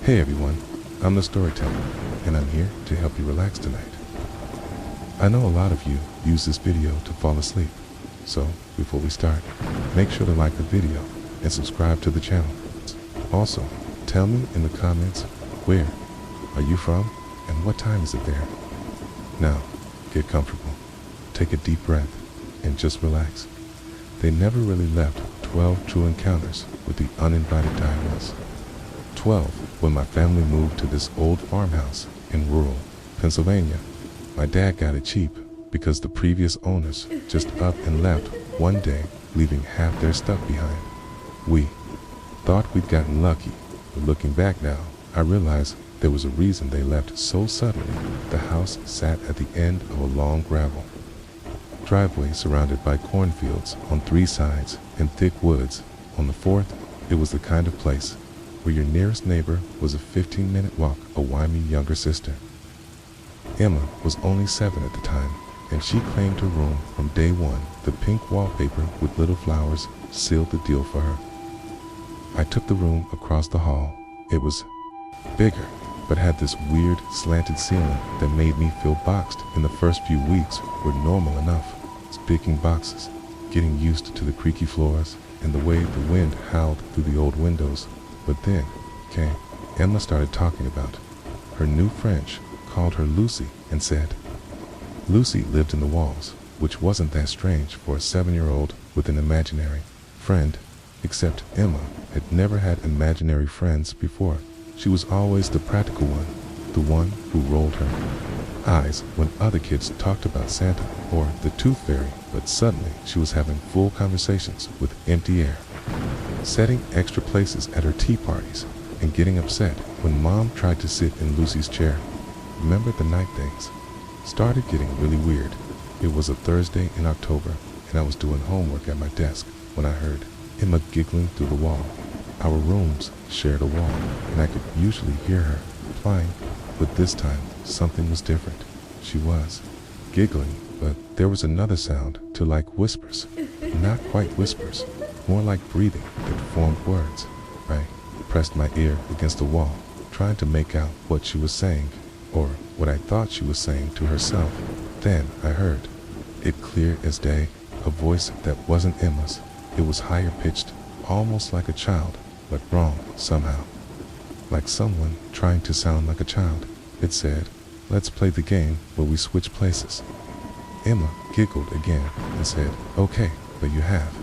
Hey everyone, I'm the storyteller, and I'm here to help you relax tonight. I know a lot of you use this video to fall asleep, so before we start, make sure to like the video and subscribe to the channel. Also, tell me in the comments where are you from and what time is it there. Now, get comfortable, take a deep breath, and just relax. They never really left 12 true encounters with the uninvited diaries. 12 when my family moved to this old farmhouse in rural Pennsylvania. My dad got it cheap because the previous owners just up and left one day, leaving half their stuff behind. We thought we'd gotten lucky, but looking back now, I realized there was a reason they left so suddenly. The house sat at the end of a long gravel driveway surrounded by cornfields on 3 sides and thick woods on the 4th. It was the kind of place where your nearest neighbor was a 15-minute walk away. My younger sister, Emma, was only 7 at the time, and she claimed her room from day one. The pink wallpaper with little flowers sealed the deal for her. I took the room across the hall. It was bigger, but had this weird slanted ceiling that made me feel boxed. In the first few weeks were normal enough, picking boxes, getting used to the creaky floors and the way the wind howled through the old windows. But then came Emma started talking about her new friend, called her Lucy, and said Lucy lived in the walls, which wasn't that strange for a 7-year-old with an imaginary friend, except Emma had never had imaginary friends before. She was always the practical one, the one who rolled her eyes when other kids talked about Santa or the Tooth Fairy, but suddenly she was having full conversations with empty air, setting extra places at her tea parties, and getting upset when Mom tried to sit in Lucy's chair. Remember the night things started getting really weird. It was a Thursday in October, and I was doing homework at my desk when I heard Emma giggling through the wall. Our rooms shared a wall, and I could usually hear her replying, but this time something was different. She was giggling, but there was another sound to, like whispers. Not quite whispers, more like breathing that formed words. I pressed my ear against the wall, trying to make out what she was saying, or what I thought she was saying to herself. Then I heard it clear as day, a voice that wasn't Emma's. It was higher pitched, almost like a child, but wrong somehow. Like someone trying to sound like a child. It said, "Let's play the game where we switch places." Emma giggled again and said, "Okay, but you have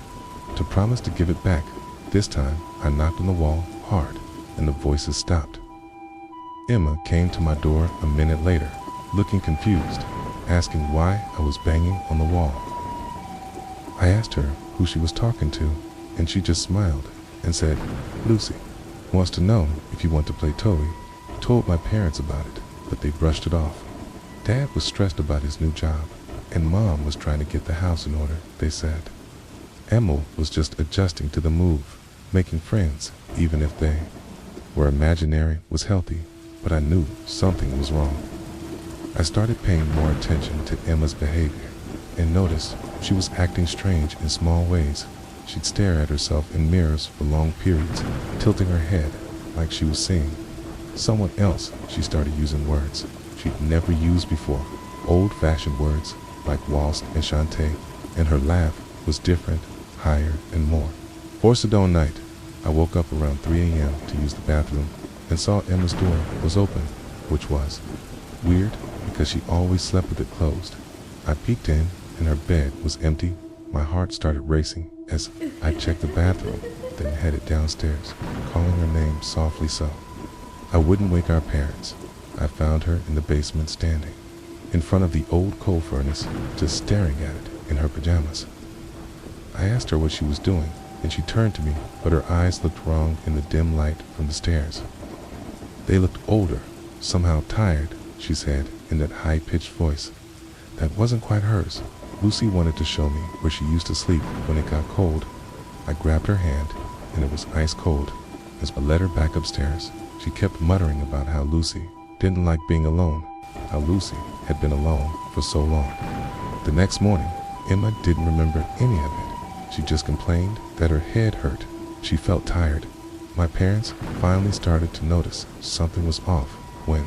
to promise to give it back." This time, I knocked on the wall hard, and the voices stopped. Emma came to my door a minute later, looking confused, asking why I was banging on the wall. I asked her who she was talking to, and she just smiled and said, "Lucy wants to know if you want to play Toby. Told my parents about it, but they brushed it off. Dad was stressed about his new job, and Mom was trying to get the house in order, they said. Emma was just adjusting to the move, making friends, even if they were imaginary, was healthy, but I knew something was wrong." I started paying more attention to Emma's behavior and noticed she was acting strange in small ways. She'd stare at herself in mirrors for long periods, tilting her head like she was seeing someone else. She started using words she'd never used before, old-fashioned words like waltz and chante, and her laugh was different, higher, and more. Forced-on night, I woke up around 3 a.m. to use the bathroom and saw Emma's door was open, which was weird because she always slept with it closed. I peeked in, and her bed was empty. My heart started racing as I checked the bathroom, then headed downstairs, calling her name softly so I wouldn't wake our parents. I found her in the basement, standing in front of the old coal furnace, just staring at it in her pajamas. I asked her what she was doing, and she turned to me, but her eyes looked wrong in the dim light from the stairs. They looked older, somehow tired, she said in that high-pitched voice that wasn't quite hers. Lucy wanted to show me where she used to sleep when it got cold. I grabbed her hand, and it was ice cold. As I led her back upstairs, she kept muttering about how Lucy didn't like being alone, how Lucy had been alone for so long. The next morning, Emma didn't remember any of it. She just complained that her head hurt. She felt tired, My parents finally started to notice something was off when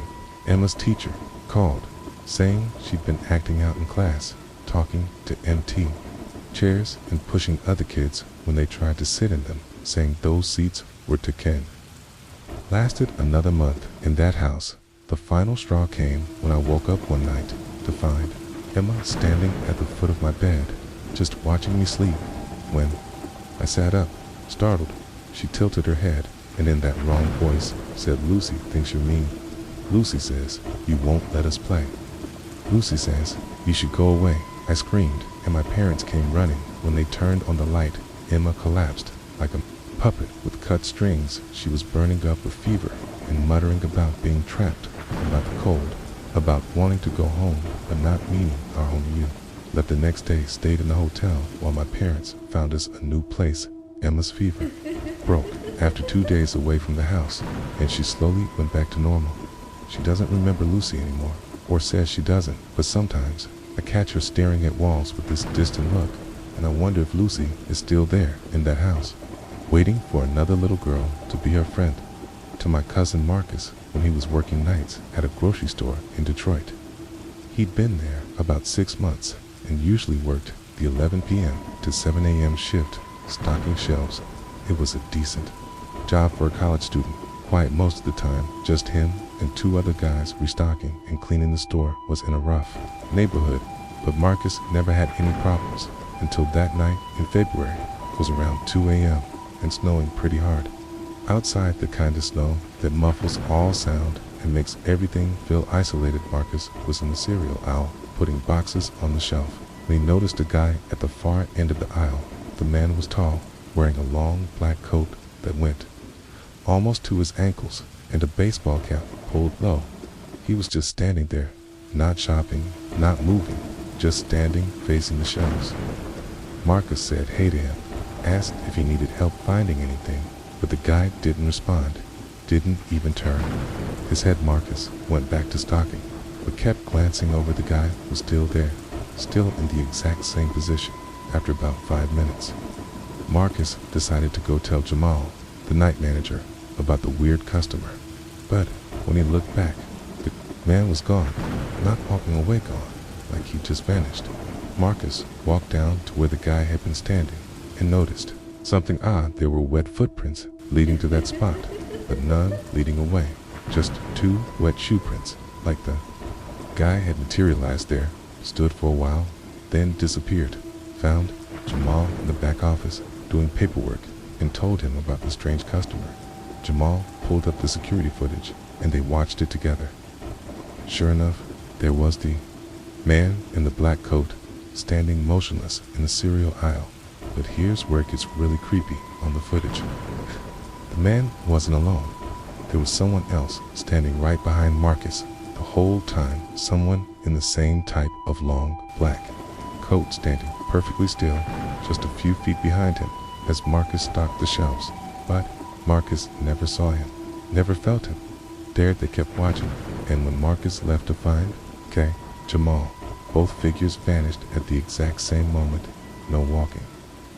Emma's teacher called, saying she'd been acting out in class, talking to empty chairs and pushing other kids when they tried to sit in them, saying those seats were to Ken. Lasted another month in that house. The final straw came when I woke up one night to find Emma standing at the foot of my bed, just watching me sleep. When I sat up, startled, she tilted her head and in that wrong voice said, "Lucy thinks you're mean. Lucy says you won't let us play. Lucy says you should go away." I screamed and my parents came running. When they turned on the light, Emma collapsed like a puppet with cut strings. She was burning up with fever and muttering about being trapped, about the cold, about wanting to go home but not meaning our home to you. Left the next day, stayed in the hotel while my parents found us a new place. Emma's fever broke after 2 days away from the house, and she slowly went back to normal. She doesn't remember Lucy anymore, or says she doesn't, but sometimes I catch her staring at walls with this distant look, and I wonder if Lucy is still there in that house, waiting for another little girl to be her friend. To my cousin Marcus when he was working nights at a grocery store in Detroit. He'd been there about 6 months and usually worked the 11 p.m. to 7 a.m. shift, stocking shelves. It was a decent job for a college student, quiet most of the time, just him and 2 other guys restocking and cleaning the store was in a rough neighborhood, but Marcus never had any problems until that night in February. It was around 2 a.m. and snowing pretty hard. Outside, the kind of snow that muffles all sound and makes everything feel isolated. Marcus was in the cereal aisle putting boxes on the shelf when he noticed a guy at the far end of the aisle. The man was tall, wearing a long black coat that went almost to his ankles and a baseball cap pulled low. He was just standing there, not shopping, not moving, just standing facing the shelves. Marcus said hey to him, asked if he needed help finding anything, but the guy didn't respond, didn't even turn his head. Marcus went back to stocking, but kept glancing over. The guy was still there, still in the exact same position. After about 5 minutes, Marcus decided to go tell Jamal, the night manager, about the weird customer. But when he looked back, the man was gone, not walking away gone, like he just vanished. Marcus walked down to where the guy had been standing and noticed something odd. There were wet footprints leading to that spot, but none leading away, just 2 wet shoe prints, like the guy had materialized there, stood for a while, then disappeared. Found Jamal in the back office doing paperwork and told him about the strange customer. Jamal pulled up the security footage and they watched it together. Sure enough, there was the man in the black coat standing motionless in the cereal aisle. But here's where it gets really creepy on the footage. The man wasn't alone. There was someone else standing right behind Marcus the whole time, someone in the same type of long black coat standing perfectly still just a few feet behind him as Marcus stocked the shelves. But Marcus never saw him, never felt him. There they kept watching, and when Marcus left to find Jamal, both figures vanished at the exact same moment. No walking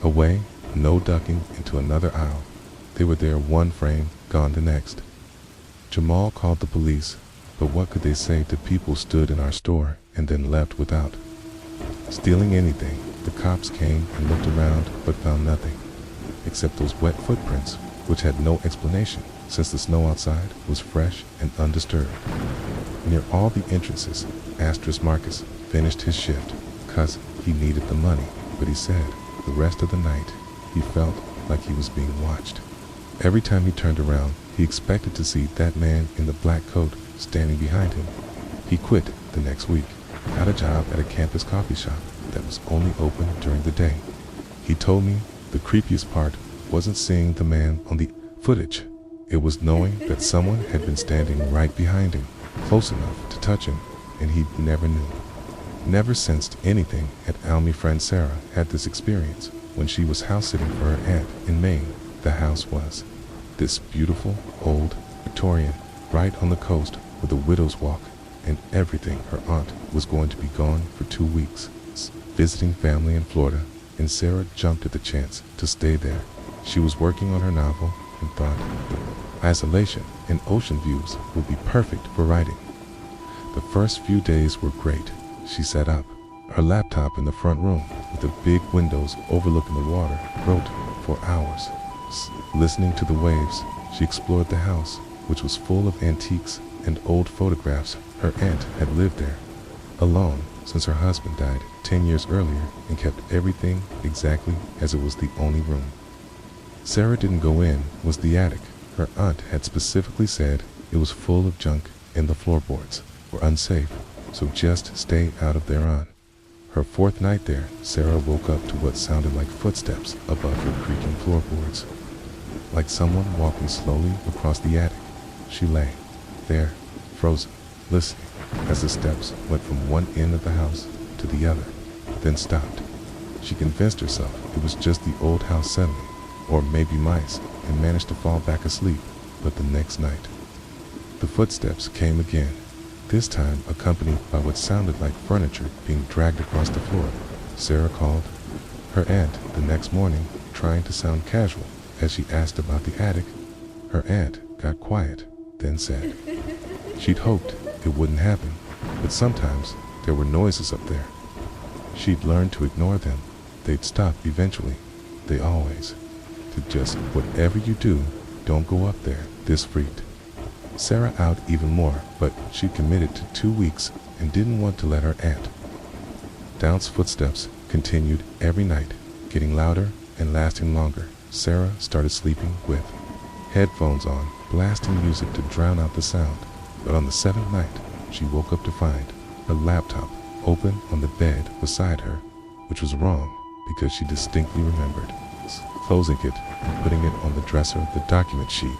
away, no ducking into another aisle. They were there one frame, gone the next. Jamal called the police, but what could they say to people stood in our store and then left without stealing anything? The cops came and looked around but found nothing, except those wet footprints, which had no explanation since the snow outside was fresh and undisturbed. Near all the entrances, Marcus finished his shift because he needed the money, but he said the rest of the night he felt like he was being watched. Every time he turned around, he expected to see that man in the black coat standing behind him. He quit the next week, got a job at a campus coffee shop that was only open during the day. He told me the creepiest part wasn't seeing the man on the footage. It was knowing that someone had been standing right behind him, close enough to touch him, and he never knew. Never sensed anything. At Almy friend Sarah had this experience when she was house sitting for her aunt in Maine. The house was this beautiful old Victorian right on the coast with a widow's walk and everything. Her aunt was going to be gone for 2 weeks, visiting family in Florida, and Sarah jumped at the chance to stay there. She was working on her novel and thought the isolation and ocean views would be perfect for writing. The first few days were great. She set up her laptop in the front room with the big windows overlooking the water, wrote for hours. Listening to the waves, she explored the house, which was full of antiques and old photographs. Her aunt had lived there, alone since her husband died 10 years earlier, and kept everything exactly as it was. The only room Sarah didn't go in was the attic. Her aunt had specifically said it was full of junk and the floorboards were unsafe, so just stay out of there. On her fourth night there, Sarah woke up to what sounded like footsteps above her creaking floorboards, like someone walking slowly across the attic. She lay there, frozen, listening as the steps went from one end of the house to the other, then stopped. She convinced herself it was just the old house settling, or maybe mice, and managed to fall back asleep. But the next night, the footsteps came again, this time accompanied by what sounded like furniture being dragged across the floor. Sarah called her aunt the next morning, trying to sound casual as she asked about the attic. Her aunt got quiet, then said she'd hoped it wouldn't happen, but sometimes there were noises up there. She'd learned to ignore them. They'd stop eventually. They always. To just whatever you do, don't go up there. This freaked Sarah out even more, but she'd committed to 2 weeks and didn't want to let her aunt down's footsteps continued every night, getting louder and lasting longer. Sarah started sleeping with headphones on, blasting music to drown out the sound. But on the 7th night, she woke up to find her laptop open on the bed beside her, which was wrong because she distinctly remembered closing it and putting it on the dresser. The document sheet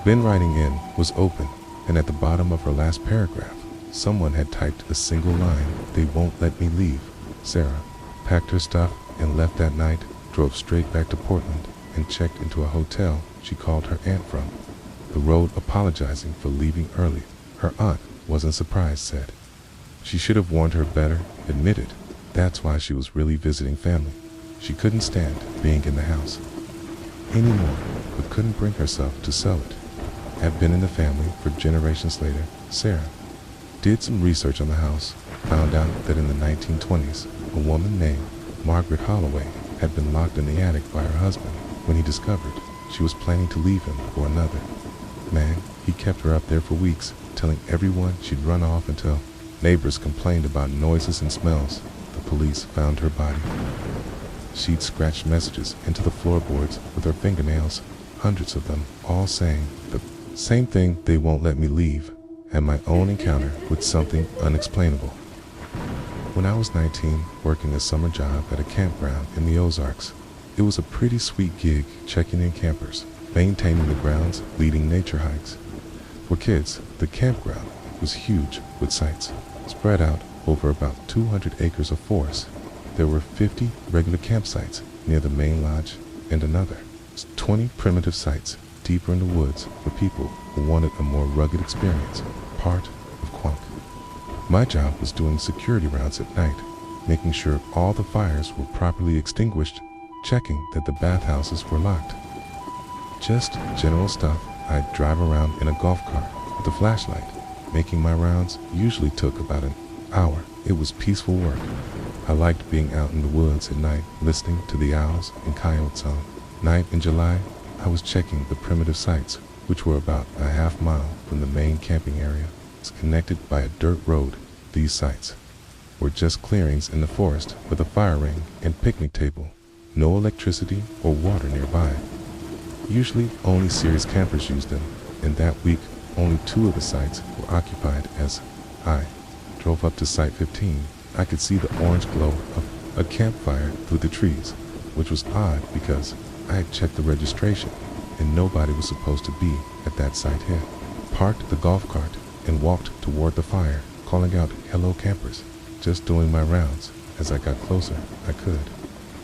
been writing in was open, and at the bottom of her last paragraph, someone had typed a single line: "They won't let me leave." Sarah packed her stuff and left that night, drove straight back to Portland, and checked into a hotel she called her aunt from. The road apologizing for leaving early. Her aunt wasn't surprised, said she should have warned her better, admitted that's why she was really visiting family. She couldn't stand being in the house anymore, but couldn't bring herself to sell it. Had been in the family for generations later. Sarah did some research on the house, found out that in the 1920s, a woman named Margaret Holloway had been locked in the attic by her husband. When he discovered she was planning to leave him for another man, he kept her up there for weeks, telling everyone she'd run off until neighbors complained about noises and smells. The police found her body. She'd scratched messages into the floorboards with her fingernails, hundreds of them, all saying the same thing: "They won't let me leave," and my own encounter with something unexplainable. When I was 19, working a summer job at a campground in the Ozarks, it was a pretty sweet gig, checking in campers, maintaining the grounds, leading nature hikes. For kids, the campground was huge, with sites spread out over about 200 acres of forest. There were 50 regular campsites near the main lodge and another 20 primitive sites deeper in the woods for people who wanted a more rugged experience, part of Quank. My job was doing security rounds at night, making sure all the fires were properly extinguished, checking that the bathhouses were locked. Just general stuff. I'd drive around in a golf cart with a flashlight. Making my rounds usually took about an hour. It was peaceful work. I liked being out in the woods at night, listening to the owls and coyotes song. Night in July, I was checking the primitive sites, which were about a half-mile from the main camping area. It's connected by a dirt road. These sites were just clearings in the forest with a fire ring and picnic table. No electricity or water nearby. Usually only serious campers used them, and that week only 2 of the sites were occupied. As I drove up to Site 15, I could see the orange glow of a campfire through the trees, which was odd because I had checked the registration and nobody was supposed to be at that site here. Parked the golf cart and walked toward the fire, calling out "Hello campers." Just doing my rounds. As I got closer, I could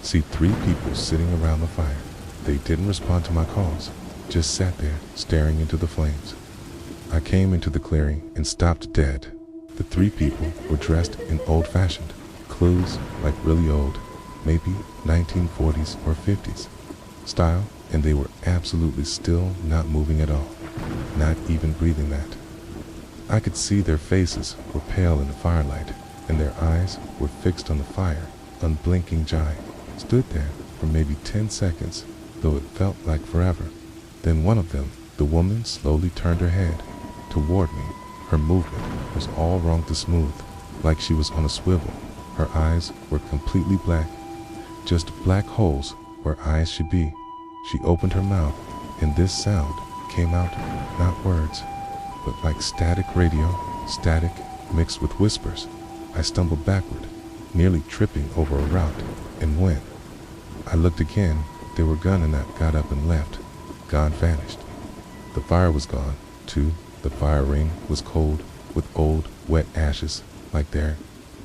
see 3 people sitting around the fire. They didn't respond to my calls, just sat there staring into the flames. I came into the clearing and stopped dead. The 3 people were dressed in old-fashioned clothes, like really old, maybe 1940s or 50s style, and they were absolutely still, not moving at all, not even breathing that. I could see their faces were pale in the firelight, and their eyes were fixed on the fire. Unblinking Jai stood there for maybe 10 seconds, though it felt like forever. Then one of them, the woman, slowly turned her head toward me. Her movement was all wrong to smooth, like she was on a swivel. Her eyes were completely black, just black holes where eyes should be. She opened her mouth, and this sound came out, not words, but like static radio, static mixed with whispers. I stumbled backward, nearly tripping over a route, and when I looked again, they were gone, and I got up and left. God vanished. The fire was gone, too. The fire ring was cold, with old, wet ashes, like there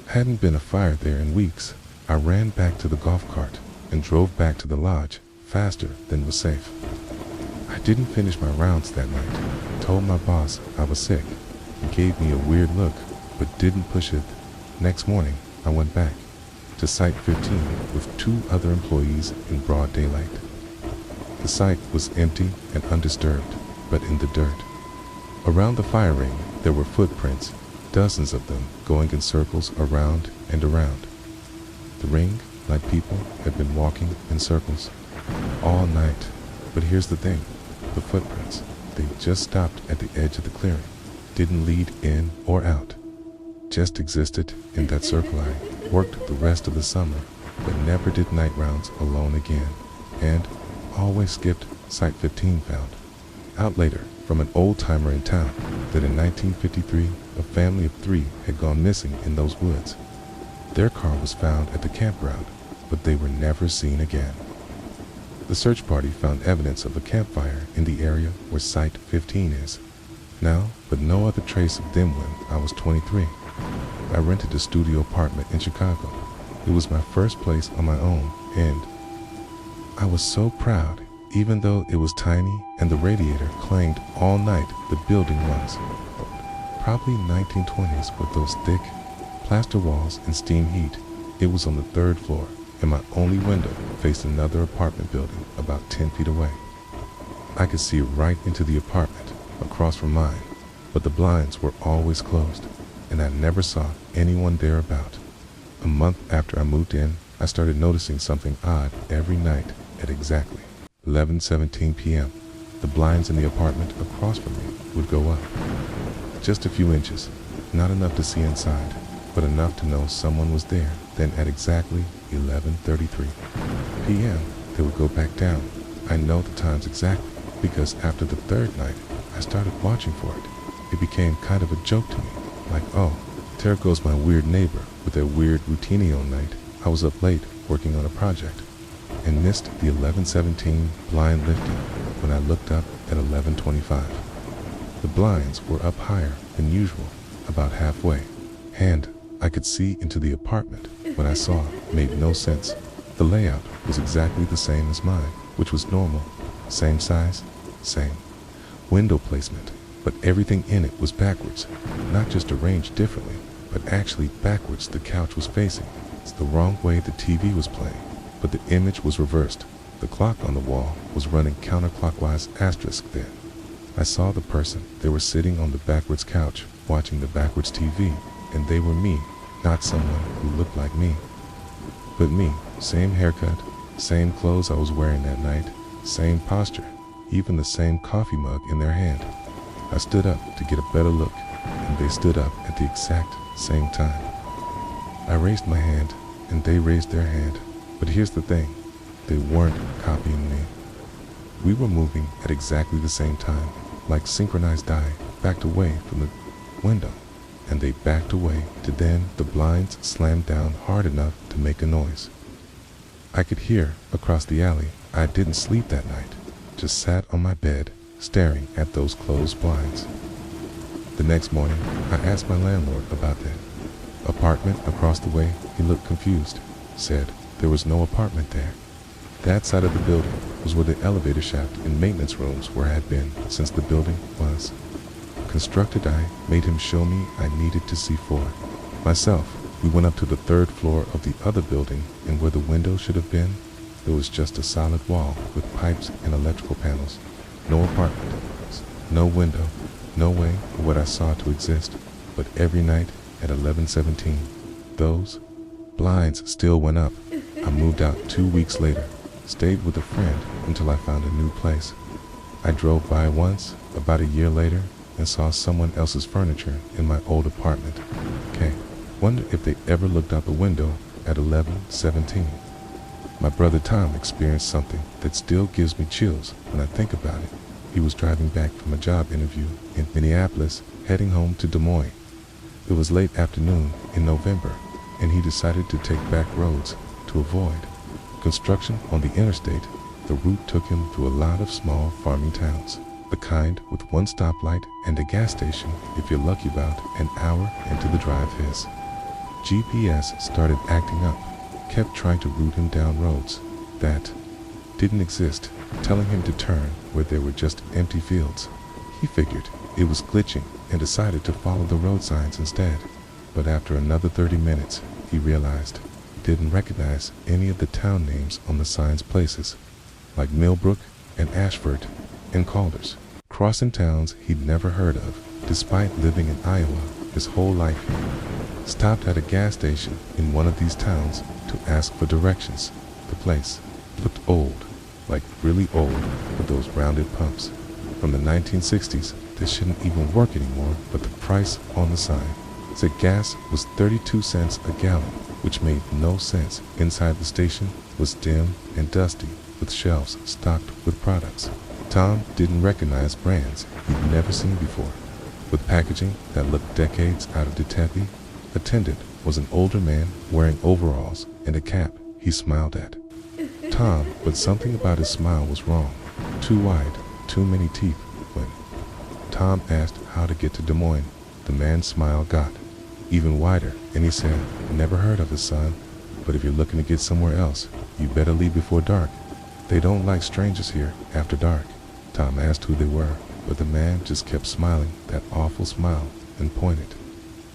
hadn't been a fire there in weeks. I ran back to the golf cart and drove back to the lodge faster than was safe. I didn't finish my rounds that night. Told my boss I was sick. He gave me a weird look, but didn't push it. Next morning, I went back to Site 15 with 2 other employees in broad daylight. The site was empty and undisturbed, but in the dirt. Around the fire ring, there were footprints, dozens of them, going in circles around and around. The ring, like people, had been walking in circles all night. But here's the thing, the footprints, they just stopped at the edge of the clearing, didn't lead in or out, just existed in that circle. I worked the rest of the summer, but never did night rounds alone again, and always skipped Site 15. Found out later from an old-timer in town that in 1953, a family of 3 had gone missing in those woods. Their car was found at the campground, but they were never seen again. The search party found evidence of a campfire in the area where Site 15 is now, but no other trace of them when I was 23. I rented a studio apartment in Chicago. It was my first place on my own, and I was so proud, even though it was tiny and the radiator clanged all night. The building was probably 1920s with those thick plaster walls and steam heat. It was on the 3rd floor, and my only window faced another apartment building about 10 feet away. I could see right into the apartment across from mine, but the blinds were always closed, and I never saw anyone thereabout. A month after I moved in, I started noticing something odd every night at exactly 11:17 p.m. The blinds in the apartment across from me would go up just a few inches, not enough to see inside, but enough to know someone was there. Then at exactly 11:33 p.m., they would go back down. I know the times exactly because after the 3rd night, I started watching for it. It became kind of a joke to me, like, oh, there goes my weird neighbor with their weird routineo night. I was up late working on a project and missed the 11:17 blind lifting when I looked up at 11:25. The blinds were up higher than usual, about halfway, and I could see into the apartment. What I saw made no sense. The layout was exactly the same as mine, which was normal, same size, same window placement, but everything in it was backwards, not just arranged differently, but actually backwards. The couch was facing the wrong way, the TV was playing, but the image was reversed. The clock on the wall was running counterclockwise *. Then I saw the person. They were sitting on the backwards couch, watching the backwards TV, and they were me, not someone who looked like me, but me. Same haircut, same clothes I was wearing that night, same posture, even the same coffee mug in their hand. I stood up to get a better look, and they stood up at the exact same time. I raised my hand, and they raised their hand. But here's the thing, they weren't copying me. We were moving at exactly the same time, like synchronized eye, backed away from the window, and they backed away to then the blinds slammed down hard enough to make a noise. I could hear across the alley. I didn't sleep that night, just sat on my bed, staring at those closed blinds. The next morning, I asked my landlord about that apartment across the way. He looked confused, said there was no apartment there. That side of the building was where the elevator shaft and maintenance rooms were had been since the building was constructed. I made him show me. I needed to see for myself. We went up to the 3rd floor of the other building, and where the window should have been, There was just a solid wall with pipes and electrical panels. No apartment, no window, no way for what I saw to exist. But every night at 11:17, those blinds still went up. I moved out 2 weeks later, stayed with a friend until I found a new place. I drove by once, about a year later, and saw someone else's furniture in my old apartment. Okay, wonder if they ever looked out the window at 11:17. My brother Tom experienced something that still gives me chills when I think about it. He was driving back from a job interview in Minneapolis, heading home to Des Moines. It was late afternoon in November, and he decided to take back roads to avoid construction on the interstate. The route took him through a lot of small farming towns, the kind with one stoplight and a gas station if you're lucky about an hour into the drive. His GPS started acting up, kept trying to route him down roads that didn't exist, telling him to turn where there were just empty fields. He figured it was glitching and decided to follow the road signs instead. But after another 30 minutes, he realized he didn't recognize any of the town names on the sign's places, like Millbrook and Ashford and Calders, crossing towns he'd never heard of, despite living in Iowa his whole life. He stopped at a gas station in one of these towns to ask for directions. The place looked old, like really old, with those rounded pumps. From the 1960s, this shouldn't even work anymore, but the price on the sign said gas was 32 cents a gallon, which made no sense. Inside the station was dim and dusty, with shelves stocked with products Tom didn't recognize, brands he'd never seen before, with packaging that looked decades out of date. The attendant was an older man wearing overalls and a cap he smiled at Tom, but something about his smile was wrong. Too wide, too many teeth. When Tom asked how to get to Des Moines, the man's smile got even wider, and he said, "Never heard of it, son, but if you're looking to get somewhere else, you better leave before dark. They don't like strangers here after dark." Tom asked who they were, but the man just kept smiling that awful smile and pointed.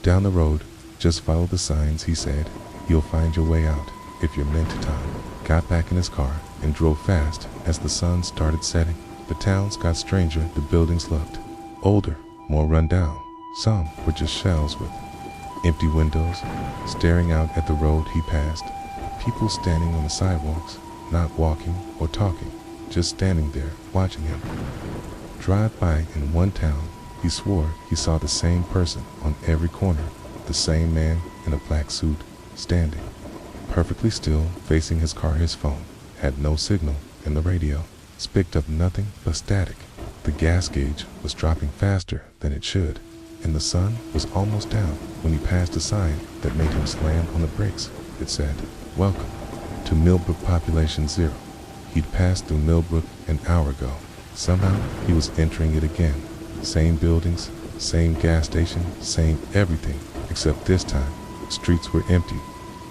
"Down the road, just follow the signs," he said. "You'll find your way out if you're meant to." Tom got back in his car and drove fast as the sun started setting. The towns got stranger, the buildings looked older, more run down. Some were just shells with empty windows, staring out at the road he passed. People standing on the sidewalks, not walking or talking, just standing there watching him drive by. In one town, he swore he saw the same person on every corner, the same man in a black suit, standing perfectly still, facing his car. His phone had no signal, and the radio picked up nothing but static. The gas gauge was dropping faster than it should, and the sun was almost down when he passed a sign that made him slam on the brakes. It said, "Welcome to Millbrook Population Zero." He'd passed through Millbrook an hour ago. Somehow he was entering it again. Same buildings, same gas station, same everything, except this time, streets were empty.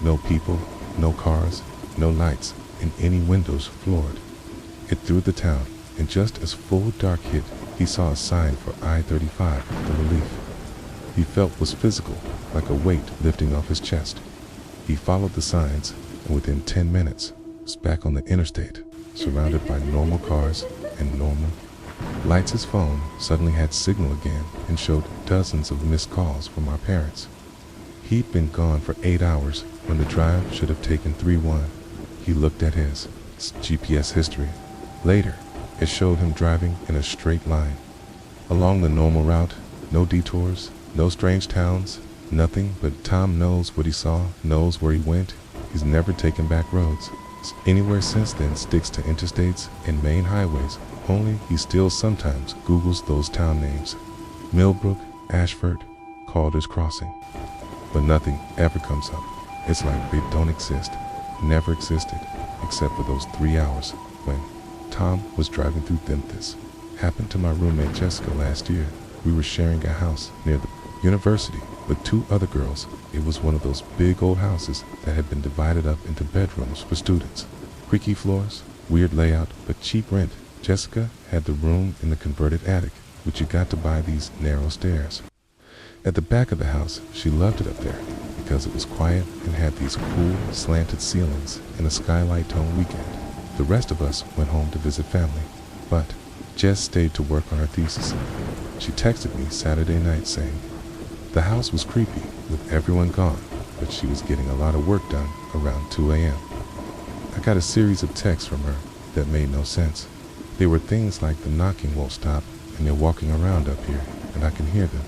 No people, no cars, no lights, and any windows floored. It threw the town, and just as full dark hit, he saw a sign for I-35. The relief he felt was physical, like a weight lifting off his chest. He followed the signs, and within 10 minutes, was back on the interstate, surrounded by normal cars and normal lights. His phone suddenly had signal again and showed dozens of missed calls from our parents. He'd been gone for 8 hours when the drive should have taken 3-1. He looked at his GPS history. Later, it showed him driving in a straight line, along the normal route, no detours, no strange towns, nothing. But Tom knows what he saw, knows where he went. He's never taken back roads anywhere since then. Sticks to interstates and main highways, only he still sometimes Googles those town names. Millbrook, Ashford, Calder's Crossing. But nothing ever comes up. It's like they don't exist, never existed, except for those 3 hours when Tom was driving through them. This happened to my roommate Jessica last year. We were sharing a house near the university with 2 other girls. It was one of those big old houses that had been divided up into bedrooms for students. Creaky floors, weird layout, but cheap rent. Jessica had the room in the converted attic, which you got to buy these narrow stairs. At the back of the house, she loved it up there because it was quiet and had these cool, slanted ceilings and a skylight tone weekend. The rest of us went home to visit family, but Jess stayed to work on her thesis. She texted me Saturday night saying the house was creepy with everyone gone, but she was getting a lot of work done around 2 a.m. I got a series of texts from her that made no sense. They were things like the knocking won't stop and they're walking around up here and I can hear them.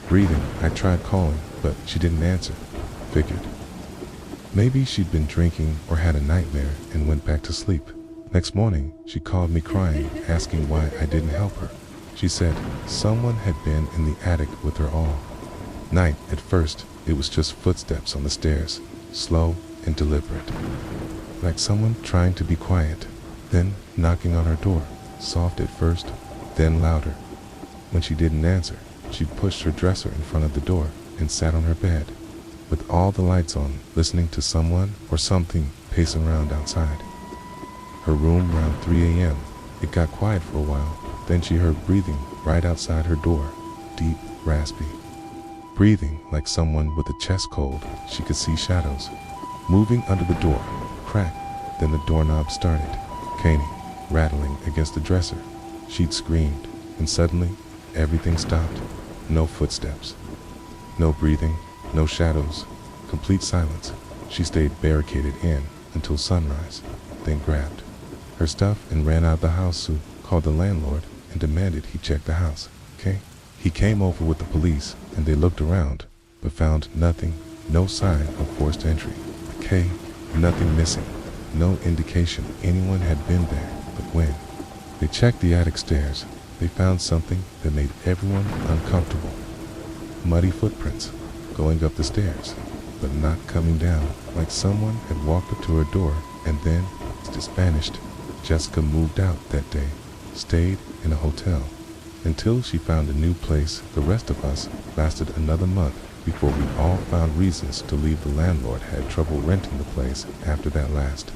Breathing, I tried calling, but she didn't answer. Figured maybe she'd been drinking or had a nightmare and went back to sleep. Next morning, she called me crying, asking why I didn't help her. She said someone had been in the attic with her all night. At first, it was just footsteps on the stairs, slow and deliberate, like someone trying to be quiet, then knocking on her door, soft at first, then louder. When she didn't answer, she pushed her dresser in front of the door and sat on her bed, with all the lights on, listening to someone or something pacing around outside her room around 3 a.m. It got quiet for a while, then she heard breathing right outside her door, deep, raspy. Breathing like someone with a chest cold. She could see shadows moving under the door, crack, then the doorknob started, caning, rattling against the dresser. She'd screamed, and suddenly, everything stopped. No footsteps, no breathing, no shadows, complete silence. She stayed barricaded in until sunrise, then grabbed her stuff and ran out of the house, called the landlord and demanded he check the house. Okay? He came over with the police and they looked around, but found nothing, no sign of forced entry. Okay? Nothing missing, no indication anyone had been there. But when they checked the attic stairs, they found something that made everyone uncomfortable. Muddy footprints going up the stairs, but not coming down, like someone had walked up to her door and then just vanished. Jessica moved out that day, stayed in a hotel until she found a new place. The rest of us lasted another month before we all found reasons to leave. The landlord had trouble renting the place after that last.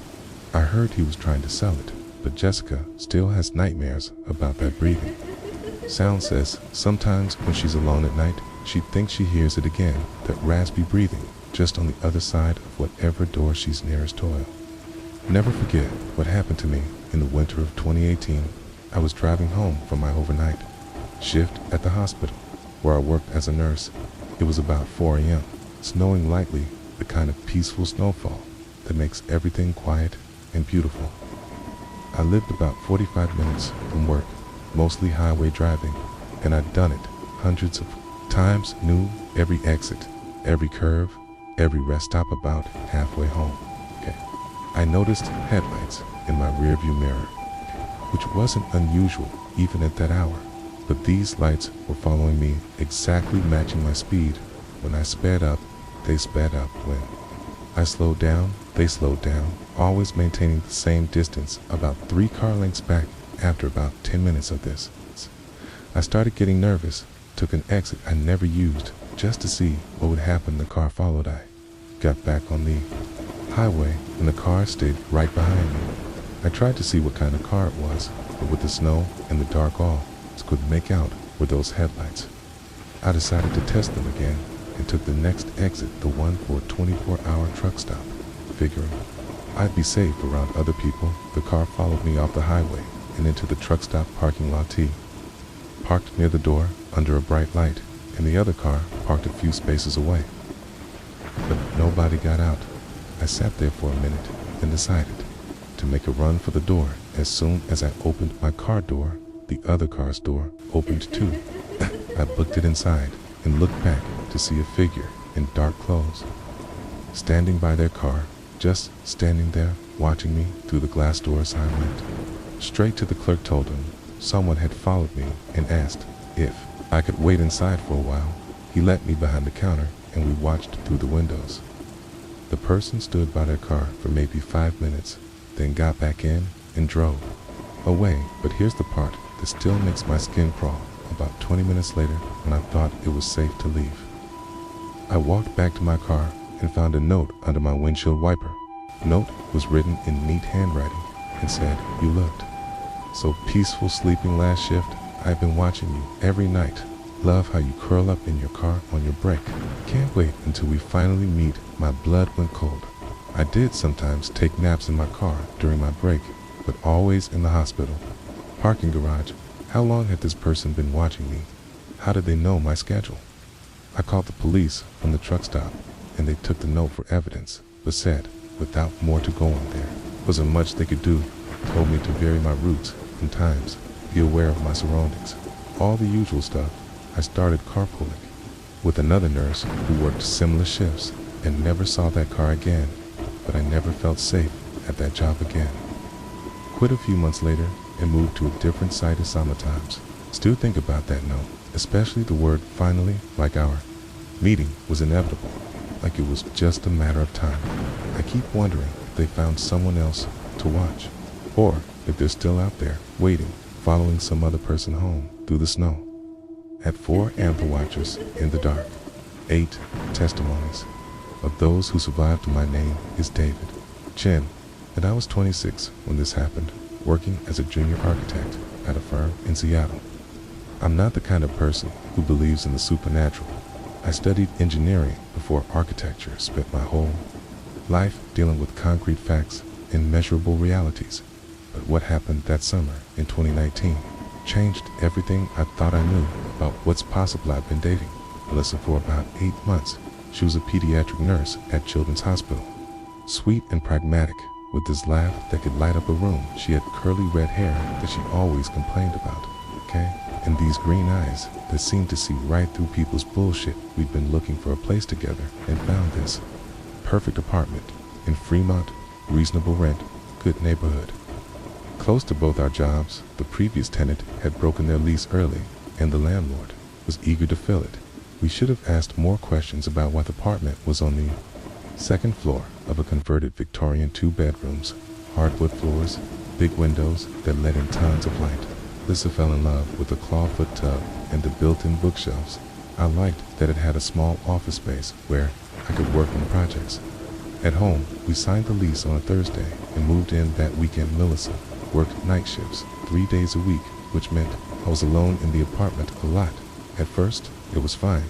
I heard he was trying to sell it, but Jessica still has nightmares about that breathing. Sound says sometimes when she's alone at night, she thinks she hears it again, that raspy breathing, just on the other side of whatever door she's nearest to. Never forget what happened to me in the winter of 2018. I was driving home from my overnight shift at the hospital where I worked as a nurse. It was about 4 a.m., snowing lightly, the kind of peaceful snowfall that makes everything quiet and beautiful. I lived about 45 minutes from work, mostly highway driving, and I'd done it hundreds of times, knew every exit, every curve, every rest stop about halfway home. Okay. I noticed headlights in my rearview mirror, which wasn't unusual even at that hour, but these lights were following me, exactly matching my speed. When I sped up, they sped up. When I slowed down, they slowed down, always maintaining the same distance, about 3 car lengths back. After about 10 minutes of this, I started getting nervous, took an exit I never used just to see what would happen. The car followed. I got back on the highway and the car stayed right behind me. I tried to see what kind of car it was, but with the snow and the dark, all I couldn't make out were those headlights. I decided to test them again and took the next exit, the one for a 24-hour truck stop, figuring I'd be safe around other people. The car followed me off the highway and into the truck stop parking lot. Parked near the door under a bright light, and the other car parked a few spaces away. But nobody got out. I sat there for a minute, then decided to make a run for the door. As soon as I opened my car door, the other car's door opened too. I booked it inside and looked back to see a figure in dark clothes, standing by their car, just standing there, watching me through the glass doors. I went straight to the clerk, told him someone had followed me, and asked if I could wait inside for a while. He let me behind the counter, and we watched through the windows. The person stood by their car for maybe 5 minutes, then got back in and drove away. But here's the part that still makes my skin crawl. About 20 minutes later, when I thought it was safe to leave, I walked back to my car and found a note under my windshield wiper. The note was written in neat handwriting and said, "You looked so peaceful sleeping last shift. I've been watching you every night. Love how you curl up in your car on your break. Can't wait until we finally meet. My blood went cold. I did sometimes take naps in my car during my break, but always in the hospital. Parking garage. How long had this person been watching me? How did they know my schedule? I called the police from the truck stop, and they took the note for evidence, but said, without more to go on there, wasn't much they could do, told me to vary my routes and times, be aware of my surroundings. All the usual stuff. I started carpooling with another nurse who worked similar shifts and never saw that car again, but I never felt safe at that job again. Quit a few months later and moved to a different site at Sometimes. Still think about that note, especially the word finally, like our meeting was inevitable, like it was just a matter of time. I keep wondering if they found someone else to watch, or if they're still out there, waiting, following some other person home through the snow. At 4 anther watchers in the dark, 8 testimonies of those who survived my name is David Chin, and I was 26 when this happened, working as a junior architect at a firm in Seattle. I'm not the kind of person who believes in the supernatural. I studied engineering before architecture, spent my whole life dealing with concrete facts and measurable realities. But what happened that summer in 2019 changed everything I thought I knew about what's possible. I've been dating Melissa for about 8 months. She was a pediatric nurse at Children's Hospital. Sweet and pragmatic, with this laugh that could light up a room. She had curly red hair that she always complained about, okay? And these green eyes that seemed to see right through people's bullshit. We'd been looking for a place together and found this perfect apartment in Fremont, reasonable rent, good neighborhood. Close to both our jobs, the previous tenant had broken their lease early, and the landlord was eager to fill it. We should have asked more questions about why the apartment was on the second floor of a converted Victorian 2 bedrooms, hardwood floors, big windows that let in tons of light. Lisa fell in love with the clawfoot tub and the built-in bookshelves. I liked that it had a small office space where I could work on projects. At home, we signed the lease on a Thursday and moved in that weekend. Melissa worked night shifts 3 days a week, which meant I was alone in the apartment a lot. At first, it was fine.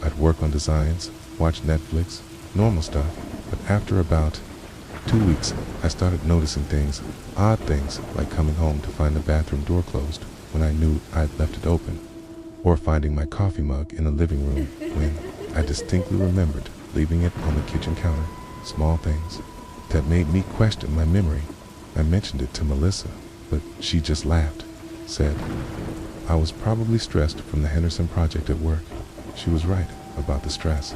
I'd work on designs, watch Netflix, normal stuff, but after about 2 weeks, I started noticing things, odd things, like coming home to find the bathroom door closed when I knew I'd left it open, or finding my coffee mug in the living room when I distinctly remembered leaving it on the kitchen counter. Small things that made me question my memory. I mentioned it to Melissa, but she just laughed, said I was probably stressed from the Henderson project at work. She was right about the stress.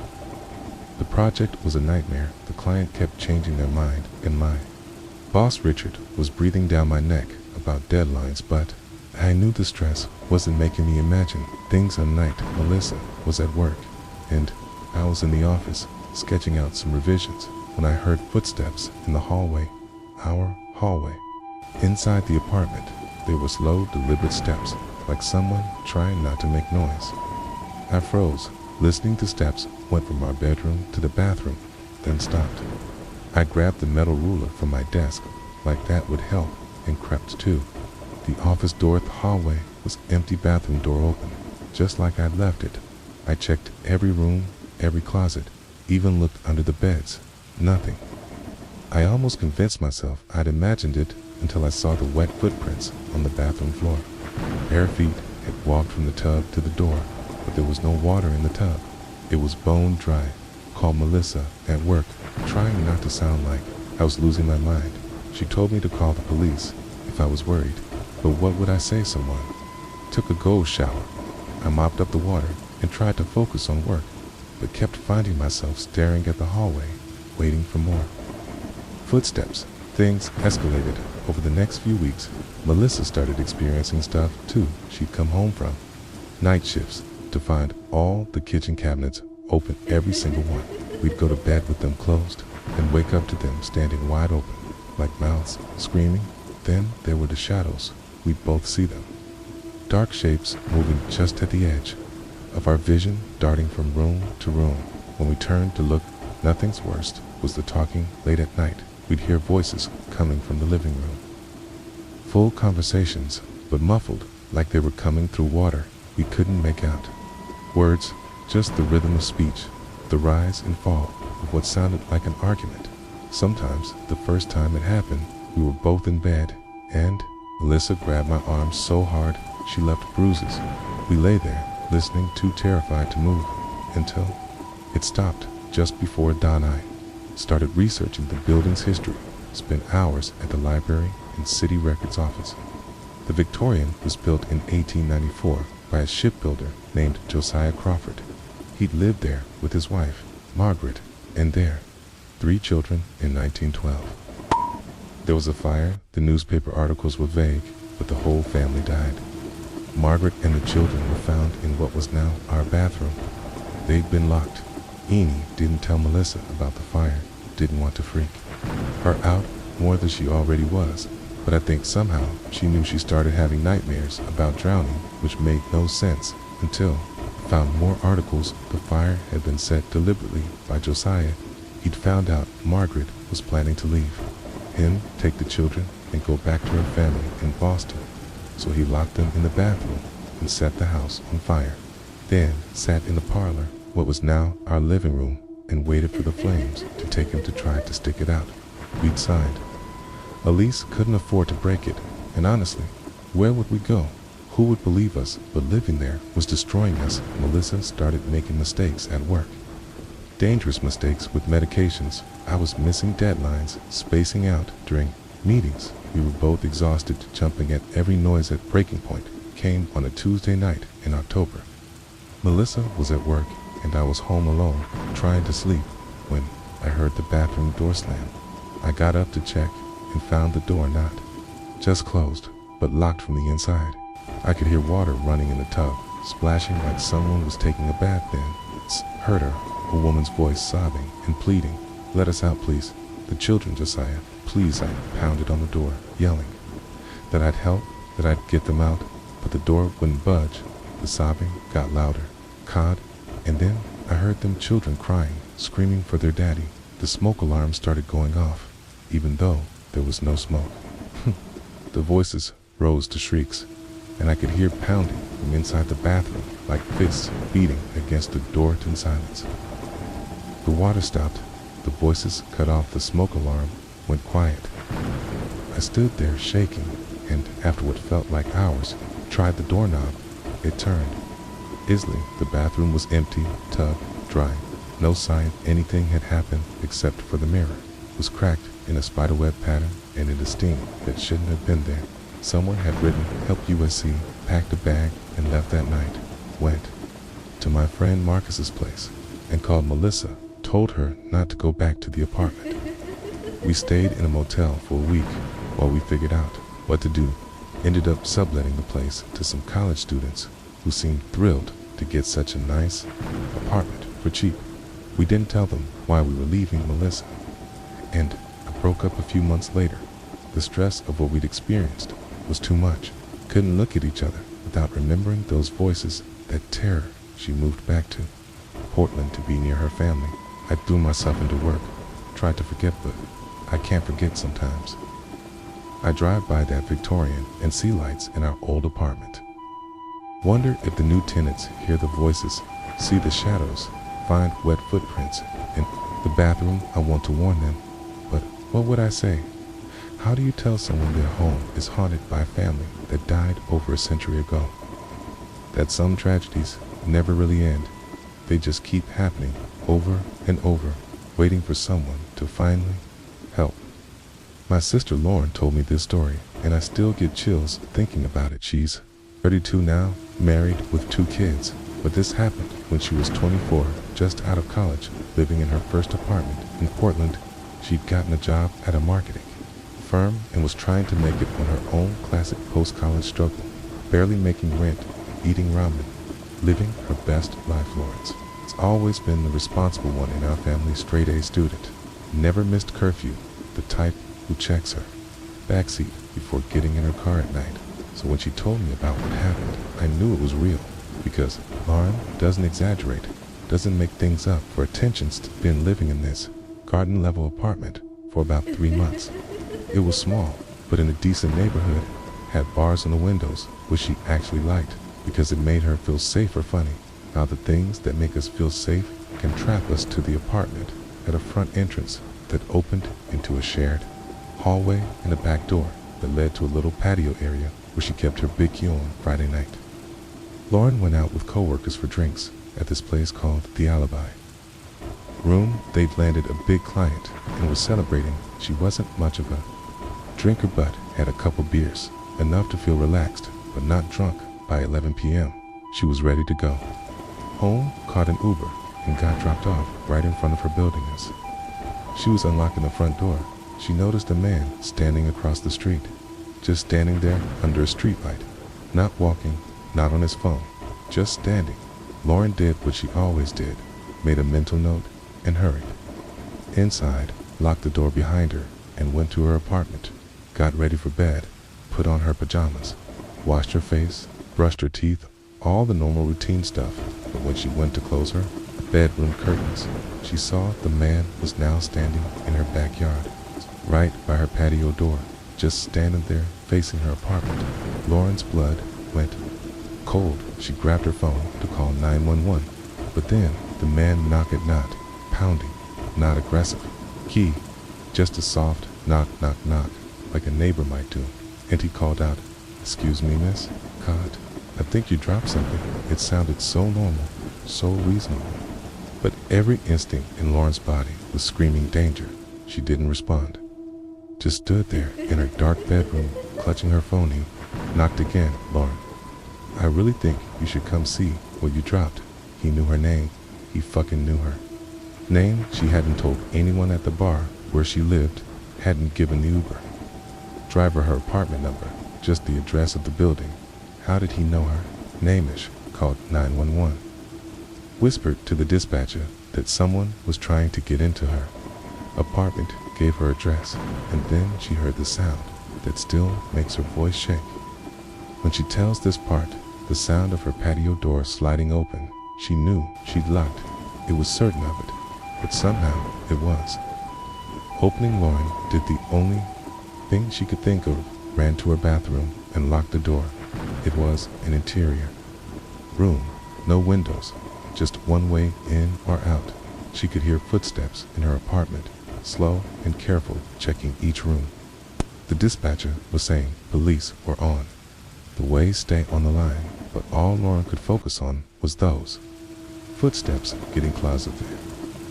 The project was a nightmare. The client kept changing their mind, and my boss Richard was breathing down my neck about deadlines, but I knew the stress wasn't making me imagine things on night. Melissa was at work, and I was in the office sketching out some revisions when I heard footsteps in the hallway, our hallway. Inside the apartment, there were slow, deliberate steps, like someone trying not to make noise. I froze, listening to steps, went from our bedroom to the bathroom, then stopped. I grabbed the metal ruler from my desk, like that would help, and crept too. The office door at the hallway was empty, bathroom door open, just like I'd left it. I checked every room, every closet, even looked under the beds. Nothing. I almost convinced myself I'd imagined it until I saw the wet footprints on the bathroom floor. Bare feet had walked from the tub to the door, but there was no water in the tub. It was bone dry. Called Melissa at work, trying not to sound like I was losing my mind. She told me to call the police if I was worried, but what would I say someone? Took a cold shower. I mopped up the water and tried to focus on work, but kept finding myself staring at the hallway, waiting for more. Footsteps. Things escalated. Over the next few weeks, Melissa started experiencing stuff too. She'd come home from night shifts to find all the kitchen cabinets open, every single one. We'd go to bed with them closed and wake up to them standing wide open, like mouths screaming. Then there were the shadows. We'd both see them. Dark shapes moving just at the edge of our vision, darting from room to room. When we turned to look, nothing's worst was the talking late at night. We'd hear voices coming from the living room. Full conversations, but muffled, like they were coming through water. We couldn't make out words, just the rhythm of speech, the rise and fall of what sounded like an argument. Sometimes, the first time it happened, we were both in bed, and Melissa grabbed my arm so hard she left bruises. We lay there, listening, too terrified to move, until it stopped just before dawn. I started researching the building's history, spent hours at the library and city records office. The Victorian was built in 1894 by a shipbuilder named Josiah Crawford. He'd lived there with his wife, Margaret, and their 3 children in 1912. There was a fire, the newspaper articles were vague, but the whole family died. Margaret and the children were found in what was now our bathroom. They'd been locked. Enid didn't tell Melissa about the fire, didn't want to freak her out more than she already was, but I think somehow she knew she started having nightmares about drowning, which made no sense until I found more articles. The fire had been set deliberately by Josiah. He'd found out Margaret was planning to leave him, take the children, and go back to her family in Boston. So he locked them in the bathroom and set the house on fire. Then sat in the parlor, what was now our living room, and waited for the flames to take him to try to stick it out. We'd signed a lease, couldn't afford to break it, and honestly, where would we go? Who would believe us? But living there was destroying us. Melissa started making mistakes at work. Dangerous mistakes with medications. I was missing deadlines, spacing out during meetings. We were both exhausted, jumping at every noise. At breaking point came on a Tuesday night in October. Melissa was at work, and I was home alone, trying to sleep, when I heard the bathroom door slam. I got up to check and found the door not just closed, but locked from the inside. I could hear water running in the tub, splashing like someone was taking a bath. Then heard her, a woman's voice sobbing and pleading, "Let us out, please. The children, Josiah, please." I pounded on the door, yelling that I'd help, that I'd get them out, but the door wouldn't budge. The sobbing got louder, and then I heard them children crying, screaming for their daddy. The smoke alarm started going off, even though there was no smoke. The voices rose to shrieks, and I could hear pounding from inside the bathroom, like fists beating against the door in silence. The water stopped, the voices cut off, the smoke alarm went quiet. I stood there shaking, and after what felt like hours, tried the doorknob. It turned. Easily, the bathroom was empty, tub dry. No sign anything had happened except for the mirror was cracked in a spiderweb pattern and in a stain that shouldn't have been there. Someone had written "Help USC," packed a bag, and left that night. Went to my friend Marcus's place and called Melissa, told her not to go back to the apartment. We stayed in a motel for a week while we figured out what to do. Ended up subletting the place to some college students who seemed thrilled to get such a nice apartment for cheap. We didn't tell them why we were leaving Melissa, and I broke up a few months later. The stress of what we'd experienced was too much. Couldn't look at each other without remembering those voices, that terror. She moved back to Portland to be near her family. I threw myself into work, tried to forget, but I can't forget sometimes. I drive by that Victorian and see lights in our old apartment. Wonder if the new tenants hear the voices, see the shadows, find wet footprints in the bathroom. I want to warn them, but what would I say? How do you tell someone their home is haunted by a family that died over a century ago? That some tragedies never really end. They just keep happening over and over, waiting for someone to finally help. My sister Lauren told me this story, and I still get chills thinking about it. She's 32 now, married with 2 kids, but this happened when she was 24, just out of college, living in her first apartment in Portland. She'd gotten a job at a marketing firm and was trying to make it on her own. Classic post-college struggle, barely making rent, eating ramen, living her best life. Lawrence has always been the responsible one in our family, straight A student, never missed curfew, the type who checks her backseat before getting in her car at night. So when she told me about what happened, I knew it was real, because Lauren doesn't exaggerate, doesn't make things up. For attention's been living in this garden-level apartment for about 3 months. It was small, but in a decent neighborhood, had bars on the windows, which she actually liked, because it made her feel safe or funny. How the things that make us feel safe can trap us to the apartment at a front entrance. that opened into a shared hallway and a back door that led to a little patio area where she kept her big on Friday night. Lauren went out with coworkers for drinks at this place called The Alibi. Room they'd landed a big client and was celebrating. She wasn't much of a drinker but had a couple beers, enough to feel relaxed but not drunk. By 11 p.m. she was ready to go. Home, caught an Uber and got dropped off right in front of her building. As she was unlocking the front door, she noticed a man standing across the street, just standing there under a streetlight, not walking, not on his phone, just standing. Lauren did what she always did, made a mental note and hurried inside, locked the door behind her, and went to her apartment, got ready for bed, put on her pajamas, washed her face, brushed her teeth, all the normal routine stuff. But when she went to close her bedroom curtains, she saw the man was now standing in her backyard, right by her patio door, just standing there facing her apartment. Lauren's blood went cold. She grabbed her phone to call 911, but then the man knocked at not, pounding, not aggressive. Key, just a soft knock, knock, knock, like a neighbor might do. And he called out, "Excuse me, miss? God, I think you dropped something." It sounded so normal, so reasonable. But every instinct in Lauren's body was screaming danger. She didn't respond. Just stood there in her dark bedroom, clutching her phone. He knocked again. "Lauren, I really think you should come see what you dropped." He knew her name. He fucking knew her name. She hadn't told anyone at the bar where she lived, hadn't given the Uber driver her apartment number, just the address of the building. How did he know her? Namish called 911. Whispered to the dispatcher that someone was trying to get into her apartment, gave her address, and then she heard the sound that still makes her voice shake. When she tells this part, the sound of her patio door sliding open, she knew she'd locked. It was certain of it, but somehow it was. Opening, Lauren did the only thing she could think of, ran to her bathroom and locked the door. It was an interior room, no windows, just one way in or out. She could hear footsteps in her apartment, slow and careful, checking each room. The dispatcher was saying police were on the way, stay on the line, but all Lauren could focus on was those footsteps getting closer there.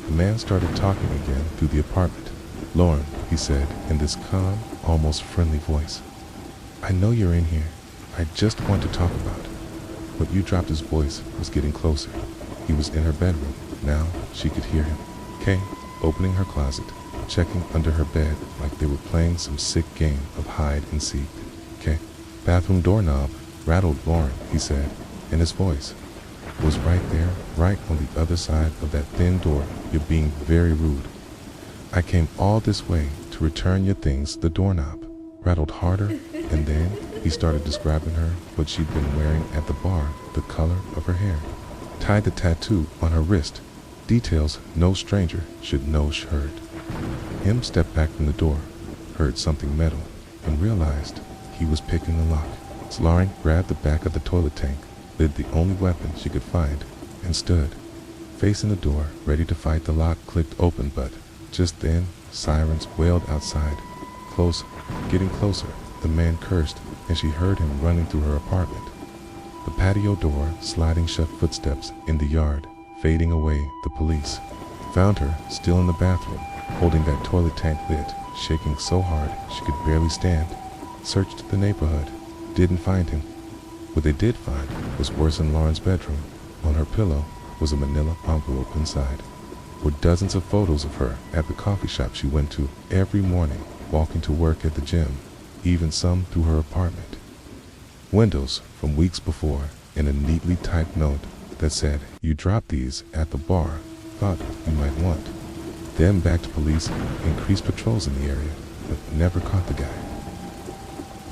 The man started talking again through the apartment. "Lauren," he said in this calm, almost friendly voice, "I know you're in here. I just want to talk about it." What you dropped. His voice was getting closer. He was in her bedroom. Now she could hear him. Kay, opening her closet, checking under her bed like they were playing some sick game of hide and seek. Kay, bathroom doorknob rattled. "Lauren," he said, and his voice was right there, right on the other side of that thin door. "You're being very rude. I came all this way to return your things." The doorknob rattled harder, and then he started describing her what she'd been wearing at the bar, the color of her hair, tied the tattoo on her wrist, details no stranger should know. Heard him step back from the door, heard something metal, and realized he was picking the lock. So Lauren grabbed the back of the toilet tank, lit the only weapon she could find, and stood facing the door, ready to fight. The lock clicked open, but just then sirens wailed outside. Close, getting closer. The man cursed, and she heard him running through her apartment. The patio door sliding shut, footsteps in the yard, fading away. The police found her still in the bathroom, holding that toilet tank lit, shaking so hard she could barely stand. Searched the neighborhood, didn't find him. What they did find was worse. In Lauren's bedroom, on her pillow, was a manila envelope. Inside were dozens of photos of her at the coffee shop she went to every morning, walking to work, at the gym, even some through her apartment windows from weeks before, and a neatly typed note that said, "You dropped these at the bar, thought you might want them back." To police increased patrols in the area, but never caught the guy.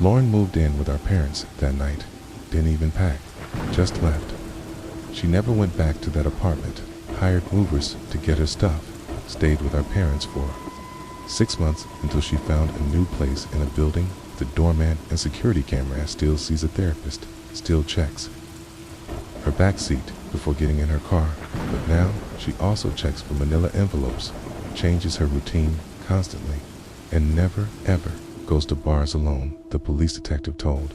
Lauren moved in with our parents that night, didn't even pack, just left. She never went back to that apartment, hired movers to get her stuff, stayed with our parents for 6 months until she found a new place in a building with a doorman and security camera. Still sees a therapist, still checks her back seat before getting in her car, but now she also checks for manila envelopes, changes her routine constantly and never ever goes to bars alone, the police detective told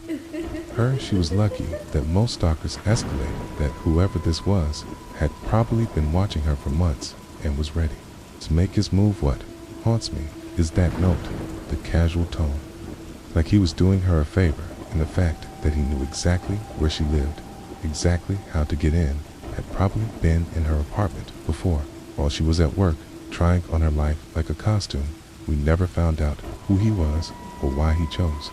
her. She was lucky that most stalkers escalate that whoever this was had probably been watching her for months and was ready to make his move. What haunts me is that note, the casual tone, like he was doing her a favor, and the fact that he knew exactly where she lived, exactly how to get in, had probably been in her apartment before, while she was at work, trying on her life like a costume. We never found out who he was or why he chose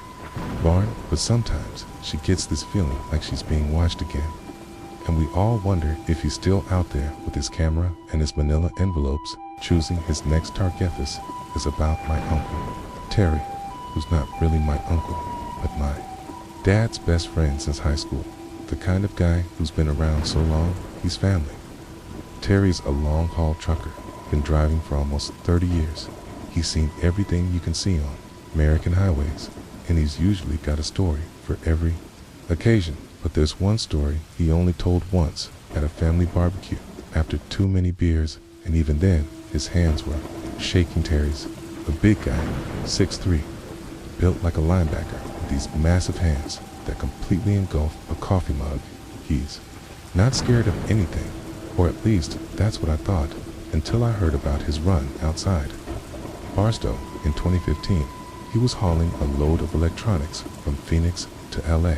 Barn, but sometimes she gets this feeling like she's being watched again. And we all wonder if he's still out there with his camera and his manila envelopes, choosing his next target is about my uncle, Terry, who's not really my uncle, but my dad's best friend since high school. The kind of guy who's been around so long, he's family. Terry's a long-haul trucker, been driving for almost 30 years. He's seen everything you can see on American highways, and he's usually got a story for every occasion. But there's one story he only told once at a family barbecue after too many beers, and even then his hands were shaking. Terry's a big guy, 6'3", built like a linebacker with these massive hands that completely engulf a coffee mug. He's not scared of anything, or at least that's what I thought, until I heard about his run outside Barstow in 2015. He was hauling a load of electronics from Phoenix to LA.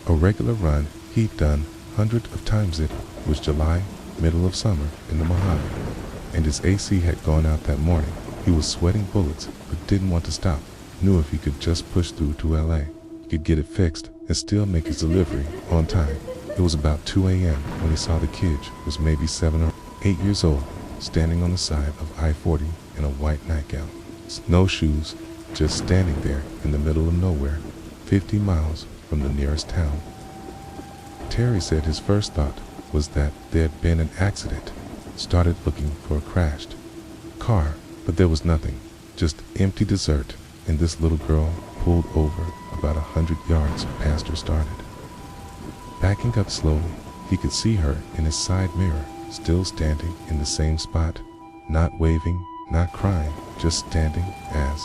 A regular run he'd done hundreds of times. It was July, middle of summer in the Mojave, and his AC had gone out that morning. He was sweating bullets, but didn't want to stop. Knew if he could just push through to LA, he could get it fixed and still make his delivery on time. It was about 2 a.m. when he saw the kid, was maybe 7 or 8 years old, standing on the side of I-40 in a white nightgown, no shoes, just standing there in the middle of nowhere, 50 miles from the nearest town. Terry said his first thought was that there had been an accident, started looking for a crashed car, but there was nothing, just empty desert, and this little girl pulled over about 100 yards past her started. Backing up slowly, he could see her in his side mirror, still standing in the same spot, not waving, not crying, just standing. As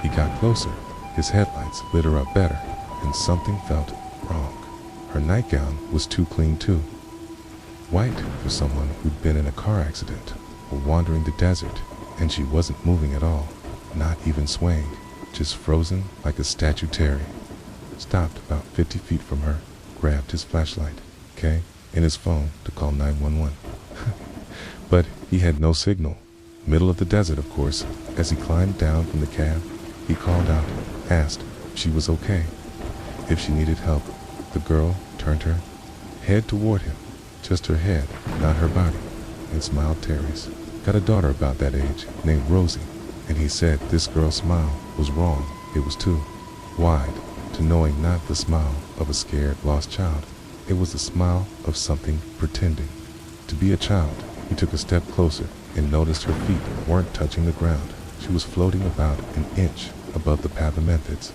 he got closer, his headlights lit her up better, and something felt wrong. Her nightgown was too clean too. White for someone who'd been in a car accident or wandering the desert, and she wasn't moving at all, not even swaying, just frozen like a statue. Terry stopped about 50 feet from her, grabbed his flashlight, and his phone to call 911. But he had no signal. Middle of the desert, of course. As he climbed down from the cab, he called out, asked if she was okay, if she needed help. The girl turned her head toward him, just her head, not her body, and smiled. Terry's got a daughter about that age named Rosie, and he said this girl's smile was wrong. It was too wide, to knowing not the smile of a scared, lost child. It was the smile of something pretending to be a child. He took a step closer and noticed her feet weren't touching the ground. She was floating about an inch above the pavements.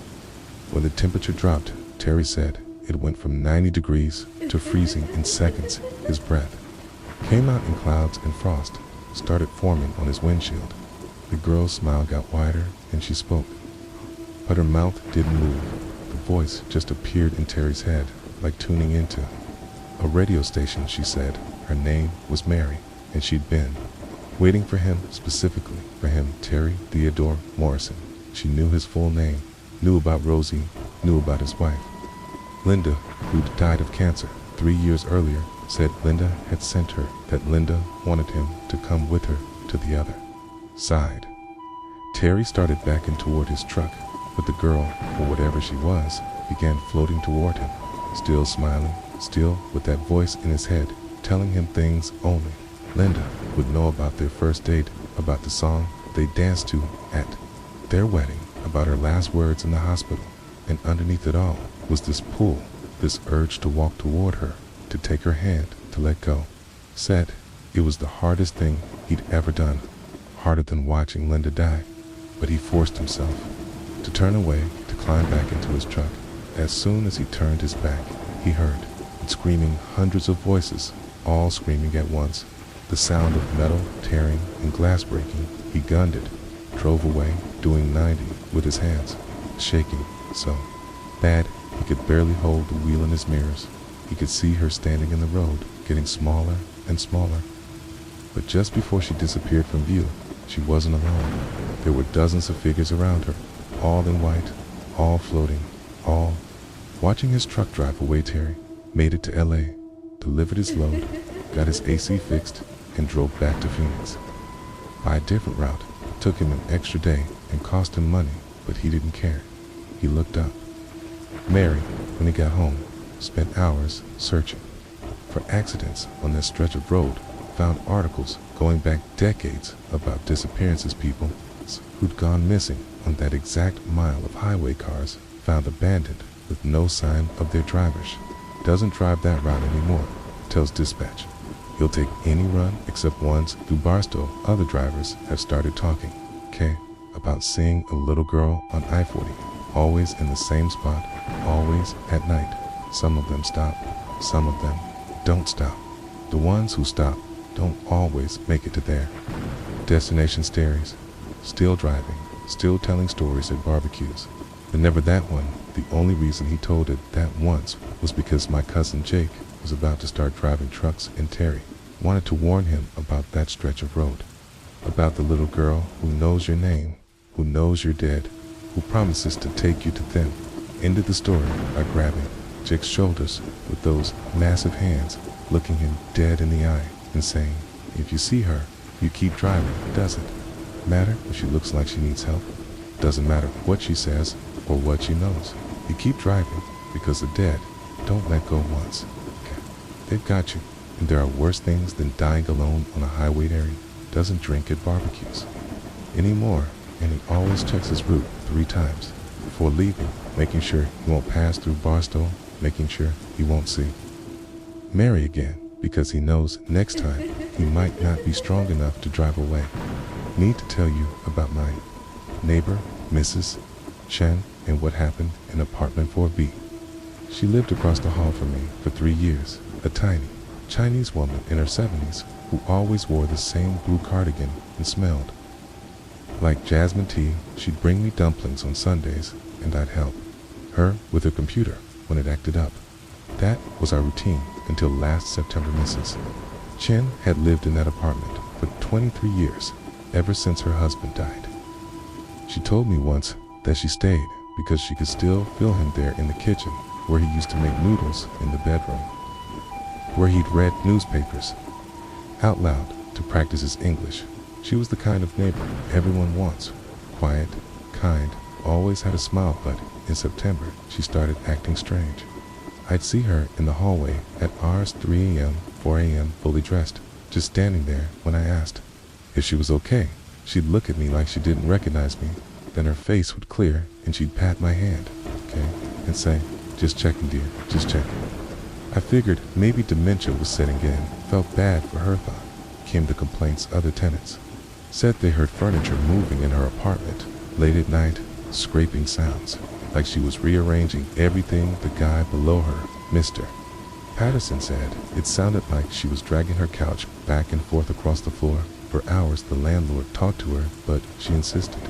When the temperature dropped, Terry said it went from 90 degrees to freezing in seconds. His breath came out in clouds, and frost started forming on his windshield. The girl's smile got wider and she spoke, but her mouth didn't move. The voice just appeared in Terry's head, like tuning into a radio station. She said her name was Mary, and she'd been waiting for him, specifically for him, Terry Theodore Morrison. She knew his full name, knew about Rosie, knew about his wife, Linda, who'd died of cancer 3 years earlier. Said Linda had sent her, that Linda wanted him to come with her to the other side. Terry started backing toward his truck, but the girl, or whatever she was, began floating toward him, still smiling, still with that voice in his head, telling him things only Linda would know about their first date, about the song they danced to at their wedding, about her last words in the hospital. And underneath it all was this pull, this urge to walk toward her, to take her hand, to let go. Said it was the hardest thing he'd ever done, harder than watching Linda die. But he forced himself to turn away, to climb back into his truck. As soon as he turned his back, he heard screaming, hundreds of voices, all screaming at once. The sound of metal tearing and glass breaking. He gunned it, drove away, doing 90 with his hands, shaking so bad he could barely hold the wheel in his mirrors. He could see her standing in the road, getting smaller and smaller. But just before she disappeared from view, she wasn't alone. There were dozens of figures around her, all in white, all floating, all. Watching his truck drive away, Terry made it to LA, delivered his load, got his AC fixed, and drove back to Phoenix. By a different route, took him an extra day and cost him money, but he didn't care. He looked up. Mary, when he got home, spent hours searching for accidents on that stretch of road, found articles going back decades about disappearances, people who'd gone missing on that exact mile of highway, cars found abandoned with no sign of their drivers. Doesn't drive that route anymore, tells dispatch. He'll take any run except ones through Barstow. Other drivers have started talking, about seeing a little girl on I-40, always in the same spot, always at night. Some of them stop, some of them don't stop. The ones who stop don't always make it to their destination. Stories, still driving, still telling stories at barbecues. But never that one. The only reason he told it that once was because my cousin Jake was about to start driving trucks, and Terry wanted to warn him about that stretch of road, about the little girl who knows your name, who knows you're dead, who promises to take you to them. Ended the story by grabbing Jake's shoulders with those massive hands, looking him dead in the eye and saying, if you see her, you keep driving. Doesn't matter if she looks like she needs help. Doesn't matter what she says or what she knows. You keep driving, because the dead don't let go once. They've got you, and there are worse things than dying alone on a highway. Terry doesn't drink at barbecues anymore, and he always checks his route 3 times before leaving, making sure he won't pass through Barstow, making sure he won't see Mary again, because he knows next time he might not be strong enough to drive away. Need to tell you about my neighbor, Mrs. Chen, and what happened in apartment 4B. She lived across the hall from me for 3 years, a tiny Chinese woman in her 70s who always wore the same blue cardigan and smelled like jasmine tea. She'd bring me dumplings on Sundays, and I'd help her with her computer when it acted up. That was our routine until last September. Mrs. Chen had lived in that apartment for 23 years, ever since her husband died. She told me once that she stayed because she could still feel him there in the kitchen, where he used to make noodles, in the bedroom where he'd read newspapers out loud to practice his English. She was the kind of neighbor everyone wants. Quiet, kind, always had a smile, but in September she started acting strange. I'd see her in the hallway at hours 3 a.m., 4 a.m., fully dressed, just standing there. When I asked if she was okay, she'd look at me like she didn't recognize me. Then her face would clear and she'd pat my hand, and say, just checking, dear, just checking. I figured maybe dementia was setting in. Felt bad for her, thought. Came the complaints other tenants said they heard furniture moving in her apartment late at night, scraping sounds, like she was rearranging everything. The guy below her, Mr. Patterson, said it sounded like she was dragging her couch back and forth across the floor. For hours the landlord talked to her, but she insisted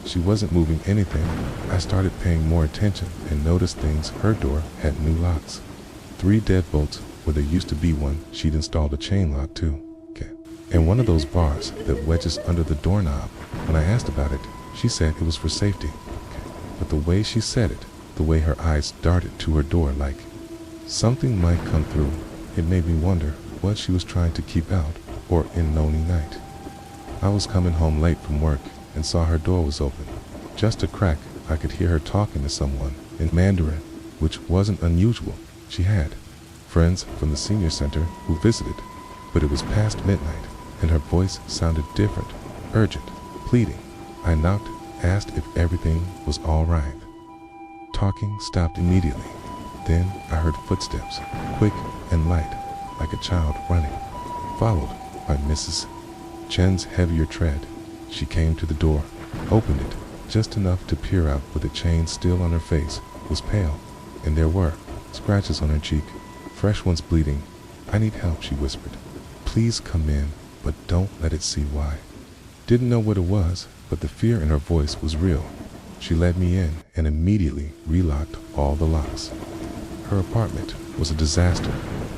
she wasn't moving anything. I started paying more attention and noticed things. Her door had new locks, 3 deadbolts where there used to be one. She'd installed a chain lock too, and one of those bars that wedges under the doorknob. When I asked about it, she said it was for safety. But the way she said it, the way her eyes darted to her door like something might come through, it made me wonder what she was trying to keep out. Or in Noni night, I was coming home late from work and saw her door was open. Just a crack, I could hear her talking to someone in Mandarin, which wasn't unusual. She had friends from the senior center who visited, but it was past midnight, and her voice sounded different, urgent, pleading. I knocked, asked if everything was all right. Talking stopped immediately. Then I heard footsteps, quick and light, like a child running, followed by Mrs. Chen's heavier tread. She came to the door, opened it just enough to peer out with the chain still on her face, was pale, and there were scratches on her cheek, fresh ones bleeding. I need help, she whispered. Please come in, but don't let it see why. Didn't know what it was, but but the fear in her voice was real. She led me in and immediately relocked all the locks. Her apartment was a disaster.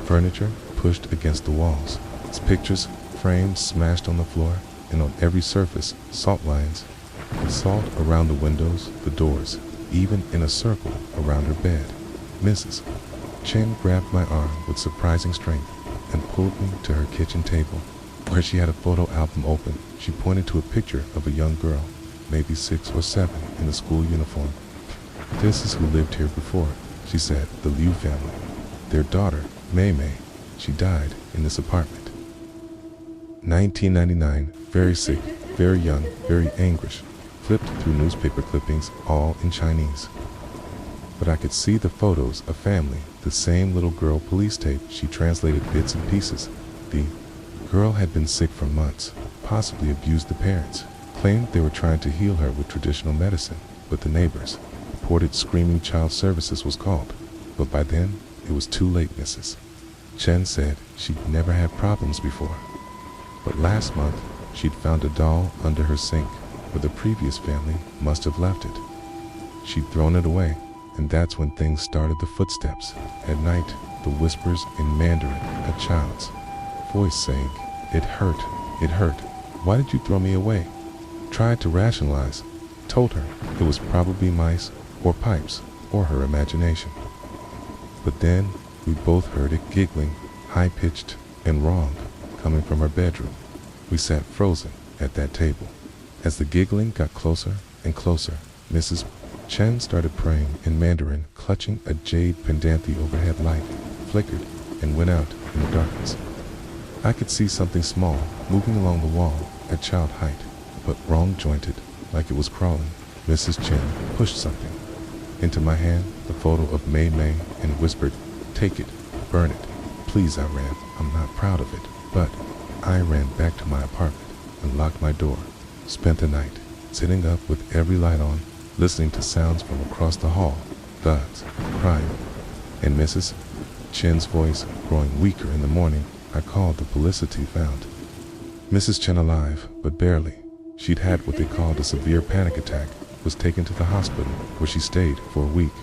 Furniture pushed against the walls. Its pictures framed smashed on the floor, and on every surface, salt lines. With salt around the windows, the doors, even in a circle around her bed. Mrs. Chen grabbed my arm with surprising strength and pulled me to her kitchen table, where she had a photo album open. She pointed to a picture of a young girl, maybe 6 or 7, in a school uniform. "This is who lived here before," she said, "the Liu family. Their daughter, Mei Mei, she died in this apartment. 1999, very sick, very young, very anguish." Flipped through newspaper clippings, all in Chinese. But I could see the photos of family, the same little girl police tape. She translated bits and pieces. The girl had been sick for months, possibly abused the parents, claimed they were trying to heal her with traditional medicine, but the neighbors reported screaming. Child services was called, but by then it was too late. Mrs. Chen said she'd never had problems before, but last month she'd found a doll under her sink, where the previous family must have left it. She'd thrown it away, and that's when things started. The footsteps at night, the whispers in Mandarin, a child's voice saying, "It hurt, it hurt. Why did you throw me away?" Tried to rationalize, told her it was probably mice or pipes or her imagination. But then we both heard it giggling, high-pitched and wrong, coming from her bedroom. We sat frozen at that table. As the giggling got closer and closer, Mrs. Chen started praying in Mandarin, clutching a jade pendant. The overhead light flickered and went out in the darkness. I could see something small moving along the wall at child height, but wrong-jointed, like it was crawling. Mrs. Chen pushed something into my hand, the photo of Mei Mei, and whispered, "Take it, burn it." Please, I ran. I'm not proud of it, but I ran back to my apartment and locked my door. Spent the night sitting up with every light on, listening to sounds from across the hall, thuds, crying, and Mrs. Chen's voice growing weaker. In the morning, I called the publicity. Found Mrs. Chen alive, but barely. She'd had what they called a severe panic attack, was taken to the hospital, where she stayed for a week.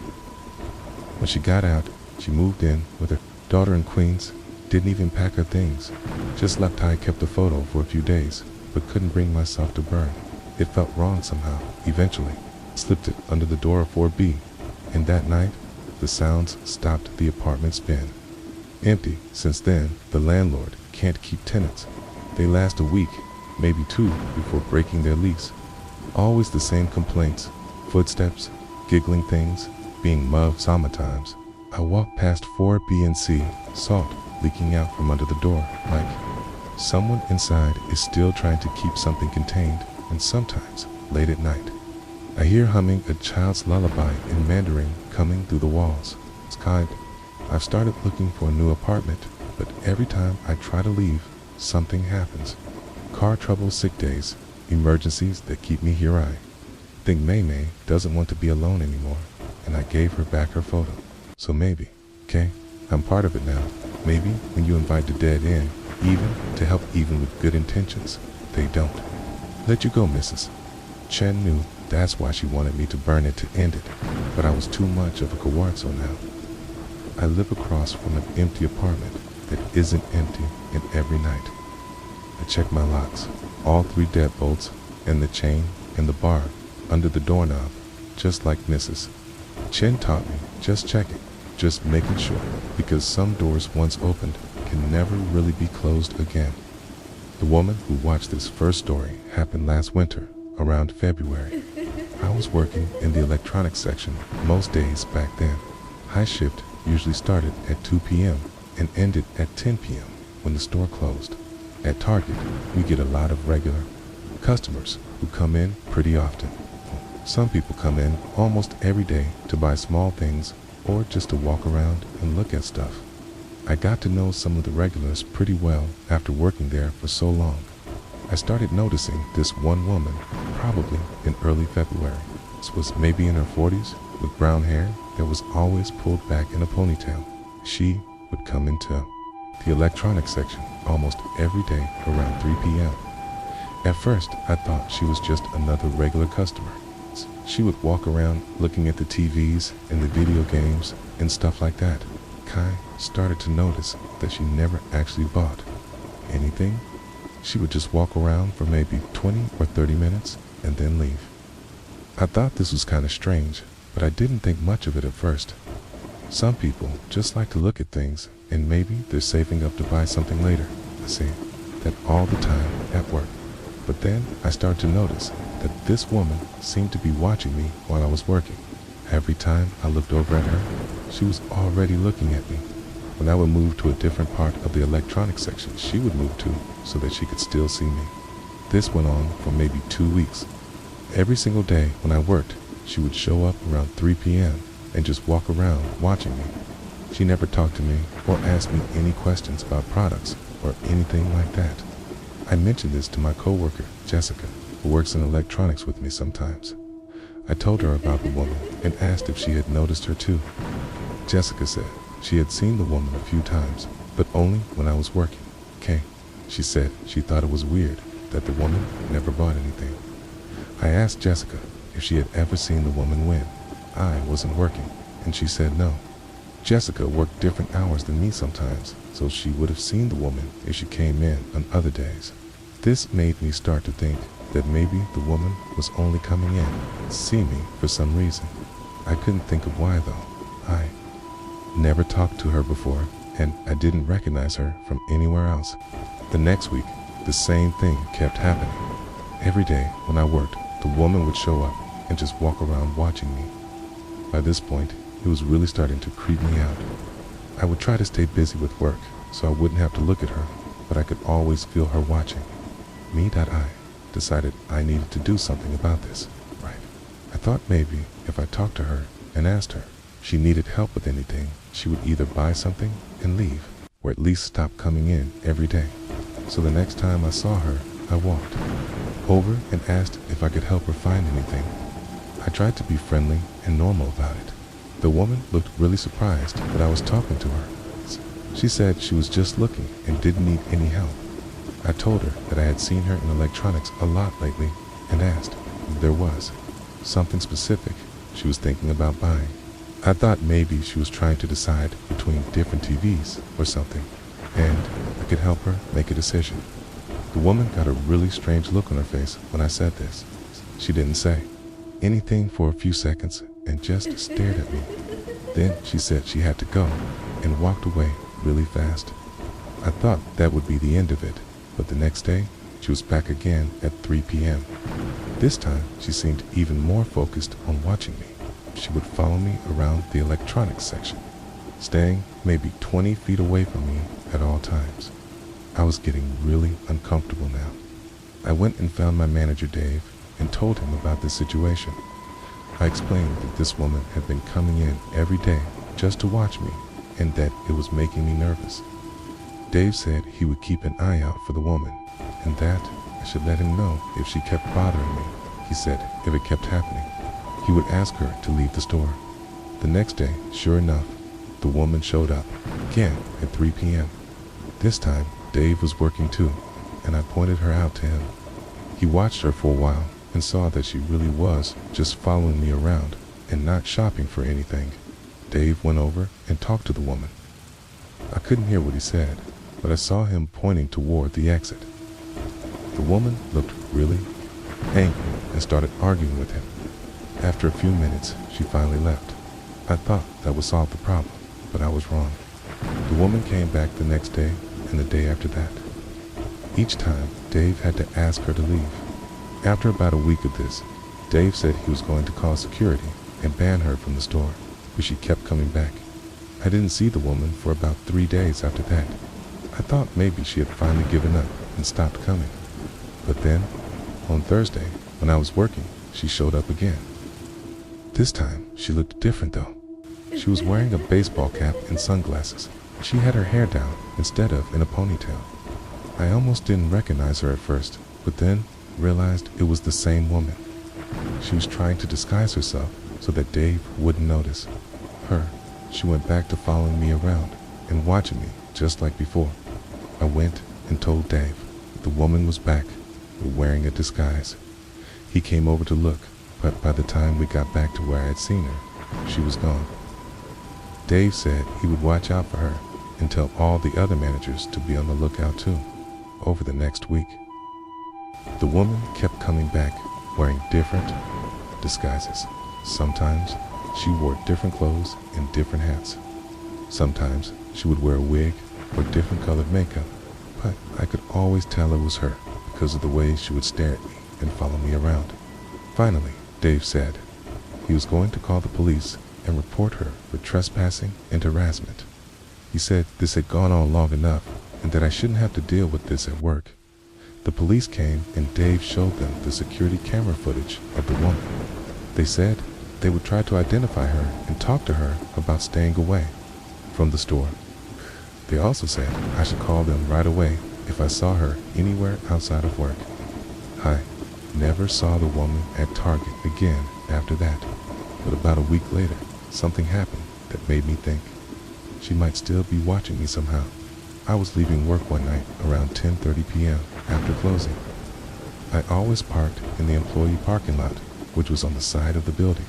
When she got out, she moved in with her daughter in Queens, didn't even pack her things, just left. I kept the photo for a few days, but couldn't bring myself to burn. It felt wrong somehow. Eventually, slipped it under the door of 4B, and that night, the sounds stopped. The apartment's been empty since then. The landlord can't keep tenants. They last a week, maybe 2, before breaking their lease. Always the same complaints, footsteps, giggling things, being mugged. Sometimes I walk past 4B and see salt leaking out from under the door, like someone inside is still trying to keep something contained. And sometimes, late at night, I hear humming a child's lullaby in Mandarin coming through the walls. It's kind. I've started looking for a new apartment, but every time I try to leave, something happens. Car trouble, sick days, emergencies that keep me here. I think Mei Mei doesn't want to be alone anymore, and I gave her back her photo. So maybe, okay, I'm part of it now. Maybe when you invite the dead in, even to help, even with good intentions, they don't let you go. Mrs. Chen knew that's why she wanted me to burn it, to end it, but I was too much of a coward. So now I live across from an empty apartment that isn't empty, and every night I check my locks, all 3 deadbolts, and the chain and the bar under the doorknob, just like Mrs. Chen taught me. Just checking, just making sure, because some doors once opened can never really be closed again. The woman who watched this first story happened last winter, around February. I was working in the electronics section most days back then. High shift usually started at 2 p.m. and ended at 10 p.m. when the store closed. At Target, we get a lot of regular customers who come in pretty often. Some people come in almost every day to buy small things or just to walk around and look at stuff. I got to know some of the regulars pretty well after working there for so long. I started noticing this one woman, probably in early February. This was maybe in her 40s, with brown hair that was always pulled back in a ponytail. She would come into the electronics section almost every day around 3 p.m. At first, I thought she was just another regular customer. She would walk around looking at the TVs and the video games and stuff like that. Kai started to notice that she never actually bought anything. She would just walk around for maybe 20 or 30 minutes and then leave. I thought this was kind of strange, but I didn't think much of it at first. Some people just like to look at things and maybe they're saving up to buy something later. I see that all the time at work. But then I started to notice that this woman seemed to be watching me while I was working. Every time I looked over at her, she was already looking at me. When I would move to a different part of the electronics section, she would move to so that she could still see me. This went on for maybe 2 weeks. Every single day when I worked, she would show up around 3 p.m. and just walk around watching me. She never talked to me or asked me any questions about products or anything like that. I mentioned this to my coworker, Jessica, who works in electronics with me sometimes. I told her about the woman and asked if she had noticed her too. Jessica said she had seen the woman a few times, but only when I was working. Okay, she said she thought it was weird that the woman never bought anything. I asked Jessica if she had ever seen the woman when I wasn't working, and she said no. Jessica worked different hours than me sometimes, so she would have seen the woman if she came in on other days. This made me start to think that maybe the woman was only coming in to see me for some reason. I couldn't think of why though. I never talked to her before, and I didn't recognize her from anywhere else. The next week, the same thing kept happening. Every day when I worked, the woman would show up and just walk around watching me. By this point, it was really starting to creep me out. I would try to stay busy with work so I wouldn't have to look at her, but I could always feel her watching. I decided I needed to do something about this. Right. I thought maybe if I talked to her and asked her if she needed help with anything, she would either buy something and leave, or at least stop coming in every day. So the next time I saw her, I walked over and asked if I could help her find anything. I tried to be friendly and normal about it. The woman looked really surprised that I was talking to her. She said she was just looking and didn't need any help. I told her that I had seen her in electronics a lot lately and asked if there was something specific she was thinking about buying. I thought maybe she was trying to decide between different TVs or something, and I could help her make a decision. The woman got a really strange look on her face when I said this. She didn't say anything for a few seconds and just stared at me. Then she said she had to go and walked away really fast. I thought that would be the end of it, but the next day she was back again at 3 p.m. This time she seemed even more focused on watching me. She would follow me around the electronics section, staying maybe 20 feet away from me at all times. I was getting really uncomfortable now. I went and found my manager Dave and told him about this situation. I explained that this woman had been coming in every day just to watch me and that it was making me nervous. Dave said he would keep an eye out for the woman and that I should let him know if she kept bothering me. He said if it kept happening, he would ask her to leave the store. The next day, sure enough, the woman showed up again at 3 p.m. This time, Dave was working too, and I pointed her out to him. He watched her for a while and saw that she really was just following me around and not shopping for anything. Dave went over and talked to the woman. I couldn't hear what he said, but I saw him pointing toward the exit. The woman looked really angry and started arguing with him. After a few minutes, she finally left. I thought that would solve the problem, but I was wrong. The woman came back the next day and the day after that. Each time, Dave had to ask her to leave. After about a week of this, Dave said he was going to call security and ban her from the store, but she kept coming back. I didn't see the woman for about 3 days after that. I thought maybe she had finally given up and stopped coming. But then, on Thursday, when I was working, she showed up again. This time, she looked different though. She was wearing a baseball cap and sunglasses. She had her hair down instead of in a ponytail. I almost didn't recognize her at first, but then realized it was the same woman. She was trying to disguise herself so that Dave wouldn't notice her. She went back to following me around and watching me just like before. I went and told Dave the woman was back were wearing a disguise. He came over to look, but by the time we got back to where I had seen her, she was gone. Dave said he would watch out for her and tell all the other managers to be on the lookout too, over the next week. The woman kept coming back wearing different disguises. Sometimes she wore different clothes and different hats. Sometimes she would wear a wig or different colored makeup, but I could always tell it was her because of the way she would stare at me and follow me around. Finally, Dave said he was going to call the police and report her for trespassing and harassment. He said this had gone on long enough and that I shouldn't have to deal with this at work. The police came and Dave showed them the security camera footage of the woman. They said they would try to identify her and talk to her about staying away from the store. They also said I should call them right away if I saw her anywhere outside of work. I never saw the woman at Target again after that, but about a week later, something happened that made me think she might still be watching me somehow. I was leaving work one night around 10:30 p.m. after closing. I always parked in the employee parking lot, which was on the side of the building,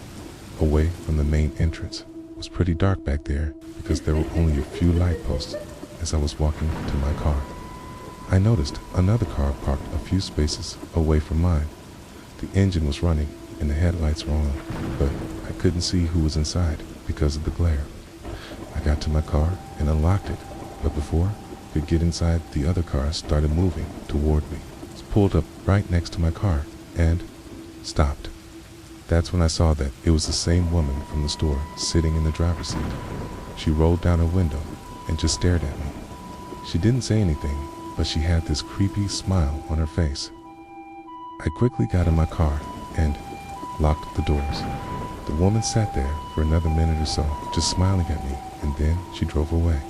away from the main entrance. It was pretty dark back there because there were only a few light posts as I was walking to my car. I noticed another car parked a few spaces away from mine. The engine was running and the headlights were on, but I couldn't see who was inside because of the glare. I got to my car and unlocked it, but before I could get inside, the other car started moving toward me. It pulled up right next to my car and stopped. That's when I saw that it was the same woman from the store sitting in the driver's seat. She rolled down her window and just stared at me. She didn't say anything, but she had this creepy smile on her face. I quickly got in my car and locked the doors. The woman sat there for another minute or so, just smiling at me, and then she drove away.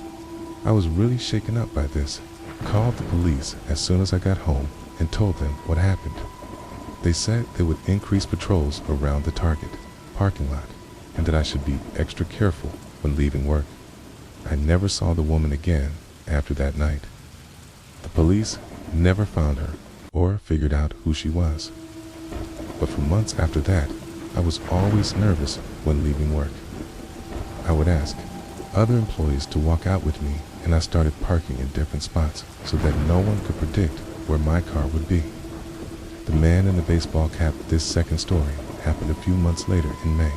I was really shaken up by this. I called the police as soon as I got home and told them what happened. They said they would increase patrols around the Target parking lot and that I should be extra careful when leaving work. I never saw the woman again after that night. The police never found her or figured out who she was. But for months after that, I was always nervous when leaving work. I would ask other employees to walk out with me, and I started parking in different spots so that no one could predict where my car would be. The man in the baseball cap, this second story, happened a few months later in May.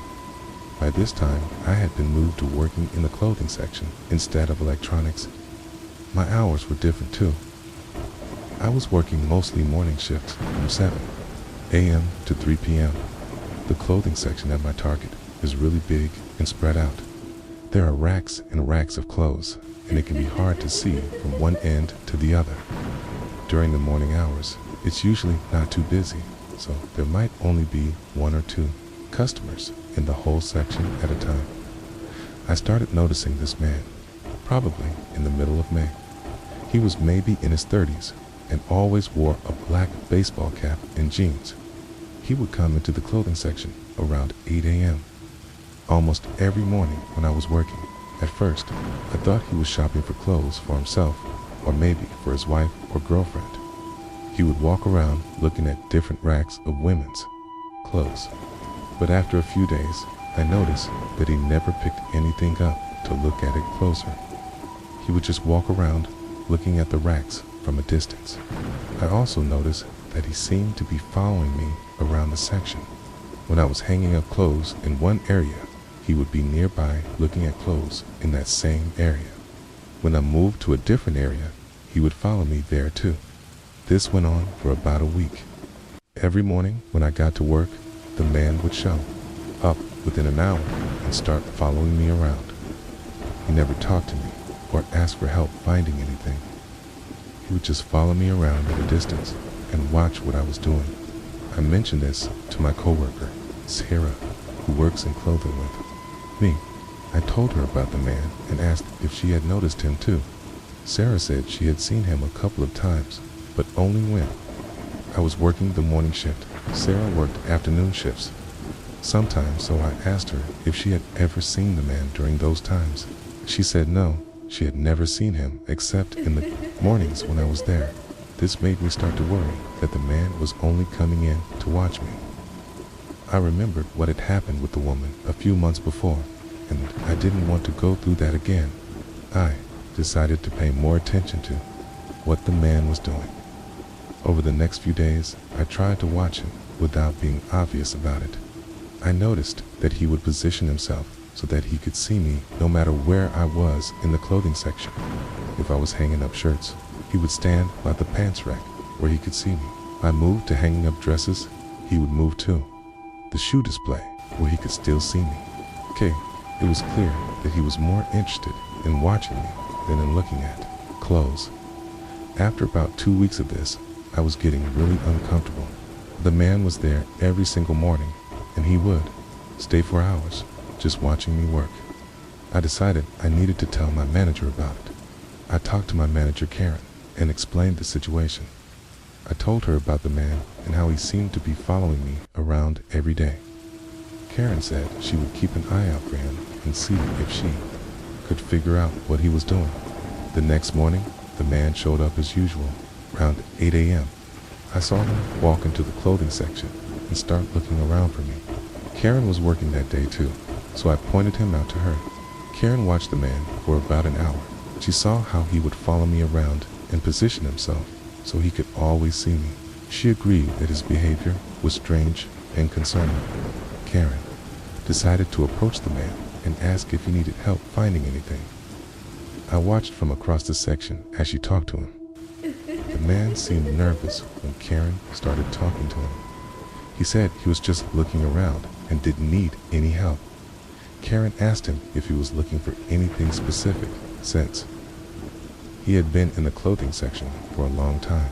By this time, I had been moved to working in the clothing section instead of electronics. My hours were different too. I was working mostly morning shifts from 7 a.m. to 3 p.m. The clothing section at my Target is really big and spread out. There are racks and racks of clothes, and it can be hard to see from one end to the other. During the morning hours, it's usually not too busy, so there might only be 1 or 2 customers in the whole section at a time. I started noticing this man, probably in the middle of May. He was maybe in his 30s and always wore a black baseball cap and jeans. He would come into the clothing section around 8 a.m. almost every morning when I was working. At first, I thought he was shopping for clothes for himself or maybe for his wife or girlfriend. He would walk around looking at different racks of women's clothes. But after a few days, I noticed that he never picked anything up to look at it closer. He would just walk around looking at the racks from a distance. I also noticed that he seemed to be following me around the section. When I was hanging up clothes in one area, he would be nearby looking at clothes in that same area. When I moved to a different area, he would follow me there too. This went on for about a week. Every morning when I got to work, the man would show up within an hour and start following me around. He never talked to me or asked for help finding anything. He would just follow me around at a distance and watch what I was doing. I mentioned this to my coworker, Sarah, who works in clothing with me. I told her about the man and asked if she had noticed him too. Sarah said she had seen him a couple of times, but only when I was working the morning shift. Sarah worked afternoon shifts sometimes, so I asked her if she had ever seen the man during those times. She said no, she had never seen him except in the mornings when I was there. This made me start to worry that the man was only coming in to watch me. I remembered what had happened with the woman a few months before, and I didn't want to go through that again. I decided to pay more attention to what the man was doing. Over the next few days, I tried to watch him without being obvious about it. I noticed that he would position himself so that he could see me no matter where I was in the clothing section. If I was hanging up shirts, he would stand by the pants rack where he could see me. I moved to hanging up dresses, he would move too. The shoe display where he could still see me. Okay, it was clear that he was more interested in watching me than in looking at clothes. After about 2 weeks of this, I was getting really uncomfortable. The man was there every single morning, and he would stay for hours just watching me work. I decided I needed to tell my manager about it. I talked to my manager, Karen, and explained the situation. I told her about the man and how he seemed to be following me around every day. Karen said she would keep an eye out for him and see if she could figure out what he was doing. The next morning, the man showed up as usual, around 8 a.m. I saw him walk into the clothing section and start looking around for me. Karen was working that day too, so I pointed him out to her. Karen watched the man for about an hour. She saw how he would follow me around and position himself so he could always see me. She agreed that his behavior was strange and concerning. Karen decided to approach the man and ask if he needed help finding anything. I watched from across the section as she talked to him. The man seemed nervous when Karen started talking to him. He said he was just looking around and didn't need any help. Karen asked him if he was looking for anything specific since he had been in the clothing section for a long time.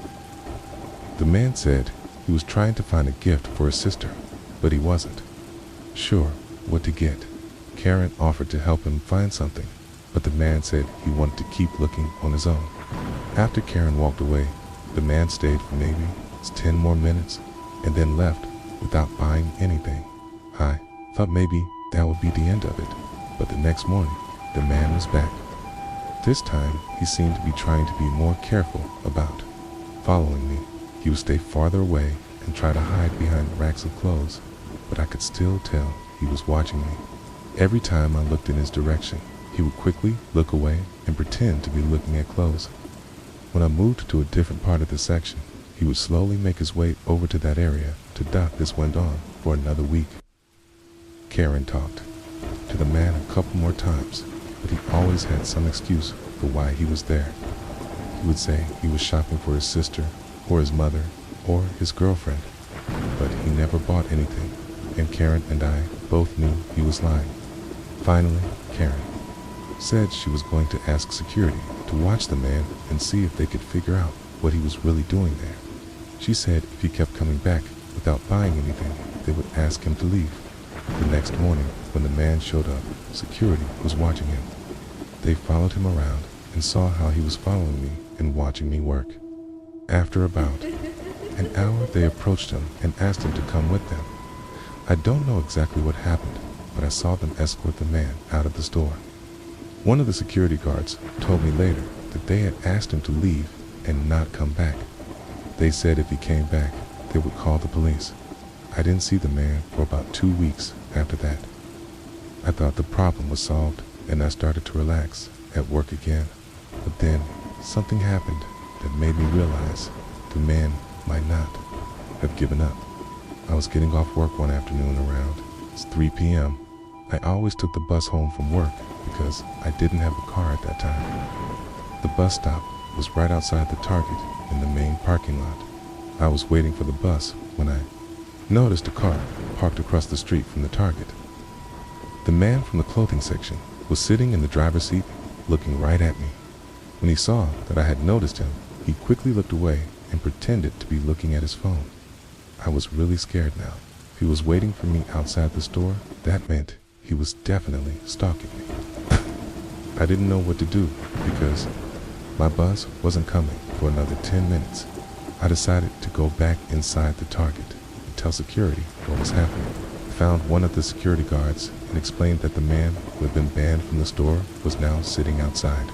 The man said he was trying to find a gift for his sister, but he wasn't sure what to get. Karen offered to help him find something, but the man said he wanted to keep looking on his own. After Karen walked away, the man stayed for maybe 10 more minutes and then left without buying anything. I thought maybe that would be the end of it, but the next morning, the man was back. This time, he seemed to be trying to be more careful about following me. He would stay farther away and try to hide behind racks of clothes, but I could still tell he was watching me. Every time I looked in his direction, he would quickly look away and pretend to be looking at clothes. When I moved to a different part of the section, he would slowly make his way over to that area to duck. This went on for another week. Karen talked to the man a couple more times, but he always had some excuse for why he was there. He would say he was shopping for his sister, or his mother, or his girlfriend, but he never bought anything, and Karen and I both knew he was lying. Finally, Karen said she was going to ask security to watch the man and see if they could figure out what he was really doing there. She said if he kept coming back without buying anything, they would ask him to leave. The next morning, when the man showed up, security was watching him. They followed him around and saw how he was following me and watching me work. After about an hour, they approached him and asked him to come with them. I don't know exactly what happened, but I saw them escort the man out of the store. One of the security guards told me later that they had asked him to leave and not come back. They said if he came back, they would call the police. I didn't see the man for about 2 weeks after that. I thought the problem was solved and I started to relax at work again. But then something happened that made me realize the man might not have given up. I was getting off work one afternoon around 3 p.m. I always took the bus home from work because I didn't have a car at that time. The bus stop was right outside the Target in the main parking lot. I was waiting for the bus when I noticed a car parked across the street from the Target. The man from the clothing section was sitting in the driver's seat looking right at me. When he saw that I had noticed him, he quickly looked away and pretended to be looking at his phone. I was really scared now. If he was waiting for me outside the store, that meant he was definitely stalking me. I didn't know what to do because my bus wasn't coming for another 10 minutes. I decided to go back inside the Target and tell security what was happening. I found one of the security guards and explained that the man who had been banned from the store was now sitting outside.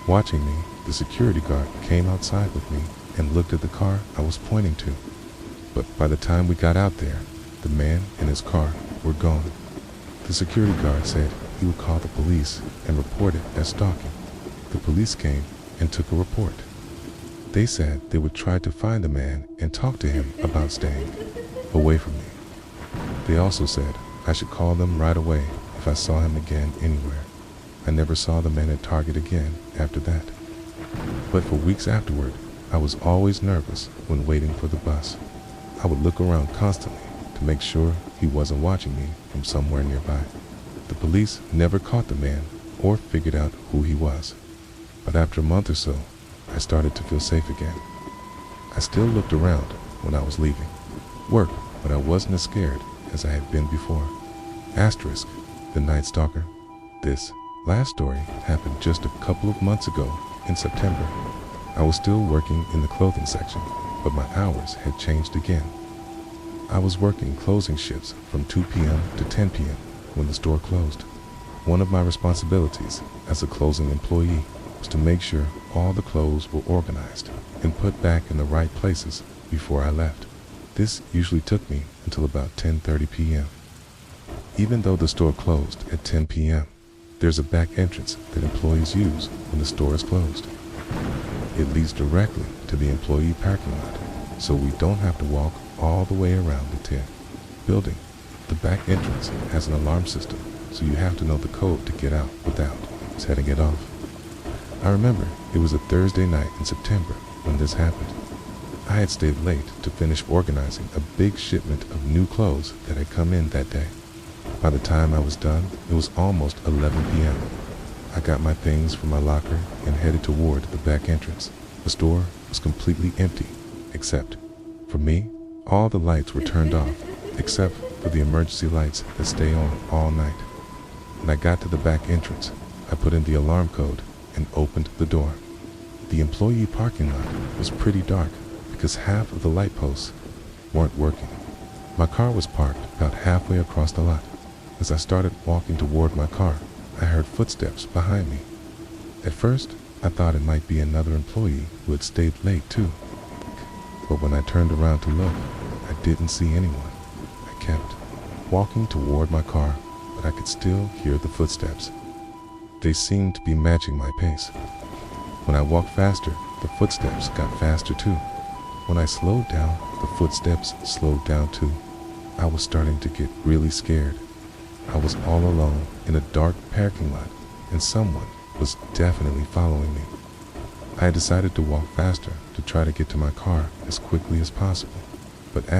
Watching me, the security guard came outside with me and looked at the car I was pointing to. But by the time we got out there, the man and his car were gone. The security guard said he would call the police and report it as stalking. The police came and took a report. They said they would try to find the man and talk to him about staying away from me. They also said I should call them right away if I saw him again anywhere. I never saw the man at Target again after that. But for weeks afterward, I was always nervous when waiting for the bus. I would look around constantly to make sure he wasn't watching me from somewhere nearby. The police never caught the man or figured out who he was. But after a month or so, I started to feel safe again. I still looked around when I was leaving work, but I wasn't as scared as I had been before. Asterisk, the Night Stalker. This last story happened just a couple of months ago in September. I was still working in the clothing section, but my hours had changed again. I was working closing shifts from 2 p.m. to 10 p.m. when the store closed. One of my responsibilities as a closing employee was to make sure all the clothes were organized and put back in the right places before I left. This usually took me until about 10:30 p.m. Even though the store closed at 10 p.m., there's a back entrance that employees use when the store is closed. It leads directly to the employee parking lot, so we don't have to walk all the way around the building. The back entrance has an alarm system, so you have to know the code to get out without setting it off. I remember it was a Thursday night in September when this happened. I had stayed late to finish organizing a big shipment of new clothes that had come in that day. By the time I was done, it was almost 11 p.m. I got my things from my locker and headed toward the back entrance. The store was completely empty, except for me. All the lights were turned off, except for the emergency lights that stay on all night. When I got to the back entrance, I put in the alarm code and opened the door. The employee parking lot was pretty dark because half of the light posts weren't working. My car was parked about halfway across the lot. As I started walking toward my car, I heard footsteps behind me. At first, I thought it might be another employee who had stayed late too. But when I turned around to look, I didn't see anyone. I kept walking toward my car, but I could still hear the footsteps. They seemed to be matching my pace. When I walked faster, the footsteps got faster too. When I slowed down, the footsteps slowed down too. I was starting to get really scared. I was all alone in a dark parking lot, and someone was definitely following me. I had decided to walk faster to try to get to my car as quickly as possible. But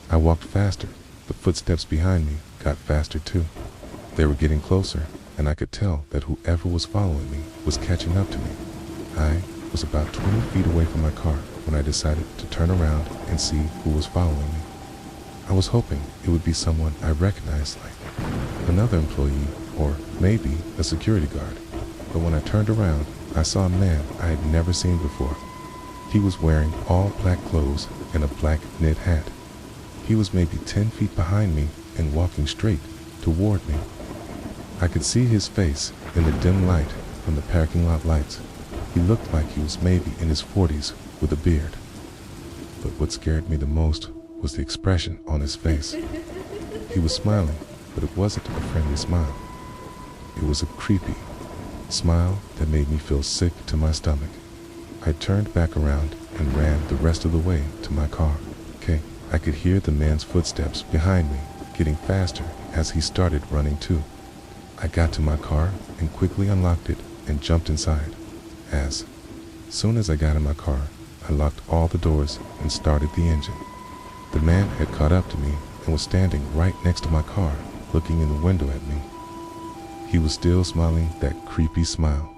I walked faster, the footsteps behind me got faster too. They were getting closer, and I could tell that whoever was following me was catching up to me. I was about 20 feet away from my car when I decided to turn around and see who was following me. I was hoping it would be someone I recognized, like another employee or maybe a security guard. But when I turned around, I saw a man I had never seen before. He was wearing all black clothes and a black knit hat. He was maybe 10 feet behind me and walking straight toward me. I could see his face in the dim light from the parking lot lights. He looked like he was maybe in his 40s with a beard. But what scared me the most was the expression on his face. He was smiling, but it wasn't a friendly smile. It was a creepy smile that made me feel sick to my stomach. I turned back around and ran the rest of the way to my car. I could hear the man's footsteps behind me getting faster as he started running too. I got to my car and quickly unlocked it and jumped inside. As soon as I got in my car, I locked all the doors and started the engine. The man had caught up to me and was standing right next to my car, looking in the window at me. He was still smiling that creepy smile.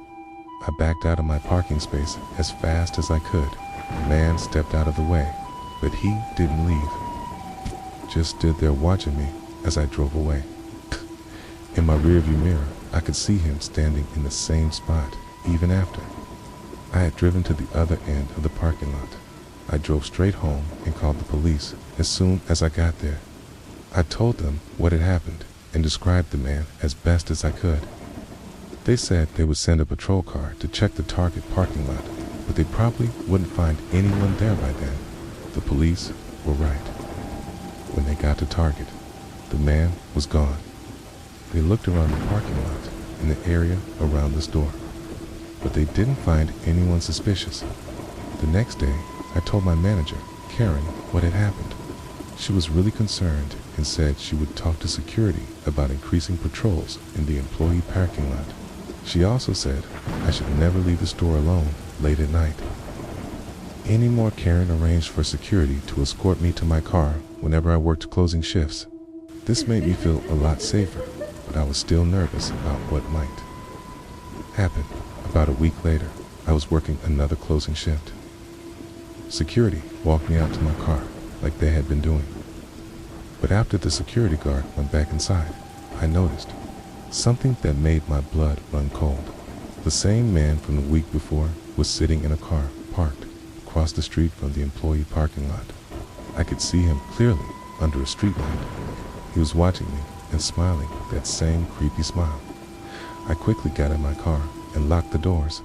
I backed out of my parking space as fast as I could. The man stepped out of the way, but he didn't leave. Just stood there watching me as I drove away. In my rearview mirror, I could see him standing in the same spot, even after I had driven to the other end of the parking lot. I drove straight home and called the police as soon as I got there. I told them what had happened and described the man as best as I could. They said they would send a patrol car to check the Target parking lot, but they probably wouldn't find anyone there by then. The police were right. When they got to Target, the man was gone. They looked around the parking lot in the area around the store, but they didn't find anyone suspicious. The next day, I told my manager, Karen, what had happened. She was really concerned and said she would talk to security about increasing patrols in the employee parking lot. She also said I should never leave the store alone late at night. Anymore, Karen arranged for security to escort me to my car whenever I worked closing shifts. This made me feel a lot safer, but I was still nervous about what might happen. About a week later, I was working another closing shift. Security walked me out to my car like they had been doing. But after the security guard went back inside, I noticed something that made my blood run cold. The same man from the week before was sitting in a car parked across the street from the employee parking lot. I could see him clearly under a street light. He was watching me and smiling that same creepy smile. I quickly got in my car and locked the doors.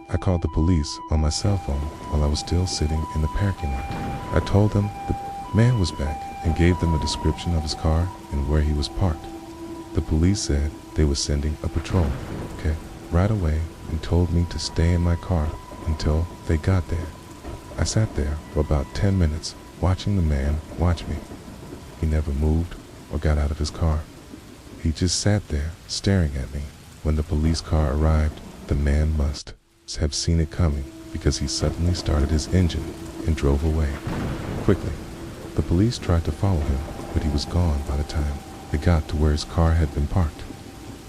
I called the police on my cell phone while I was still sitting in the parking lot. I told them the man was back and gave them a description of his car and where he was parked. The police said they were sending a patrol, right away, and told me to stay in my car until they got there. I sat there for about 10 minutes watching the man watch me. He never moved or got out of his car. He just sat there staring at me. When the police car arrived, the man must have seen it coming because he suddenly started his engine and drove away. Quickly, the police tried to follow him, but he was gone by the time they got to where his car had been parked.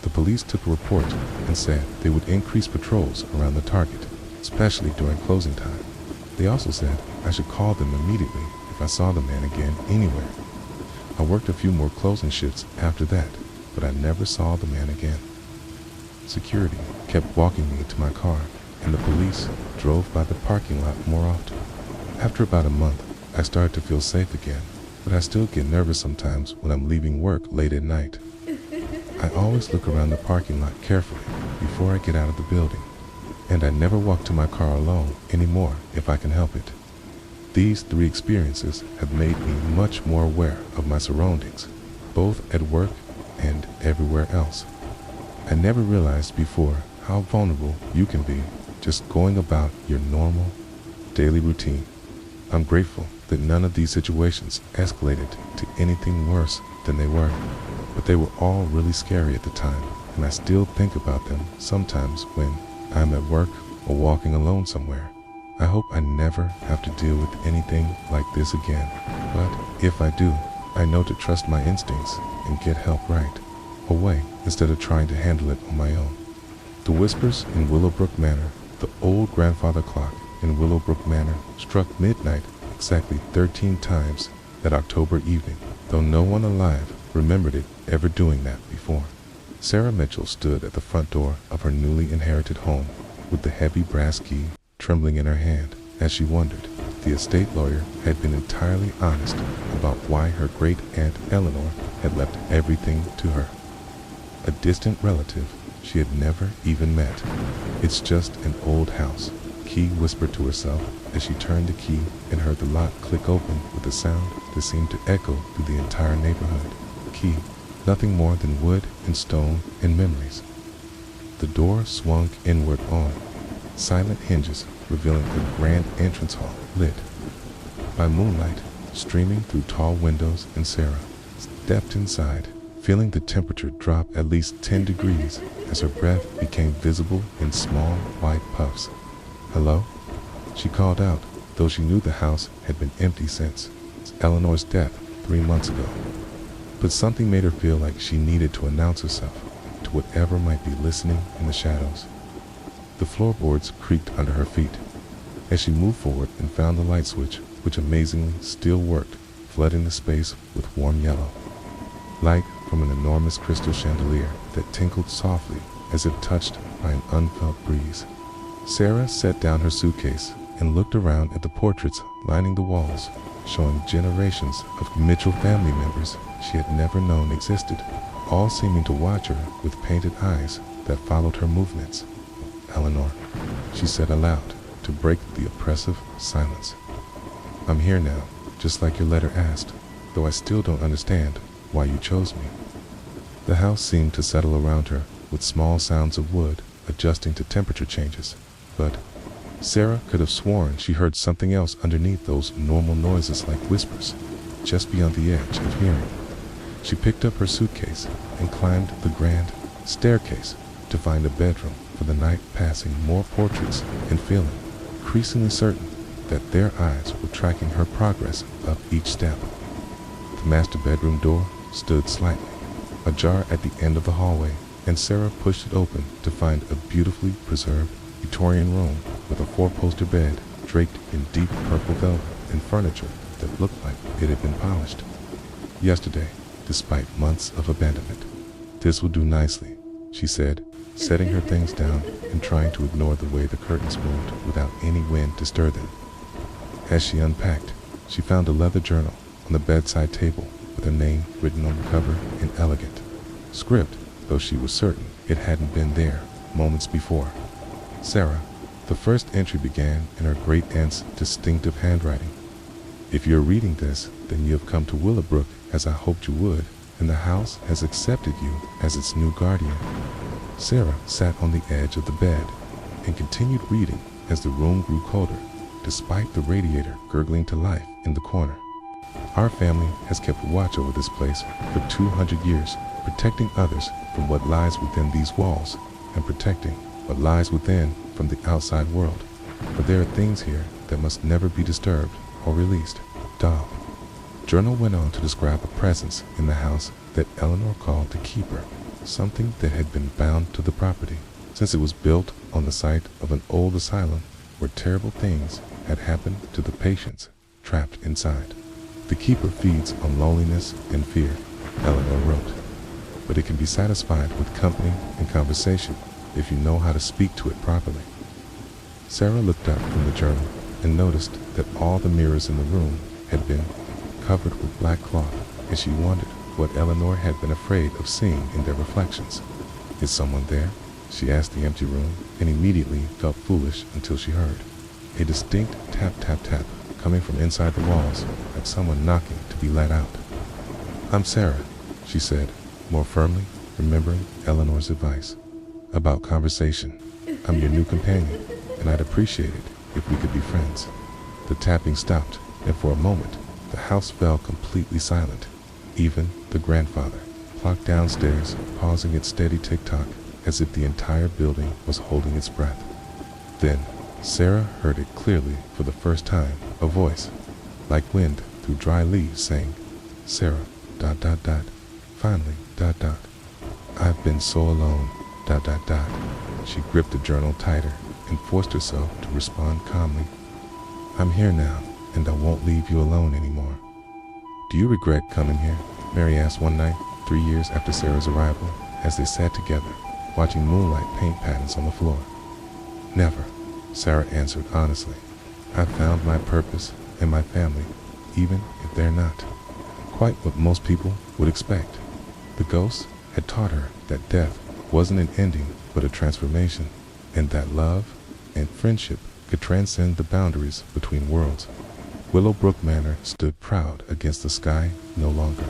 The police took a report and said they would increase patrols around the Target, especially during closing time. They also said I should call them immediately if I saw the man again anywhere. I worked a few more closing shifts after that, but I never saw the man again. Security kept walking me to my car, and the police drove by the parking lot more often. After about a month, I started to feel safe again, but I still get nervous sometimes when I'm leaving work late at night. I always look around the parking lot carefully before I get out of the building, and I never walk to my car alone anymore if I can help it. These 3 experiences have made me much more aware of my surroundings, both at work and everywhere else. I never realized before how vulnerable you can be just going about your normal daily routine. I'm grateful that none of these situations escalated to anything worse than they were, but they were all really scary at the time, and I still think about them sometimes when I'm at work or walking alone somewhere. I hope I never have to deal with anything like this again, but if I do, I know to trust my instincts and get help right away instead of trying to handle it on my own. The whispers in Willowbrook Manor, the old grandfather clock in Willowbrook Manor struck midnight exactly 13 times that October evening, though no one alive remembered it ever doing that before. Sarah Mitchell stood at the front door of her newly inherited home with the heavy brass key trembling in her hand as she wondered if the estate lawyer had been entirely honest about why her great-aunt Eleanor had left everything to her. A distant relative she had never even met. "It's just an old house," Key whispered to herself as she turned the key and heard the lock click open with a sound that seemed to echo through the entire neighborhood. Key, nothing more than wood and stone and memories. The door swung inward on silent hinges, revealing a grand entrance hall lit by moonlight streaming through tall windows, and Sarah stepped inside, feeling the temperature drop at least 10 degrees as her breath became visible in small white puffs. "Hello?" she called out, though she knew the house had been empty since Eleanor's death 3 months ago. But something made her feel like she needed to announce herself to whatever might be listening in the shadows. The floorboards creaked under her feet as she moved forward and found the light switch, which amazingly still worked, flooding the space with warm yellow light from an enormous crystal chandelier that tinkled softly as if touched by an unfelt breeze. Sarah set down her suitcase and looked around at the portraits lining the walls, showing generations of Mitchell family members she had never known existed, all seeming to watch her with painted eyes that followed her movements. "Eleanor," she said aloud, to break the oppressive silence. I'm here now, just like your letter asked, though I still don't understand why you chose me. The house seemed to settle around her with small sounds of wood adjusting to temperature changes, but Sarah could have sworn she heard something else underneath those normal noises like whispers, just beyond the edge of hearing. She picked up her suitcase and climbed the grand staircase to find a bedroom for the night, passing more portraits and feeling increasingly certain that their eyes were tracking her progress up each step. The master bedroom door stood slightly ajar at the end of the hallway, and Sarah pushed it open to find a beautifully preserved Victorian room with a four-poster bed draped in deep purple velvet and furniture that looked like it had been polished yesterday, despite months of abandonment. This will do nicely, she said, setting her things down and trying to ignore the way the curtains moved without any wind to stir them. As she unpacked, she found a leather journal on the bedside table with her name written on the cover in elegant script, though she was certain it hadn't been there moments before. Sarah. The first entry began in her great-aunt's distinctive handwriting. If you're reading this, then you have come to Willowbrook as I hoped you would, and the house has accepted you as its new guardian. Sarah sat on the edge of the bed and continued reading as the room grew colder, despite the radiator gurgling to life in the corner. Our family has kept watch over this place for 200 years, protecting others from what lies within these walls and protecting what lies within from the outside world. But there are things here that must never be disturbed or released. Dog. Journal went on to describe a presence in the house that Eleanor called the keeper, something that had been bound to the property since it was built on the site of an old asylum where terrible things had happened to the patients trapped inside. The keeper feeds on loneliness and fear, Eleanor wrote, but it can be satisfied with company and conversation if you know how to speak to it properly. Sarah looked up from the journal and noticed that all the mirrors in the room had been covered with black cloth, and she wondered what Eleanor had been afraid of seeing in their reflections. Is someone there? She asked the empty room, and immediately felt foolish until she heard a distinct tap, tap, tap coming from inside the walls, like someone knocking to be let out. I'm Sarah, she said, more firmly, remembering Eleanor's advice about conversation. I'm your new companion, and I'd appreciate it if we could be friends. The tapping stopped, and for a moment, the house fell completely silent. Even the grandfather clock downstairs, pausing its steady tick-tock, as if the entire building was holding its breath. Then, Sarah heard it clearly for the first time, a voice, like wind through dry leaves, saying, Sarah, ... Finally, ... I've been so alone, ... She gripped the journal tighter and forced herself to respond calmly. I'm here now, and I won't leave you alone anymore. Do you regret coming here? Mary asked one night, 3 years after Sarah's arrival, as they sat together, watching moonlight paint patterns on the floor. Never, Sarah answered honestly. I've found my purpose and my family, even if they're not quite what most people would expect. The ghosts had taught her that death wasn't an ending but a transformation, and that love and friendship could transcend the boundaries between worlds. Willowbrook Manor stood proud against the sky, no longer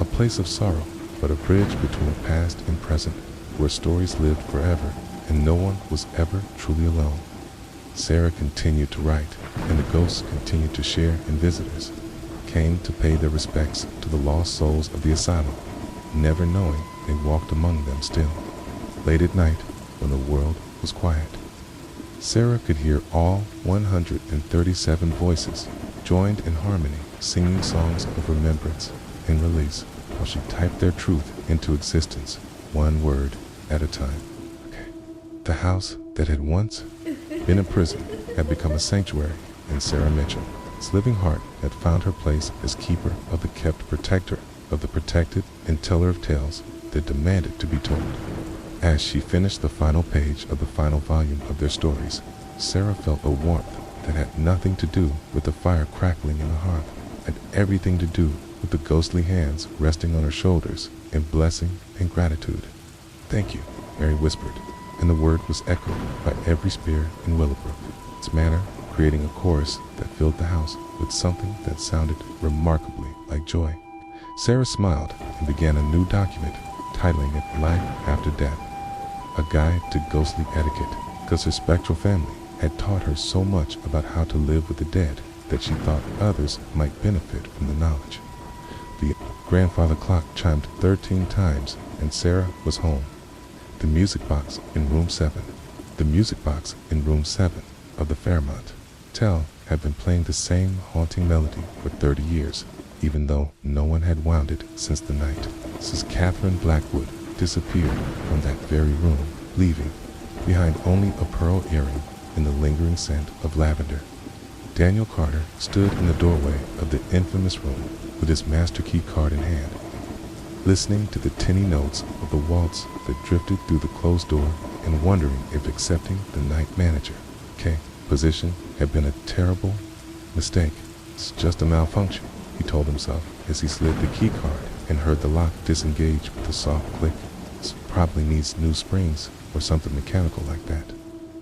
a place of sorrow, but a bridge between past and present, where stories lived forever and no one was ever truly alone. Sarah continued to write, and the ghosts continued to share, and visitors came to pay their respects to the lost souls of the asylum, never knowing they walked among them still. Late at night, when the world was quiet, Sarah could hear all 137 voices joined in harmony, singing songs of remembrance and release, while she typed their truth into existence, one word at a time. The house that had once been a prison had become a sanctuary, and Sarah Mitchell's living heart had found her place as keeper of the kept, protector of the protected, and teller of tales that demanded to be told. As she finished the final page of the final volume of their stories, Sarah felt a warmth that had nothing to do with the fire crackling in the hearth, and everything to do with the ghostly hands resting on her shoulders in blessing and gratitude. Thank you, Mary whispered, and the word was echoed by every spear in Willowbrook. its manner, creating a chorus that filled the house with something that sounded remarkably like joy. Sarah smiled and began a new document, titling it Life After Death, a guide to ghostly etiquette, because her spectral family had taught her so much about how to live with the dead that she thought others might benefit from the knowledge. The grandfather clock chimed 13 times and Sarah was home. The music box in room 7. The music box in room 7 of the Fairmont Hotel had been playing the same haunting melody for 30 years, even though no one had wound it since the night Mrs. Catherine Blackwood disappeared from that very room, leaving behind only a pearl earring and the lingering scent of lavender. Daniel Carter stood in the doorway of the infamous room with his master key card in hand, listening to the tinny notes of the waltz that drifted through the closed door and wondering if accepting the night manager position had been a terrible mistake. It's just a malfunction, he told himself as he slid the key card and heard the lock disengage with a soft click. This probably needs new springs or something mechanical like that.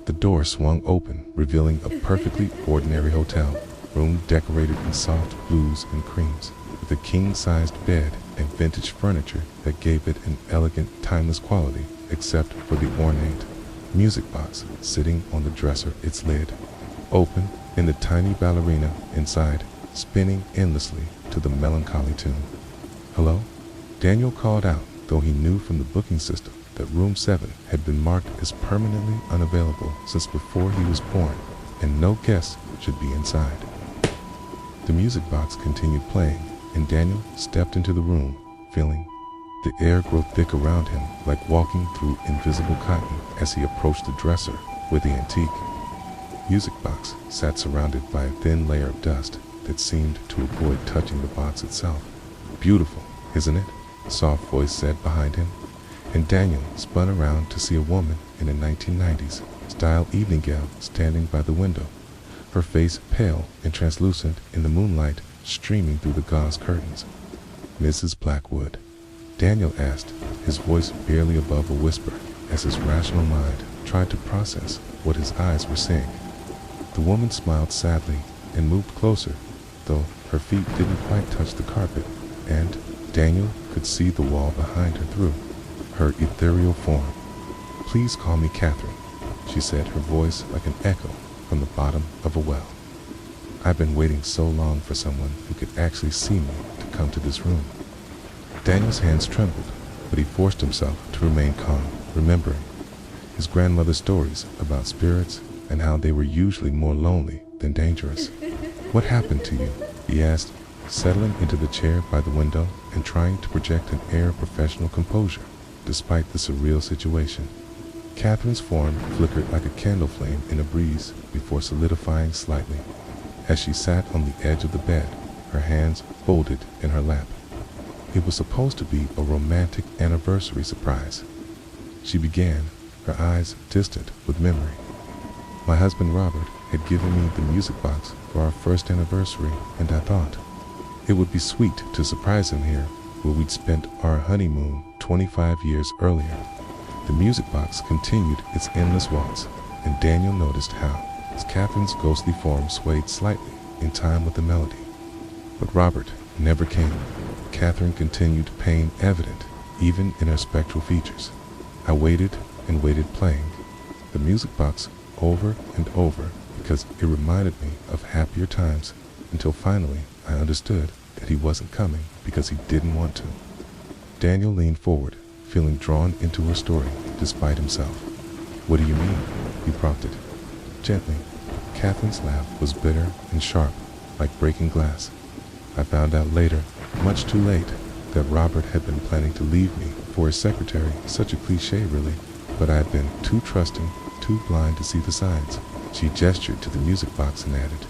The door swung open, revealing a perfectly ordinary hotel room decorated in soft blues and creams, with a king-sized bed and vintage furniture that gave it an elegant, timeless quality, except for the ornate music box sitting on the dresser, its lid open, and the tiny ballerina inside spinning endlessly to the melancholy tune. "Hello?" Daniel called out, though he knew from the booking system that room 7 had been marked as permanently unavailable since before he was born, and no guests should be inside. The music box continued playing, and Daniel stepped into the room, feeling the air grow thick around him like walking through invisible cotton as he approached the dresser where the antique music box sat surrounded by a thin layer of dust that seemed to avoid touching the box itself. "Beautiful, isn't it?" a soft voice said behind him, and Daniel spun around to see a woman in a 1990s style evening gown standing by the window, her face pale and translucent in the moonlight streaming through the gauze curtains. "Mrs. Blackwood?" Daniel asked, his voice barely above a whisper, as his rational mind tried to process what his eyes were seeing. The woman smiled sadly and moved closer, though her feet didn't quite touch the carpet, and Daniel could see the wall behind her through her ethereal form. "Please call me Catherine," she said, her voice like an echo from the bottom of a well. "I've been waiting so long for someone who could actually see me to come to this room." Daniel's hands trembled, but he forced himself to remain calm, remembering his grandmother's stories about spirits and how they were usually more lonely than dangerous. "What happened to you?" he asked, settling into the chair by the window and trying to project an air of professional composure despite the surreal situation. Catherine's form flickered like a candle flame in a breeze before solidifying slightly as she sat on the edge of the bed, her hands folded in her lap. It was supposed to be a romantic anniversary surprise. She began, her eyes distant with memory. "My husband Robert had given me the music box for our first anniversary, and I thought it would be sweet to surprise him here where we'd spent our honeymoon 25 years earlier." The music box continued its endless waltz, and Daniel noticed how Catherine's ghostly form swayed slightly in time with the melody. But Robert never came. Catherine continued, pain evident even in her spectral features. I waited and waited, playing the music box over and over because it reminded me of happier times, until finally I understood that he wasn't coming because he didn't want to. Daniel leaned forward, feeling drawn into her story despite himself. "What do you mean?" he prompted. Gently. Catherine's laugh was bitter and sharp, like breaking glass. "I found out later, much too late, that Robert had been planning to leave me for his secretary. Such a cliche, really, but I had been too trusting, too blind to see the signs." She gestured to the music box and added,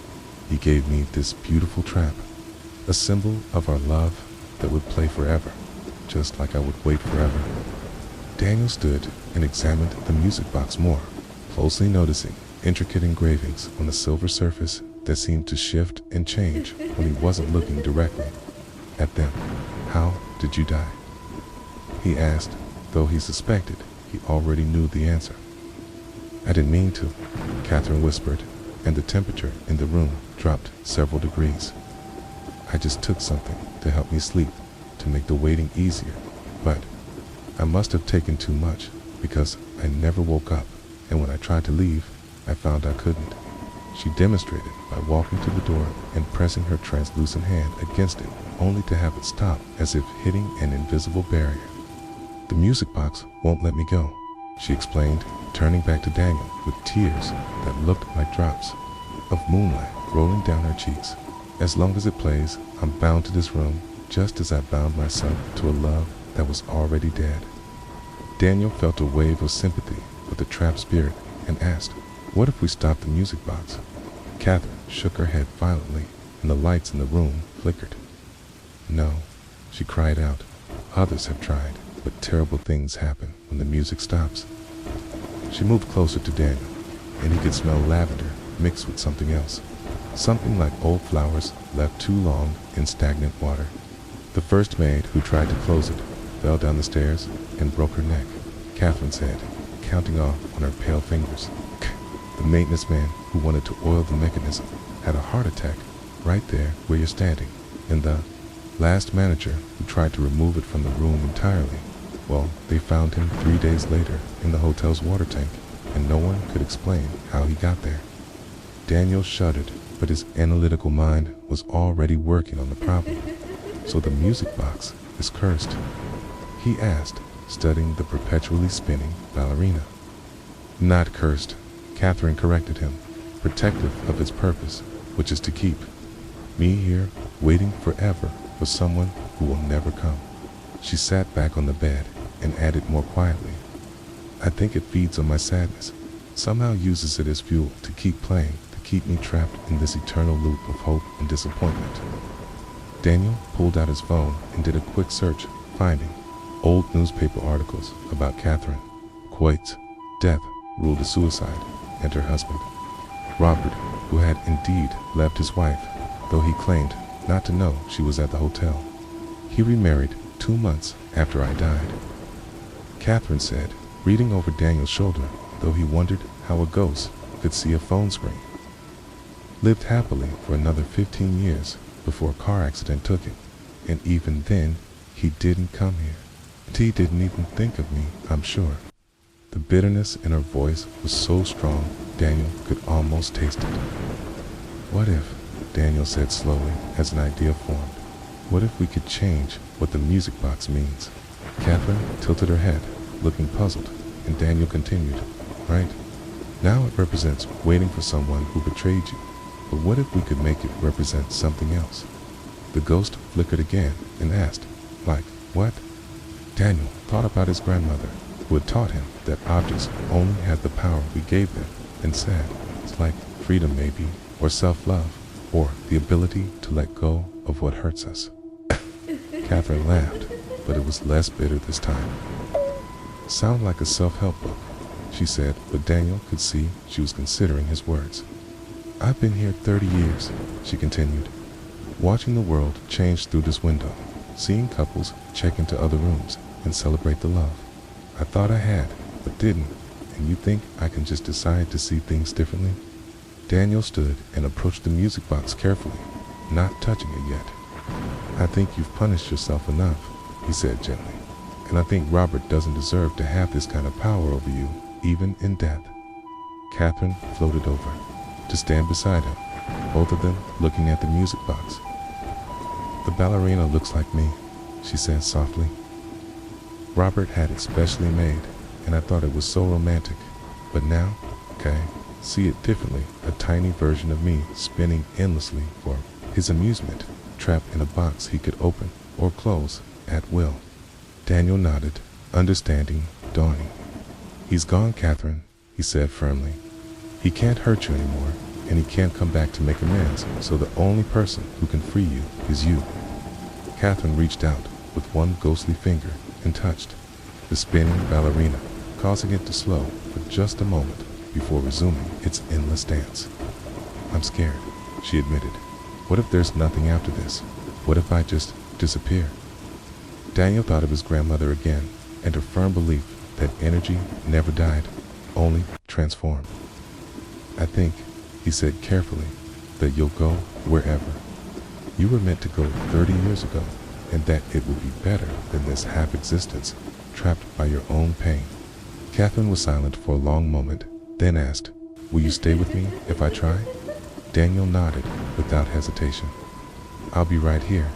"He gave me this beautiful trap, a symbol of our love that would play forever, just like I would wait forever." Daniel stood and examined the music box more, closely noticing intricate engravings on the silver surface that seemed to shift and change when he wasn't looking directly at them. "How did you die?" he asked, though he suspected he already knew the answer. "I didn't mean to," Catherine whispered, and the temperature in the room dropped several degrees. I just took something to help me sleep to make the waiting easier, but I must have taken too much because I never woke up, and when I tried to leave, I found I couldn't. She demonstrated by walking to the door and pressing her translucent hand against it, only to have it stop as if hitting an invisible barrier. "The music box won't let me go," she explained, turning back to Daniel with tears that looked like drops of moonlight rolling down her cheeks. "As long as it plays, I'm bound to this room, just as I bound myself to a love that was already dead." Daniel felt a wave of sympathy with the trapped spirit and asked, "What if we stop the music box?" Catherine shook her head violently, and the lights in the room flickered. "No," she cried out. "Others have tried, but terrible things happen when the music stops." She moved closer to Daniel, and he could smell lavender mixed with something else. Something like old flowers left too long in stagnant water. "The first maid who tried to close it fell down the stairs and broke her neck," Catherine said, counting off on her pale fingers. "The maintenance man who wanted to oil the mechanism had a heart attack right there where you're standing. And the last manager who tried to remove it from the room entirely, well, they found him 3 days later in the hotel's water tank, and no one could explain how he got there." Daniel shuddered, but his analytical mind was already working on the problem. "So the music box is cursed?" he asked, studying the perpetually spinning ballerina. "Not cursed," Catherine corrected him, "protective of its purpose, which is to keep me here waiting forever for someone who will never come." She sat back on the bed and added more quietly, "I think it feeds on my sadness, somehow uses it as fuel to keep playing, to keep me trapped in this eternal loop of hope and disappointment." Daniel pulled out his phone and did a quick search, finding old newspaper articles about Catherine. Quote's death ruled a suicide, and her husband, Robert, who had indeed left his wife, though he claimed not to know she was at the hotel. "He remarried 2 months after I died," Catherine said, reading over Daniel's shoulder, though he wondered how a ghost could see a phone screen. "Lived happily for another 15 years before a car accident took him, and even then, he didn't come here. And he didn't even think of me, I'm sure." The bitterness in her voice was so strong, Daniel could almost taste it. "What if," Daniel said slowly as an idea formed, "what if we could change what the music box means?" Catherine tilted her head, looking puzzled, and Daniel continued, "Right. Now it represents waiting for someone who betrayed you, but what if we could make it represent something else?" The ghost flickered again and asked, "Like what?" Daniel thought about his grandmother, who had taught him that objects only had the power we gave them, and said, "It's like freedom maybe, or self-love, or the ability to let go of what hurts us." Catherine laughed, but it was less bitter this time. "Sound like a self-help book," she said, but Daniel could see she was considering his words. "I've been here 30 years, she continued, watching the world change through this window, seeing couples check into other rooms and celebrate the love. I thought I had, but didn't, and you think I can just decide to see things differently?" Daniel stood and approached the music box carefully, not touching it yet. "I think you've punished yourself enough," he said gently, "and I think Robert doesn't deserve to have this kind of power over you, even in death." Catherine floated over, to stand beside him, both of them looking at the music box. "The ballerina looks like me," she said softly. "Robert had it specially made, and I thought it was so romantic, but now, okay, see it differently, a tiny version of me spinning endlessly for his amusement, trapped in a box he could open or close at will." Daniel nodded, understanding dawning. "He's gone, Catherine," he said firmly. "He can't hurt you anymore, and he can't come back to make amends, so the only person who can free you is you." Catherine reached out with one ghostly finger and touched the spinning ballerina, causing it to slow for just a moment before resuming its endless dance. "I'm scared," she admitted. "What if there's nothing after this? What if I just disappear?" Daniel thought of his grandmother again, and her firm belief that energy never died, only transformed. "I think he said carefully, that you'll go wherever. You were meant to go 30 years ago, and that it will be better than this half-existence, trapped by your own pain. Catherine was silent for a long moment, then asked, "Will you stay with me if I try?" Daniel nodded without hesitation. "I'll be right here,"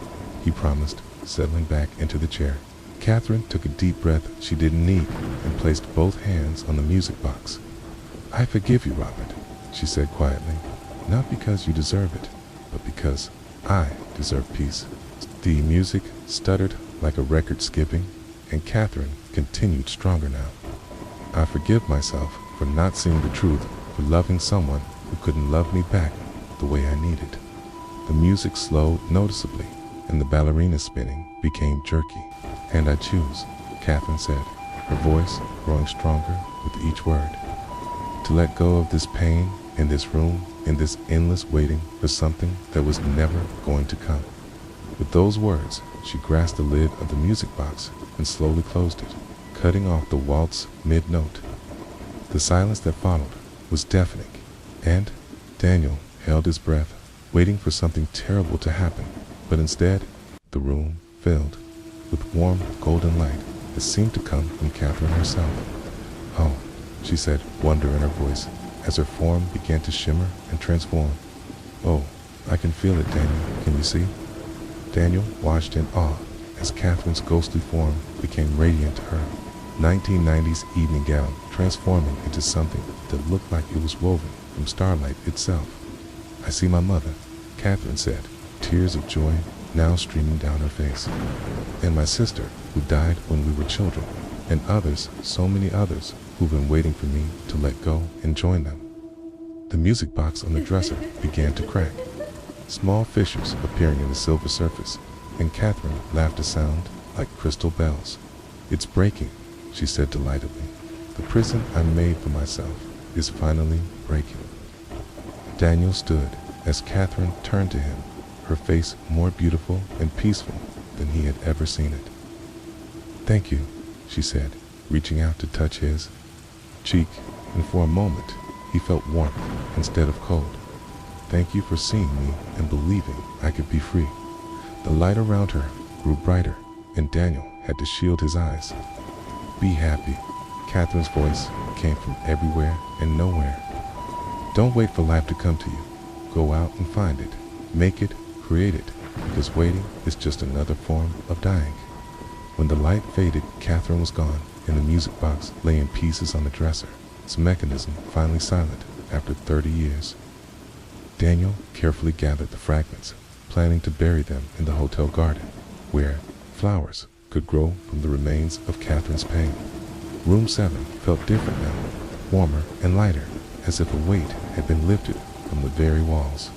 he promised, settling back into the chair. Catherine took a deep breath she didn't need and placed both hands on the music box. "I forgive you, Robert," she said quietly, "not because you deserve it, but because I deserve peace." The music stuttered like a record skipping, and Catherine continued stronger now. "I forgive myself for not seeing the truth, for loving someone who couldn't love me back the way I needed." The music slowed noticeably, and the ballerina spinning became jerky. "And I choose," Catherine said, her voice growing stronger with each word, "to let go of this pain in this room, in this endless waiting for something that was never going to come." With those words, she grasped the lid of the music box and slowly closed it, cutting off the waltz mid-note. The silence that followed was deafening, and Daniel held his breath, waiting for something terrible to happen, but instead, the room filled with warm golden light that seemed to come from Catherine herself. "Oh," she said, wonder in her voice, as her form began to shimmer and transform. "Oh, I can feel it, Daniel, can you see?" Daniel watched in awe as Catherine's ghostly form became radiant to her, 1990s evening gown transforming into something that looked like it was woven from starlight itself. "I see my mother," Catherine said, tears of joy now streaming down her face, "and my sister who died when we were children, and others, so many others, who've been waiting for me to let go and join them." The music box on the dresser began to crack, small fissures appearing in the silver surface, and Catherine laughed a sound like crystal bells. "It's breaking," she said delightedly. "The prison I made for myself is finally breaking." Daniel stood as Catherine turned to him, her face more beautiful and peaceful than he had ever seen it. "Thank you," she said, reaching out to touch his cheek, and for a moment he felt warmth instead of cold. "Thank you for seeing me and believing I could be free." The light around her grew brighter, and Daniel had to shield his eyes. "Be happy." Catherine's voice came from everywhere and nowhere. "Don't wait for life to come to you. Go out and find it. Make it, create it, because waiting is just another form of dying." When the light faded, Catherine was gone, and the music box lay in pieces on the dresser, its mechanism finally silent after 30 years. Daniel carefully gathered the fragments, planning to bury them in the hotel garden, where flowers could grow from the remains of Catherine's pain. Room 7 felt different now, warmer and lighter, as if a weight had been lifted from the very walls.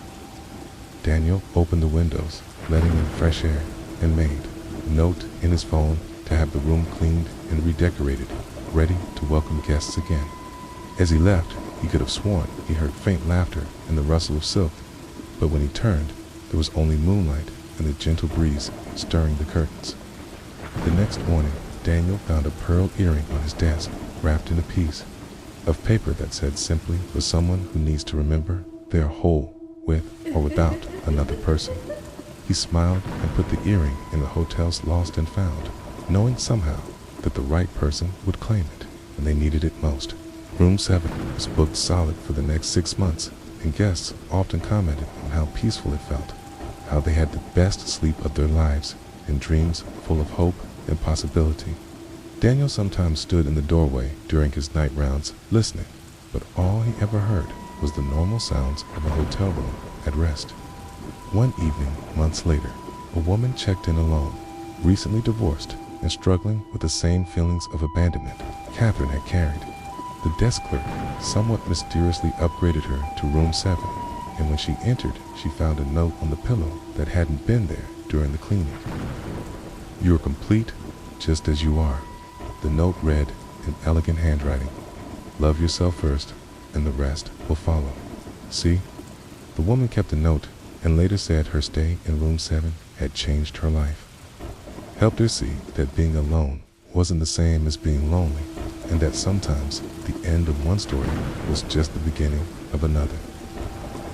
Daniel opened the windows, letting in fresh air, and made a note in his phone to have the room cleaned and redecorated, ready to welcome guests again. As he left, he could have sworn he heard faint laughter and the rustle of silk, but when he turned, there was only moonlight and the gentle breeze stirring the curtains. The next morning, Daniel found a pearl earring on his desk, wrapped in a piece of paper that said simply, "For someone who needs to remember they are whole with or without another person." He smiled and put the earring in the hotel's lost and found, knowing somehow that the right person would claim it when they needed it most. Room 7 was booked solid for the next 6 months, and guests often commented on how peaceful it felt, how they had the best sleep of their lives, and dreams full of hope and possibility. Daniel sometimes stood in the doorway during his night rounds, listening, but all he ever heard was the normal sounds of a hotel room at rest. One evening, months later, a woman checked in alone, recently divorced and struggling with the same feelings of abandonment Catherine had carried. The desk clerk somewhat mysteriously upgraded her to room 7, and when she entered, she found a note on the pillow that hadn't been there during the cleaning. "You are complete just as you are." The note read in elegant handwriting, "Love yourself first, and the rest will follow." See? The woman kept the note and later said her stay in room 7 had changed her life. Helped her see that being alone wasn't the same as being lonely, and that sometimes the end of one story was just the beginning of another.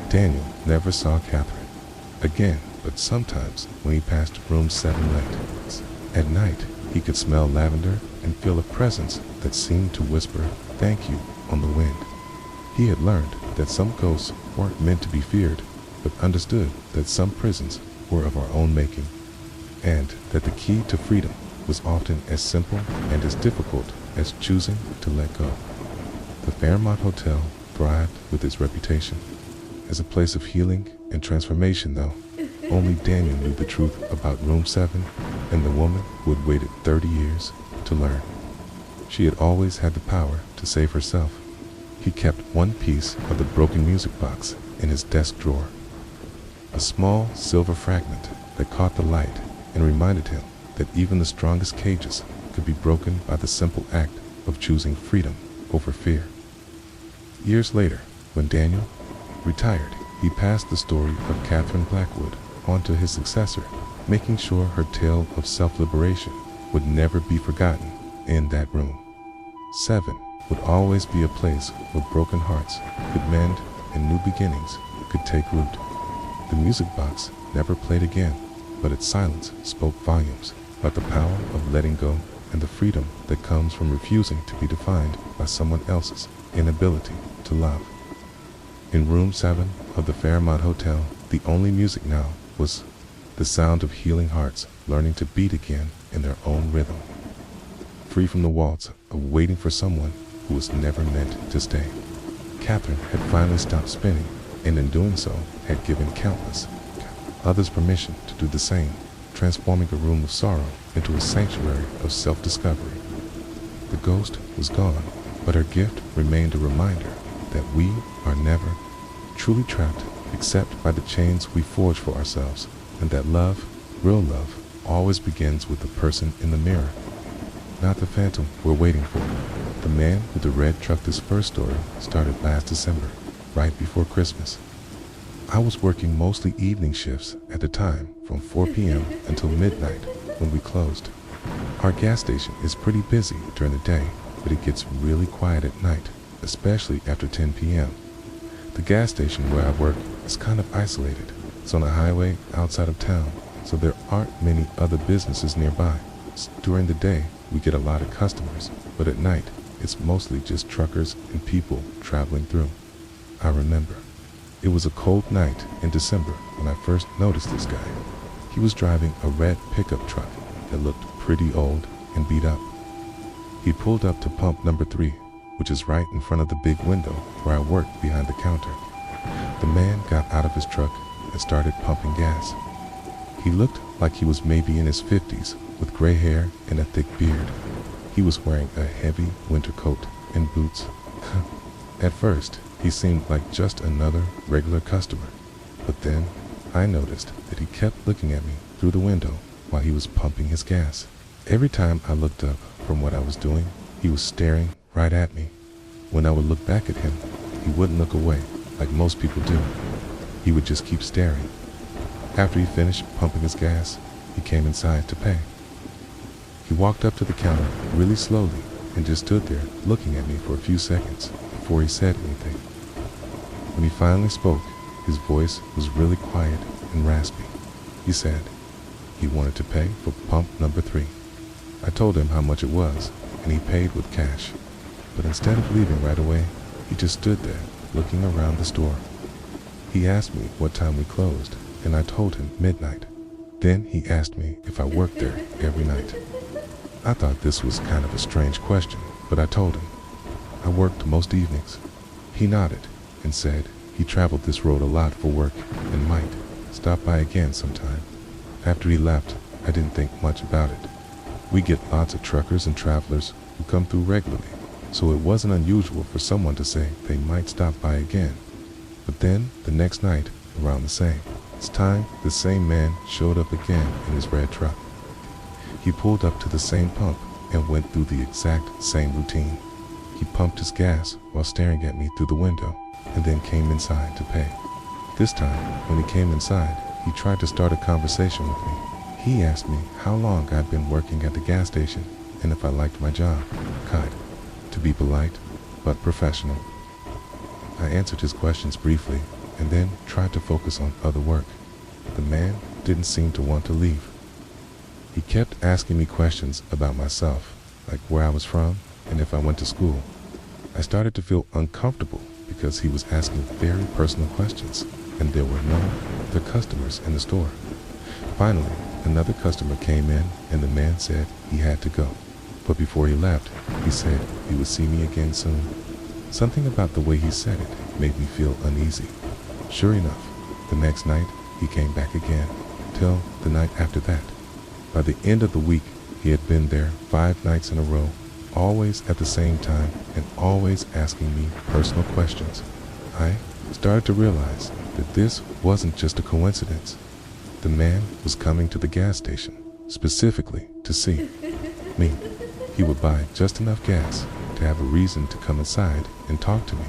Daniel never saw Catherine again, but sometimes when he passed room 7 late at night, he could smell lavender and feel a presence that seemed to whisper, "Thank you," on the wind. He had learned that some ghosts weren't meant to be feared, but understood that some prisons were of our own making, and that the key to freedom was often as simple and as difficult as choosing to let go. The Fairmont Hotel thrived with its reputation as a place of healing and transformation, though only Daniel knew the truth about Room 7 and the woman who had waited 30 years to learn. She had always had the power to save herself. He kept one piece of the broken music box in his desk drawer, a small silver fragment that caught the light and reminded him that even the strongest cages could be broken by the simple act of choosing freedom over fear. Years later, when Daniel retired, he passed the story of Catherine Blackwood on to his successor, making sure her tale of self-liberation would never be forgotten in that room. 7 would always be a place where broken hearts could mend and new beginnings could take root. The music box never played again, but its silence spoke volumes about the power of letting go and the freedom that comes from refusing to be defined by someone else's inability to love. In room 7 of the Fairmont Hotel, the only music now was the sound of healing hearts learning to beat again in their own rhythm, free from the waltz of waiting for someone who was never meant to stay. Catherine had finally stopped spinning, and in doing so had given countless others permission to do the same, transforming a room of sorrow into a sanctuary of self-discovery. The ghost was gone, but her gift remained a reminder that we are never truly trapped except by the chains we forge for ourselves, and that love, real love, always begins with the person in the mirror, not the phantom we're waiting for. The Man with the Red Truck, this first story, started last December, right before Christmas. I was working mostly evening shifts at the time, from 4 p.m. until midnight when we closed. Our gas station is pretty busy during the day, but it gets really quiet at night, especially after 10 p.m. The gas station where I work is kind of isolated. It's on a highway outside of town, so there aren't many other businesses nearby. During the day, we get a lot of customers, but at night, it's mostly just truckers and people traveling through. I remember. It was a cold night in December when I first noticed this guy. He was driving a red pickup truck that looked pretty old and beat up. He pulled up to pump number 3, which is right in front of the big window where I worked behind the counter. The man got out of his truck and started pumping gas. He looked like he was maybe in his 50s with gray hair and a thick beard. He was wearing a heavy winter coat and boots. At first, he seemed like just another regular customer, but then I noticed that he kept looking at me through the window while he was pumping his gas. Every time I looked up from what I was doing, he was staring right at me. When I would look back at him, he wouldn't look away like most people do. He would just keep staring. After he finished pumping his gas, he came inside to pay. He walked up to the counter really slowly and just stood there looking at me for a few seconds before he said anything. When he finally spoke, his voice was really quiet and raspy. He said he wanted to pay for pump number 3. I told him how much it was, and he paid with cash. But instead of leaving right away, he just stood there looking around the store. He asked me what time we closed, and I told him midnight. Then he asked me if I worked there every night. I thought this was kind of a strange question, but I told him I worked most evenings. He nodded and said he traveled this road a lot for work and might stop by again sometime. After he left, I didn't think much about it. We get lots of truckers and travelers who come through regularly, so it wasn't unusual for someone to say they might stop by again. But then, the next night, around the same time, the same man showed up again in his red truck. He pulled up to the same pump and went through the exact same routine. He pumped his gas while staring at me through the window, and then came inside to pay. This time, when he came inside, he tried to start a conversation with me. He asked me how long I'd been working at the gas station and if I liked my job. Kind, to be polite, but professional. I answered his questions briefly, and then tried to focus on other work. The man didn't seem to want to leave. He kept asking me questions about myself, like where I was from and if I went to school. I started to feel uncomfortable because he was asking very personal questions, and there were no other customers in the store. Finally, another customer came in, and the man said he had to go. But before he left, he said he would see me again soon. Something about the way he said it made me feel uneasy. Sure enough, the next night he came back again, till the night after that. By the end of the week, he had been there 5 nights in a row, always at the same time and always asking me personal questions. I started to realize that this wasn't just a coincidence. The man was coming to the gas station specifically to see me. He would buy just enough gas to have a reason to come inside and talk to me,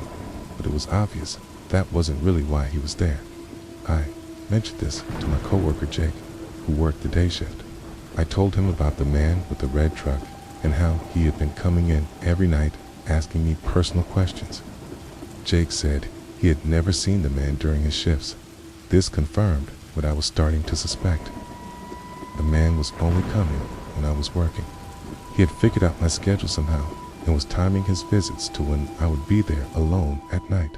but it was obvious that wasn't really why he was there. I mentioned this to my coworker Jake, who worked the day shift. I told him about the man with the red truck and how he had been coming in every night asking me personal questions. Jake said he had never seen the man during his shifts. This confirmed what I was starting to suspect. The man was only coming when I was working. He had figured out my schedule somehow and was timing his visits to when I would be there alone at night.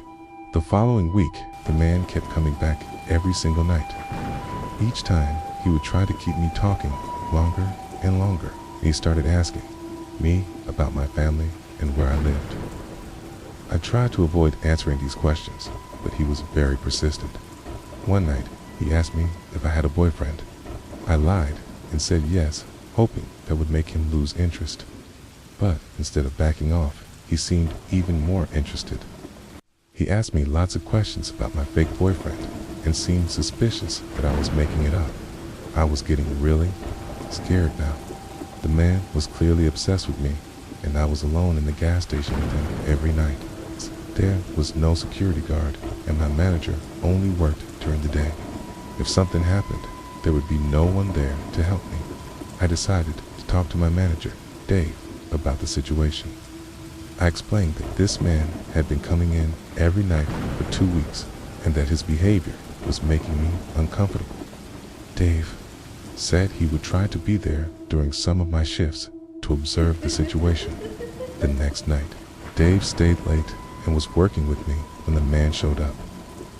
The following week, the man kept coming back every single night. Each time, he would try to keep me talking longer and longer. He started asking me about my family and where I lived. I tried to avoid answering these questions, but he was very persistent. One night, he asked me if I had a boyfriend. I lied and said yes, hoping that would make him lose interest. But instead of backing off, he seemed even more interested. He asked me lots of questions about my fake boyfriend and seemed suspicious that I was making it up. I was getting really scared now. The man was clearly obsessed with me, and I was alone in the gas station with him every night. There was no security guard, and my manager only worked during the day. If something happened, there would be no one there to help me. I decided to talk to my manager, Dave, about the situation. I explained that this man had been coming in every night for 2 weeks, and that his behavior was making me uncomfortable. Dave said he would try to be there during some of my shifts to observe the situation. The next night, Dave stayed late and was working with me when the man showed up.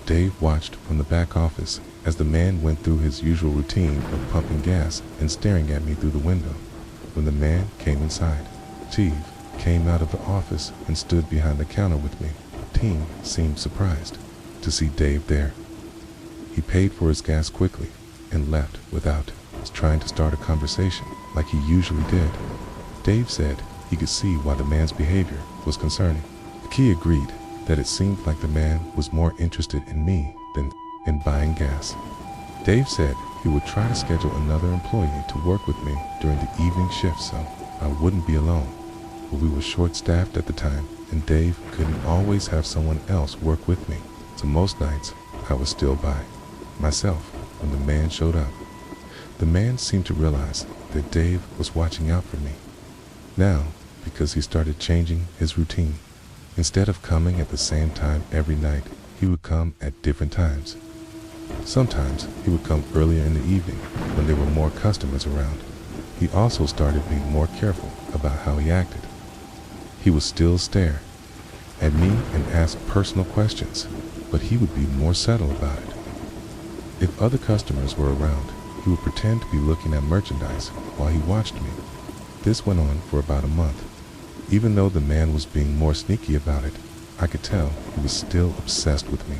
Dave watched from the back office as the man went through his usual routine of pumping gas and staring at me through the window. When the man came inside, Steve came out of the office and stood behind the counter with me. The team seemed surprised to see Dave there. He paid for his gas quickly and left without trying to start a conversation like he usually did. Dave said he could see why the man's behavior was concerning. The key agreed that it seemed like the man was more interested in me than in buying gas. Dave said he would try to schedule another employee to work with me during the evening shift so I wouldn't be alone. But we were short-staffed at the time, and Dave couldn't always have someone else work with me. So most nights, I was still by myself when the man showed up. The man seemed to realize that Dave was watching out for me. Now, because he started changing his routine, instead of coming at the same time every night, he would come at different times. Sometimes he would come earlier in the evening when there were more customers around. He also started being more careful about how he acted. He would still stare at me and ask personal questions, but he would be more subtle about it. If other customers were around, he would pretend to be looking at merchandise while he watched me. This went on for about a month. Even though the man was being more sneaky about it, I could tell he was still obsessed with me.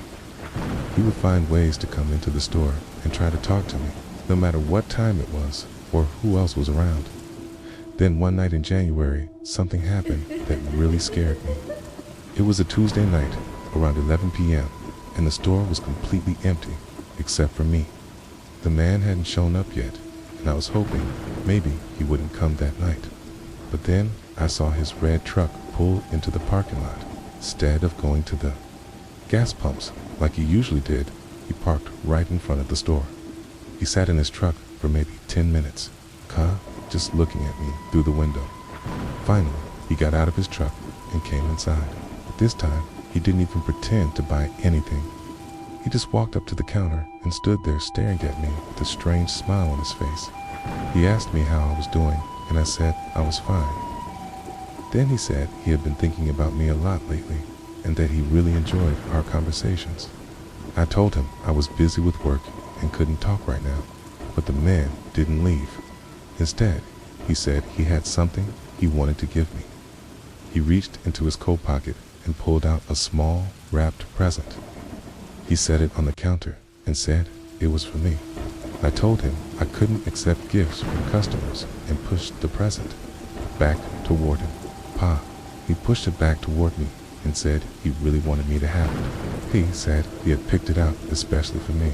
He would find ways to come into the store and try to talk to me, no matter what time it was or who else was around. Then one night in January, something happened that really scared me. It was a Tuesday night, around 11 p.m., and the store was completely empty, except for me. The man hadn't shown up yet, and I was hoping maybe he wouldn't come that night. But then I saw his red truck pull into the parking lot. Instead of going to the gas pumps like he usually did, he parked right in front of the store. He sat in his truck for maybe 10 minutes, just looking at me through the window. Finally, he got out of his truck and came inside. But this time, he didn't even pretend to buy anything. He just walked up to the counter and stood there staring at me with a strange smile on his face. He asked me how I was doing, and I said I was fine. Then he said he had been thinking about me a lot lately and that he really enjoyed our conversations. I told him I was busy with work and couldn't talk right now, but the man didn't leave. Instead, he said he had something he wanted to give me. He reached into his coat pocket and pulled out a small, wrapped present. He set it on the counter and said it was for me. I told him I couldn't accept gifts from customers and pushed the present back toward him. Pa, he pushed it back toward me and said he really wanted me to have it. He said he had picked it out especially for me.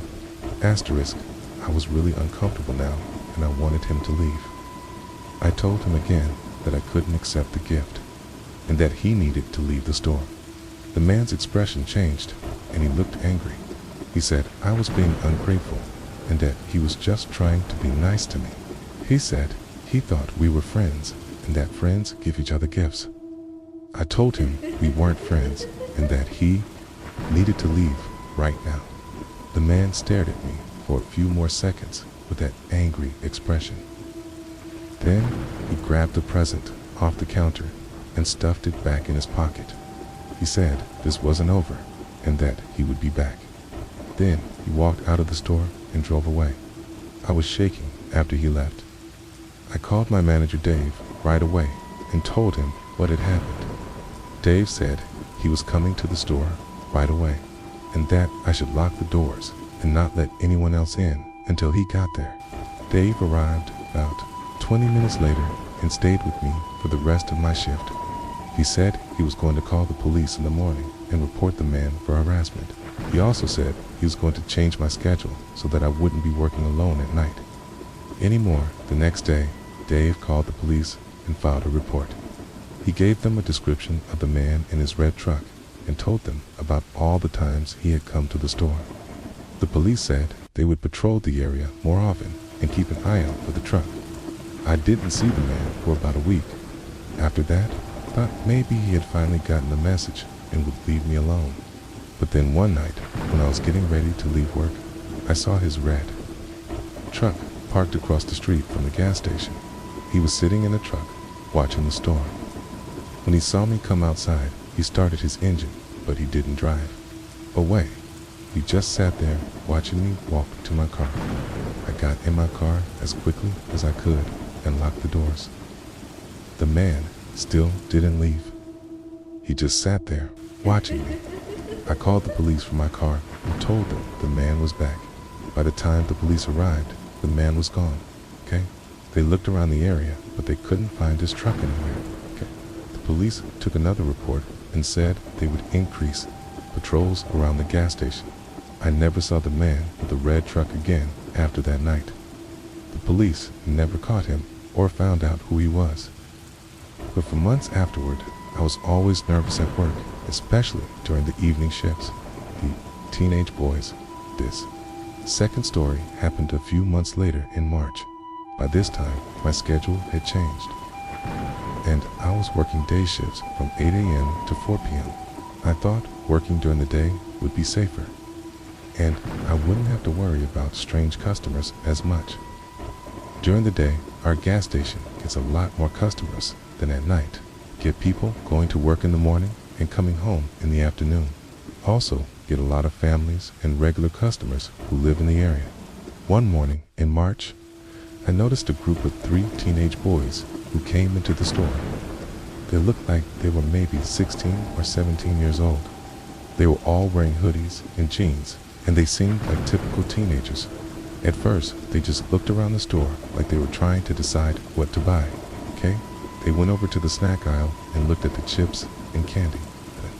Asterisk, I was really uncomfortable now and I wanted him to leave. I told him again that I couldn't accept the gift and that he needed to leave the store. The man's expression changed and he looked angry. He said I was being ungrateful and that he was just trying to be nice to me. He said he thought we were friends and that friends give each other gifts. I told him we weren't friends and that he needed to leave right now. The man stared at me for a few more seconds with that angry expression. Then he grabbed the present off the counter and stuffed it back in his pocket. He said this wasn't over and that he would be back. Then he walked out of the store and drove away. I was shaking after he left. I called my manager Dave right away and told him what had happened. Dave said he was coming to the store right away and that I should lock the doors and not let anyone else in until he got there. Dave arrived about 20 minutes later and stayed with me for the rest of my shift. He said he was going to call the police in the morning and report the man for harassment. He also said he was going to change my schedule so that I wouldn't be working alone at night anymore. The next day, Dave called the police and filed a report. He gave them a description of the man in his red truck and told them about all the times he had come to the store. The police said they would patrol the area more often and keep an eye out for the truck. I didn't see the man for about a week. After that, I thought maybe he had finally gotten the message and would leave me alone. But then one night, when I was getting ready to leave work, I saw his red truck parked across the street from the gas station. He was sitting in the truck, watching the storm. When he saw me come outside, he started his engine, but he didn't drive away. He just sat there, watching me walk to my car. I got in my car as quickly as I could and locked the doors. The man still didn't leave. He just sat there, watching me. I called the police from my car and told them the man was back. By the time the police arrived, the man was gone, okay? They looked around the area, but they couldn't find his truck anywhere, okay? The police took another report and said they would increase patrols around the gas station. I never saw the man with the red truck again after that night. The police never caught him or found out who he was. But for months afterward, I was always nervous at work, especially during the evening shifts. The teenage boys. This second story happened a few months later in March. By this time, my schedule had changed, and I was working day shifts from 8 a.m. to 4 p.m. I thought working during the day would be safer, and I wouldn't have to worry about strange customers as much. During the day, our gas station gets a lot more customers than at night. Get people going to work in the morning and coming home in the afternoon. Also get a lot of families and regular customers who live in the area. One morning in March, I noticed a group of 3 teenage boys who came into the store. They looked like they were maybe 16 or 17 years old. They were all wearing hoodies and jeans, and they seemed like typical teenagers. At first, they just looked around the store like they were trying to decide what to buy, okay? They went over to the snack aisle and looked at the chips and candy. Then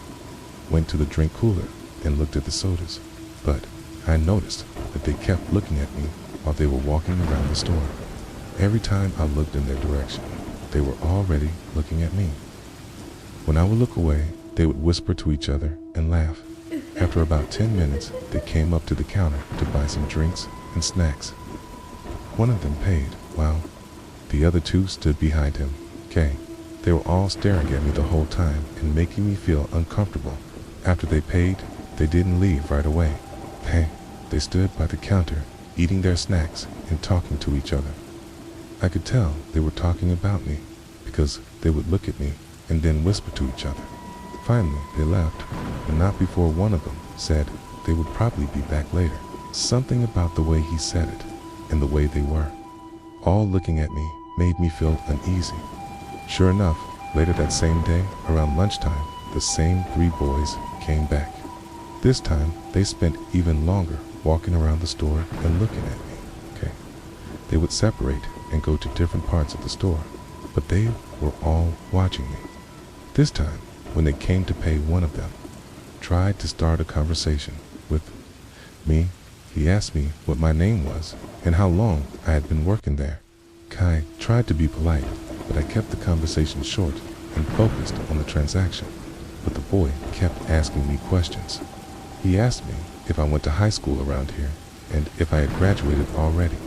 went to the drink cooler and looked at the sodas. But I noticed that they kept looking at me while they were walking around the store. Every time I looked in their direction, they were already looking at me. When I would look away, they would whisper to each other and laugh. After about 10 minutes, they came up to the counter to buy some drinks and snacks. One of them paid, while the other 2 stood behind him. Okay, they were all staring at me the whole time and making me feel uncomfortable. After they paid, they didn't leave right away. Hey, they stood by the counter, eating their snacks and talking to each other. I could tell they were talking about me because they would look at me and then whisper to each other. Finally, they left, but not before one of them said they would probably be back later. Something about the way he said it and the way they were, all looking at me, made me feel uneasy. Sure enough, later that same day, around lunchtime, the same 3 boys came back. This time, they spent even longer walking around the store and looking at me. Okay. They would separate and go to different parts of the store, but they were all watching me. This time, when they came to pay, one of them tried to start a conversation with me. He asked me what my name was and how long I had been working there. Kai tried to be polite, but I kept the conversation short and focused on the transaction. But the boy kept asking me questions. He asked me if I went to high school around here and if I had graduated already.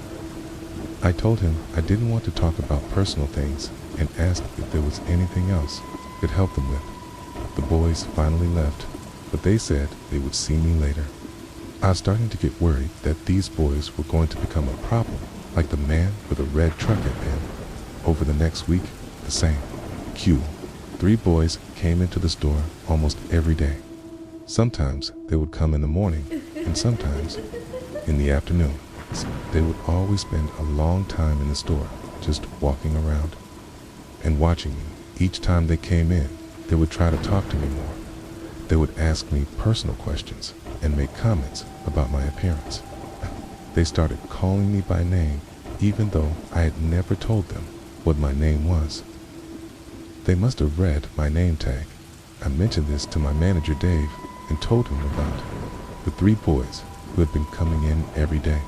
I told him I didn't want to talk about personal things and asked if there was anything else I could help them with. The boys finally left, but they said they would see me later. I was starting to get worried that these boys were going to become a problem, like the man with a red truck had been. Over the next week, the same. 3 boys came into the store almost every day. Sometimes they would come in the morning, and sometimes in the afternoon. They would always spend a long time in the store, just walking around and watching me. Each time they came in, they would try to talk to me more. They would ask me personal questions and make comments about my appearance. They started calling me by name, even though I had never told them what my name was. They must have read my name tag. I mentioned this to my manager Dave and told him about the 3 boys who had been coming in every day.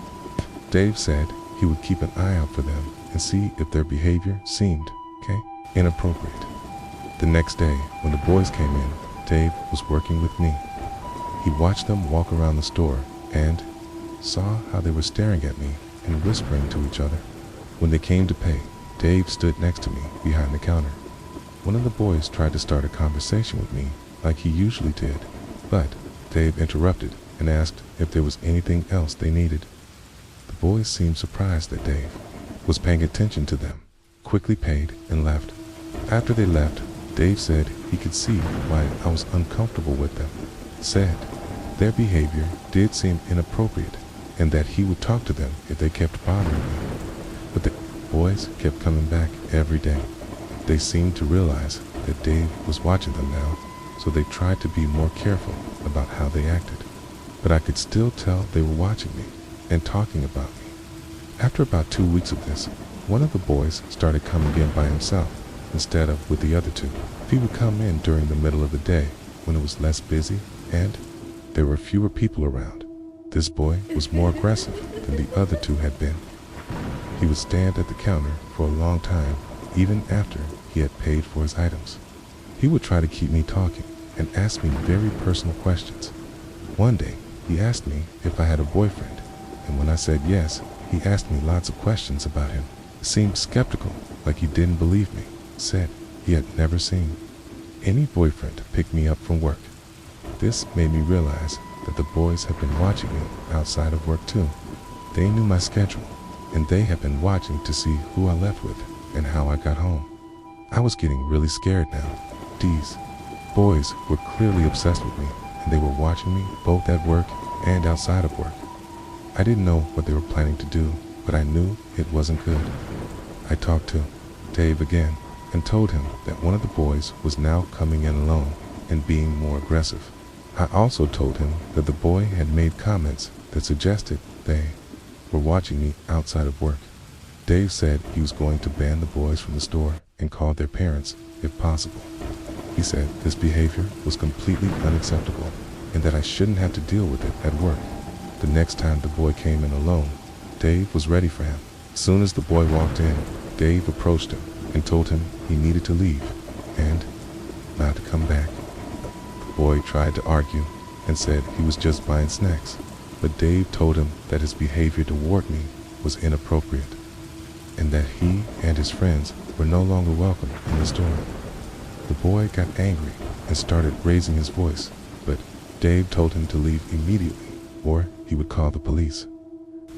Dave said he would keep an eye out for them and see if their behavior seemed, inappropriate. The next day, when the boys came in, Dave was working with me. He watched them walk around the store and saw how they were staring at me and whispering to each other. When they came to pay, Dave stood next to me behind the counter. One of the boys tried to start a conversation with me like he usually did, but Dave interrupted and asked if there was anything else they needed. The boys seemed surprised that Dave was paying attention to them, quickly paid and left. After they left, Dave said he could see why I was uncomfortable with them, said their behavior did seem inappropriate and that he would talk to them if they kept bothering me. But the boys kept coming back every day. They seemed to realize that Dave was watching them now, so they tried to be more careful about how they acted. But I could still tell they were watching me and talking about me. After about 2 weeks of this, one of the boys started coming in by himself instead of with the other 2. He would come in during the middle of the day when it was less busy and there were fewer people around. This boy was more aggressive than the other 2 had been. He would stand at the counter for a long time, even after he had paid for his items. He would try to keep me talking and ask me very personal questions. One day, he asked me if I had a boyfriend, and when I said yes, he asked me lots of questions about him. He seemed skeptical, like he didn't believe me. Said he had never seen any boyfriend pick me up from work. This made me realize that the boys had been watching me outside of work too. They knew my schedule, and they had been watching to see who I left with and how I got home. I was getting really scared now. These boys were clearly obsessed with me, and they were watching me both at work and outside of work. I didn't know what they were planning to do, but I knew it wasn't good. I talked to Dave again and told him that one of the boys was now coming in alone and being more aggressive. I also told him that the boy had made comments that suggested they were watching me outside of work. Dave said he was going to ban the boys from the store and call their parents if possible. He said this behavior was completely unacceptable and that I shouldn't have to deal with it at work. The next time the boy came in alone, Dave was ready for him. As soon as the boy walked in, Dave approached him and told him he needed to leave and not to come back. The boy tried to argue and said he was just buying snacks, but Dave told him that his behavior toward me was inappropriate and that he and his friends were no longer welcome in the store. The boy got angry and started raising his voice, but Dave told him to leave immediately or he would call the police.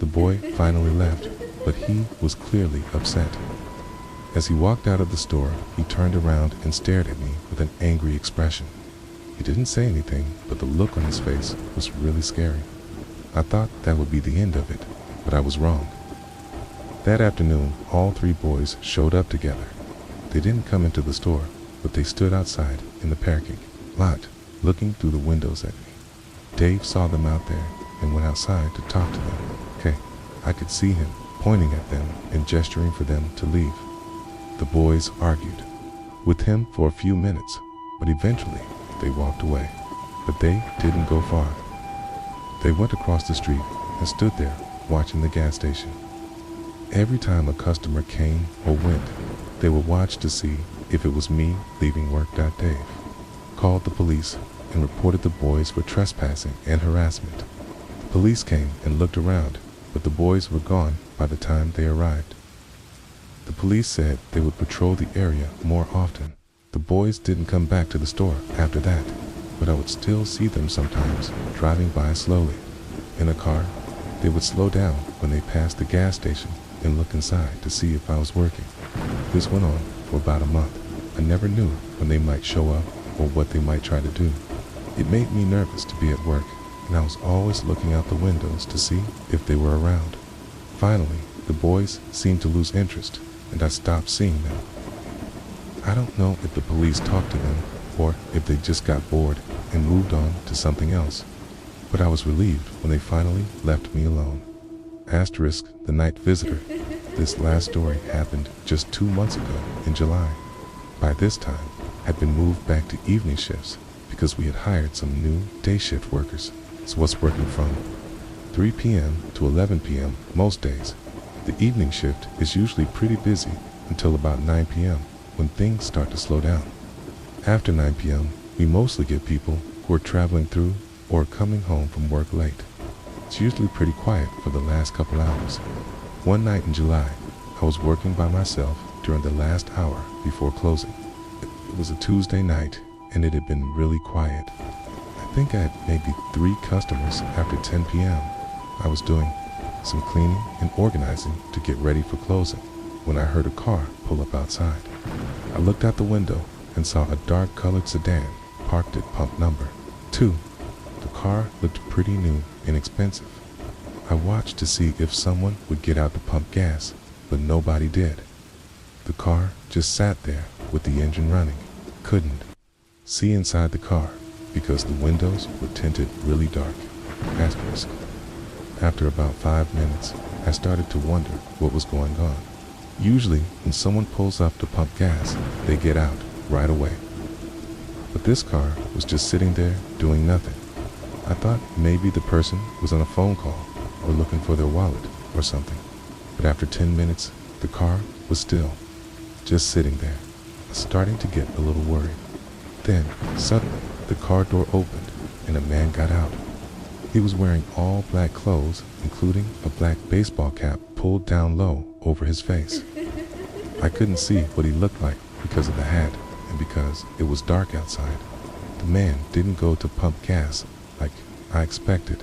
The boy finally left, but he was clearly upset. As he walked out of the store, he turned around and stared at me with an angry expression. He didn't say anything, but the look on his face was really scary. I thought that would be the end of it, but I was wrong. That afternoon, all three boys showed up together. They didn't come into the store, but they stood outside in the parking lot, looking through the windows at me. Dave saw them out there and went outside to talk to them. Okay, I could see him pointing at them and gesturing for them to leave. The boys argued with him for a few minutes, but eventually they walked away. But they didn't go far. They went across the street and stood there watching the gas station. Every time a customer came or went, they would watch to see if it was me leaving work. Dave called the police and reported the boys for trespassing and harassment. The police came and looked around, but the boys were gone by the time they arrived. The police said they would patrol the area more often. The boys didn't come back to the store after that, but I would still see them sometimes driving by slowly. In a car, they would slow down when they passed the gas station and look inside to see if I was working. This went on for about a month. I never knew when they might show up or what they might try to do. It made me nervous to be at work, and I was always looking out the windows to see if they were around. Finally, the boys seemed to lose interest, and I stopped seeing them. I don't know if the police talked to them or if they just got bored and moved on to something else, but I was relieved when they finally left me alone. Asterisk, the night visitor. This last story happened just 2 months ago in July. By this time, had been moved back to evening shifts because we had hired some new day shift workers. So what's working from 3 p.m. to 11 p.m. most days. The evening shift is usually pretty busy until about 9 p.m. when things start to slow down. After 9 p.m., we mostly get people who are traveling through or coming home from work late. It's usually pretty quiet for the last couple hours. One night in July, I was working by myself during the last hour before closing. It was a Tuesday night, and it had been really quiet. I think I had maybe 3 customers after 10 p.m. I was doing some cleaning and organizing to get ready for closing when I heard a car pull up outside. I looked out the window and saw a dark-colored sedan parked at pump number 2. The car looked pretty new and expensive. I watched to see if someone would get out to pump gas, but nobody did. The car just sat there with the engine running. Couldn't see inside the car because the windows were tinted really dark. Asterisk. After about 5 minutes, I started to wonder what was going on. Usually, when someone pulls up to pump gas, they get out right away. But this car was just sitting there doing nothing. I thought maybe the person was on a phone call or looking for their wallet or something. But after 10 minutes, the car was still, just sitting there. I was starting to get a little worried. Then, suddenly, the car door opened and a man got out. He was wearing all black clothes, including a black baseball cap pulled down low over his face. I couldn't see what he looked like because of the hat and because it was dark outside. The man didn't go to pump gas like I expected.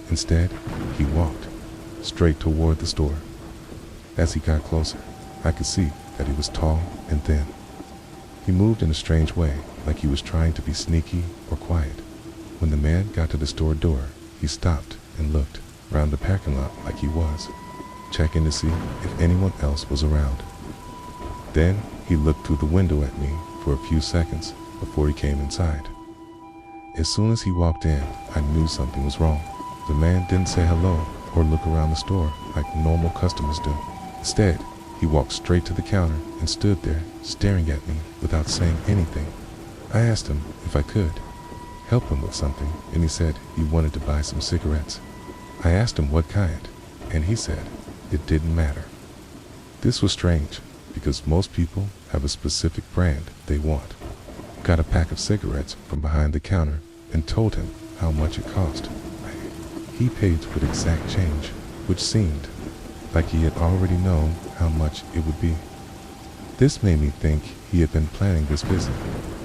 Instead, he walked straight toward the store. As he got closer, I could see that he was tall and thin. He moved in a strange way, like he was trying to be sneaky or quiet. When the man got to the store door, he stopped and looked around the parking lot like he was, checking to see if anyone else was around. Then he looked through the window at me for a few seconds before he came inside. As soon as he walked in, I knew something was wrong. The man didn't say hello or look around the store like normal customers do. Instead, he walked straight to the counter and stood there staring at me without saying anything. I asked him if I could help him with something, and he said he wanted to buy some cigarettes. I asked him what kind, and he said it didn't matter. This was strange because most people have a specific brand they want. Got a pack of cigarettes from behind the counter and told him how much it cost. He paid with exact change, which seemed like he had already known how much it would be. This made me think he had been planning this visit.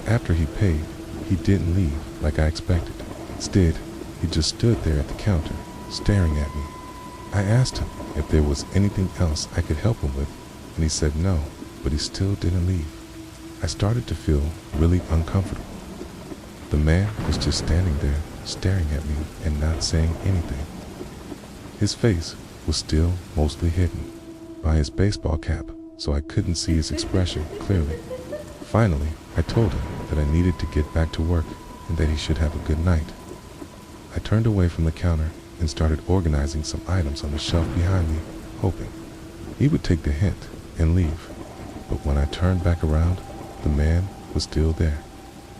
After he paid, he didn't leave like I expected. Instead, he just stood there at the counter staring at me. I asked him if there was anything else I could help him with, and he said no, but he still didn't leave. I started to feel really uncomfortable. The man was just standing there, staring at me and not saying anything. His face was still mostly hidden by his baseball cap, so I couldn't see his expression clearly. Finally, I told him that I needed to get back to work and that he should have a good night. I turned away from the counter and started organizing some items on the shelf behind me, hoping he would take the hint and leave. But when I turned back around, the man was still there.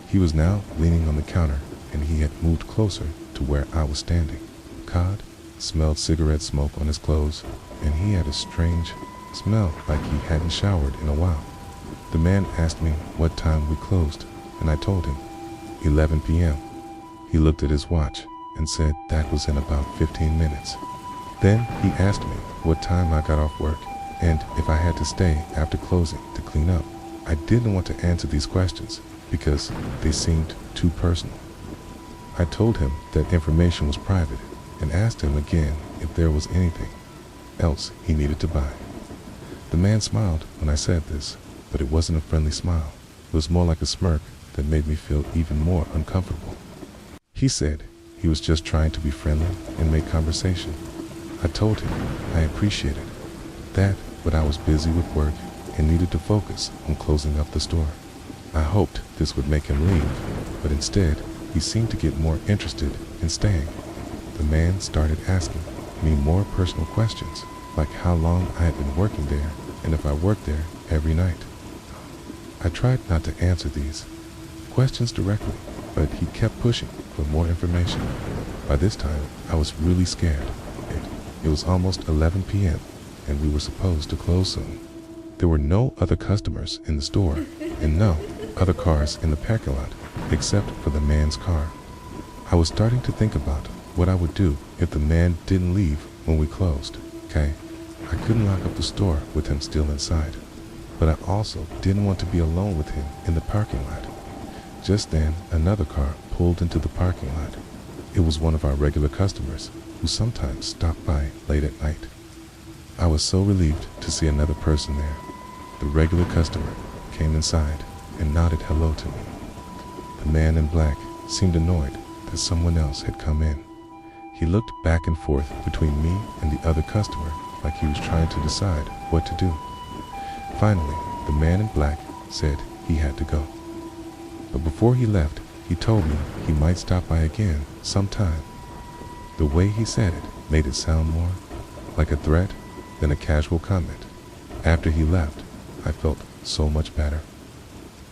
He was now leaning on the counter, and he had moved closer to where I was standing. Cod smelled cigarette smoke on his clothes, and he had a strange smell like he hadn't showered in a while. The man asked me what time we closed, and I told him 11 p.m. He looked at his watch and said that was in about 15 minutes. Then he asked me what time I got off work and if I had to stay after closing to clean up. I didn't want to answer these questions because they seemed too personal. I told him that information was private and asked him again if there was anything else he needed to buy. The man smiled when I said this, but it wasn't a friendly smile. It was more like a smirk that made me feel even more uncomfortable. He said he was just trying to be friendly and make conversation. I told him I appreciated that, but I was busy with work and needed to focus on closing up the store. I hoped this would make him leave, but instead he seemed to get more interested in staying. The man started asking me more personal questions, like how long I had been working there and if I worked there every night. I tried not to answer these questions directly, but he kept pushing for more information. By this time, I was really scared. It was almost 11 p.m. and we were supposed to close soon. There were no other customers in the store and no other cars in the parking lot except for the man's car. I was starting to think about what I would do if the man didn't leave when we closed. Okay, I couldn't lock up the store with him still inside, but I also didn't want to be alone with him in the parking lot. Just then, another car pulled into the parking lot. It was one of our regular customers who sometimes stopped by late at night. I was so relieved to see another person there. The regular customer came inside and nodded hello to me. The man in black seemed annoyed that someone else had come in. He looked back and forth between me and the other customer like he was trying to decide what to do. Finally, the man in black said he had to go. But before he left, he told me he might stop by again sometime. The way he said it made it sound more like a threat than a casual comment. After he left, I felt so much better.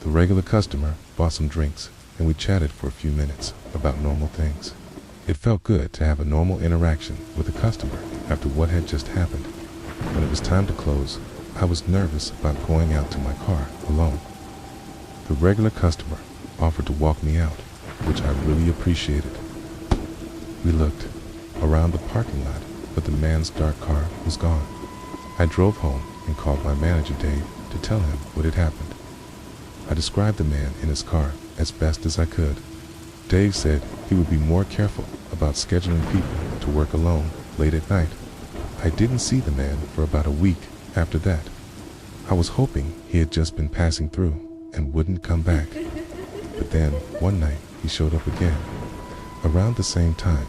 The regular customer bought some drinks and we chatted for a few minutes about normal things. It felt good to have a normal interaction with a customer after what had just happened. When it was time to close, I was nervous about going out to my car alone. The regular customer offered to walk me out, which I really appreciated. We looked around the parking lot, but the man's dark car was gone. I drove home and called my manager Dave to tell him what had happened. I described the man in his car as best as I could. Dave said he would be more careful about scheduling people to work alone late at night. I didn't see the man for about a week after that. I was hoping he had just been passing through and wouldn't come back. But then, one night, he showed up again, around the same time.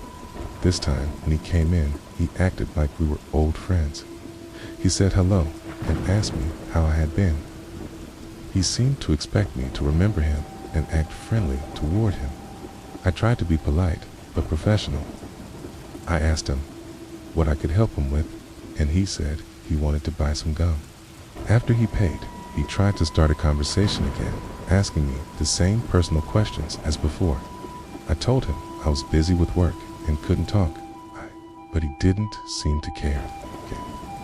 This time, when he came in, he acted like we were old friends. He said hello and asked me how I had been. He seemed to expect me to remember him and act friendly toward him. I tried to be polite, but professional. I asked him what I could help him with, and he said he wanted to buy some gum. After he paid, he tried to start a conversation again, asking me the same personal questions as before. I told him I was busy with work and couldn't talk, but he didn't seem to care.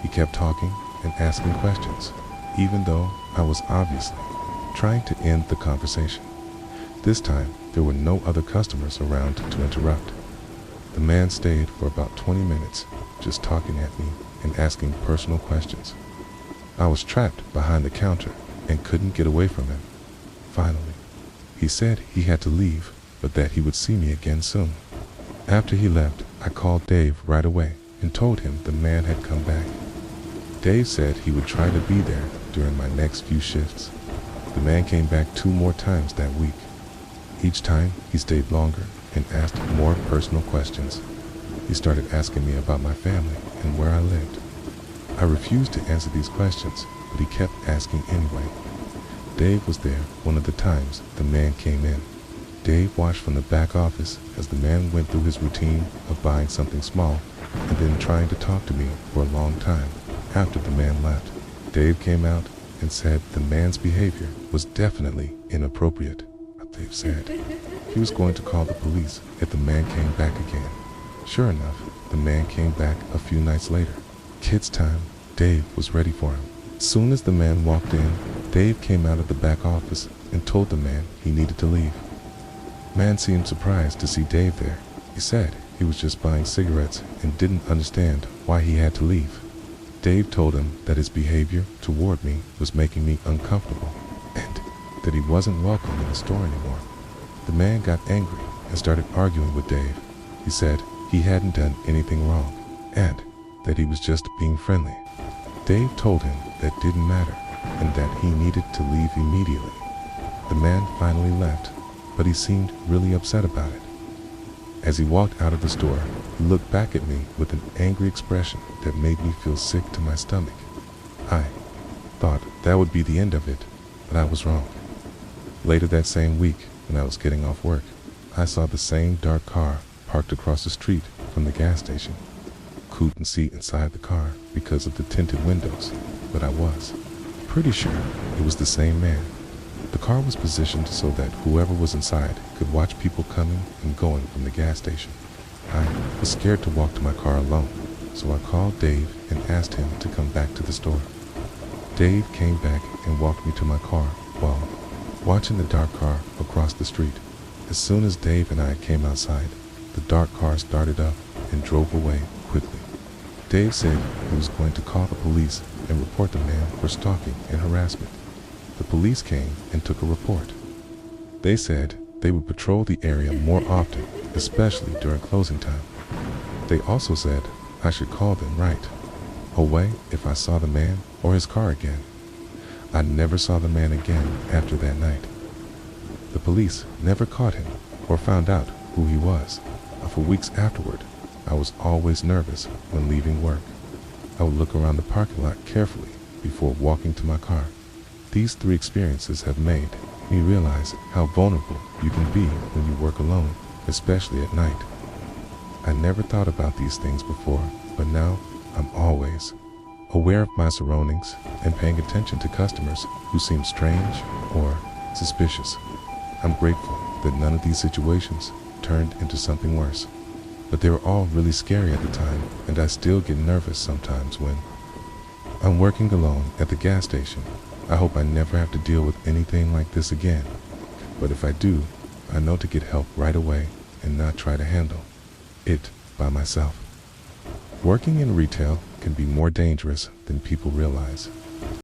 He kept talking and asking questions, even though I was obviously trying to end the conversation. This time, there were no other customers around to interrupt. The man stayed for about 20 minutes, just talking at me and asking personal questions. I was trapped behind the counter and couldn't get away from him. Finally, he said he had to leave, but that he would see me again soon. After he left, I called Dave right away and told him the man had come back. Dave said he would try to be there during my next few shifts. The man came back 2 more times that week. Each time, he stayed longer and asked more personal questions. He started asking me about my family and where I lived. I refused to answer these questions, but he kept asking anyway. Dave was there one of the times the man came in. Dave watched from the back office as the man went through his routine of buying something small and then trying to talk to me for a long time after the man left. Dave came out and said the man's behavior was definitely inappropriate. Dave said he was going to call the police if the man came back again. Sure enough, the man came back a few nights later. Kids' time, Dave was ready for him. As soon as the man walked in, Dave came out of the back office and told the man he needed to leave. Man seemed surprised to see Dave there. He said he was just buying cigarettes and didn't understand why he had to leave. Dave told him that his behavior toward me was making me uncomfortable and that he wasn't welcome in the store anymore. The man got angry and started arguing with Dave. He said he hadn't done anything wrong and that he was just being friendly. Dave told him that didn't matter and that he needed to leave immediately. The man finally left, but he seemed really upset about it. As he walked out of the store, he looked back at me with an angry expression that made me feel sick to my stomach. I thought that would be the end of it, but I was wrong. Later that same week, when I was getting off work, I saw the same dark car parked across the street from the gas station. Couldn't see inside the car because of the tinted windows, but I was pretty sure it was the same man. The car was positioned so that whoever was inside could watch people coming and going from the gas station. I was scared to walk to my car alone, so I called Dave and asked him to come back to the store. Dave came back and walked me to my car while watching the dark car across the street. As soon as Dave and I came outside, the dark car started up and drove away quickly. Dave said he was going to call the police and report the man for stalking and harassment. The police came and took a report. They said they would patrol the area more often, especially during closing time. They also said I should call them right away if I saw the man or his car again. I never saw the man again after that night. The police never caught him or found out who he was. For weeks afterward, I was always nervous when leaving work. I would look around the parking lot carefully before walking to my car. These 3 experiences have made me realize how vulnerable you can be when you work alone, especially at night. I never thought about these things before, but now I'm always aware of my surroundings and paying attention to customers who seem strange or suspicious. I'm grateful that none of these situations turned into something worse, but they were all really scary at the time, and I still get nervous sometimes when I'm working alone at the gas station. I hope I never have to deal with anything like this again, but if I do, I know to get help right away and not try to handle it by myself. Working in retail can be more dangerous than people realize.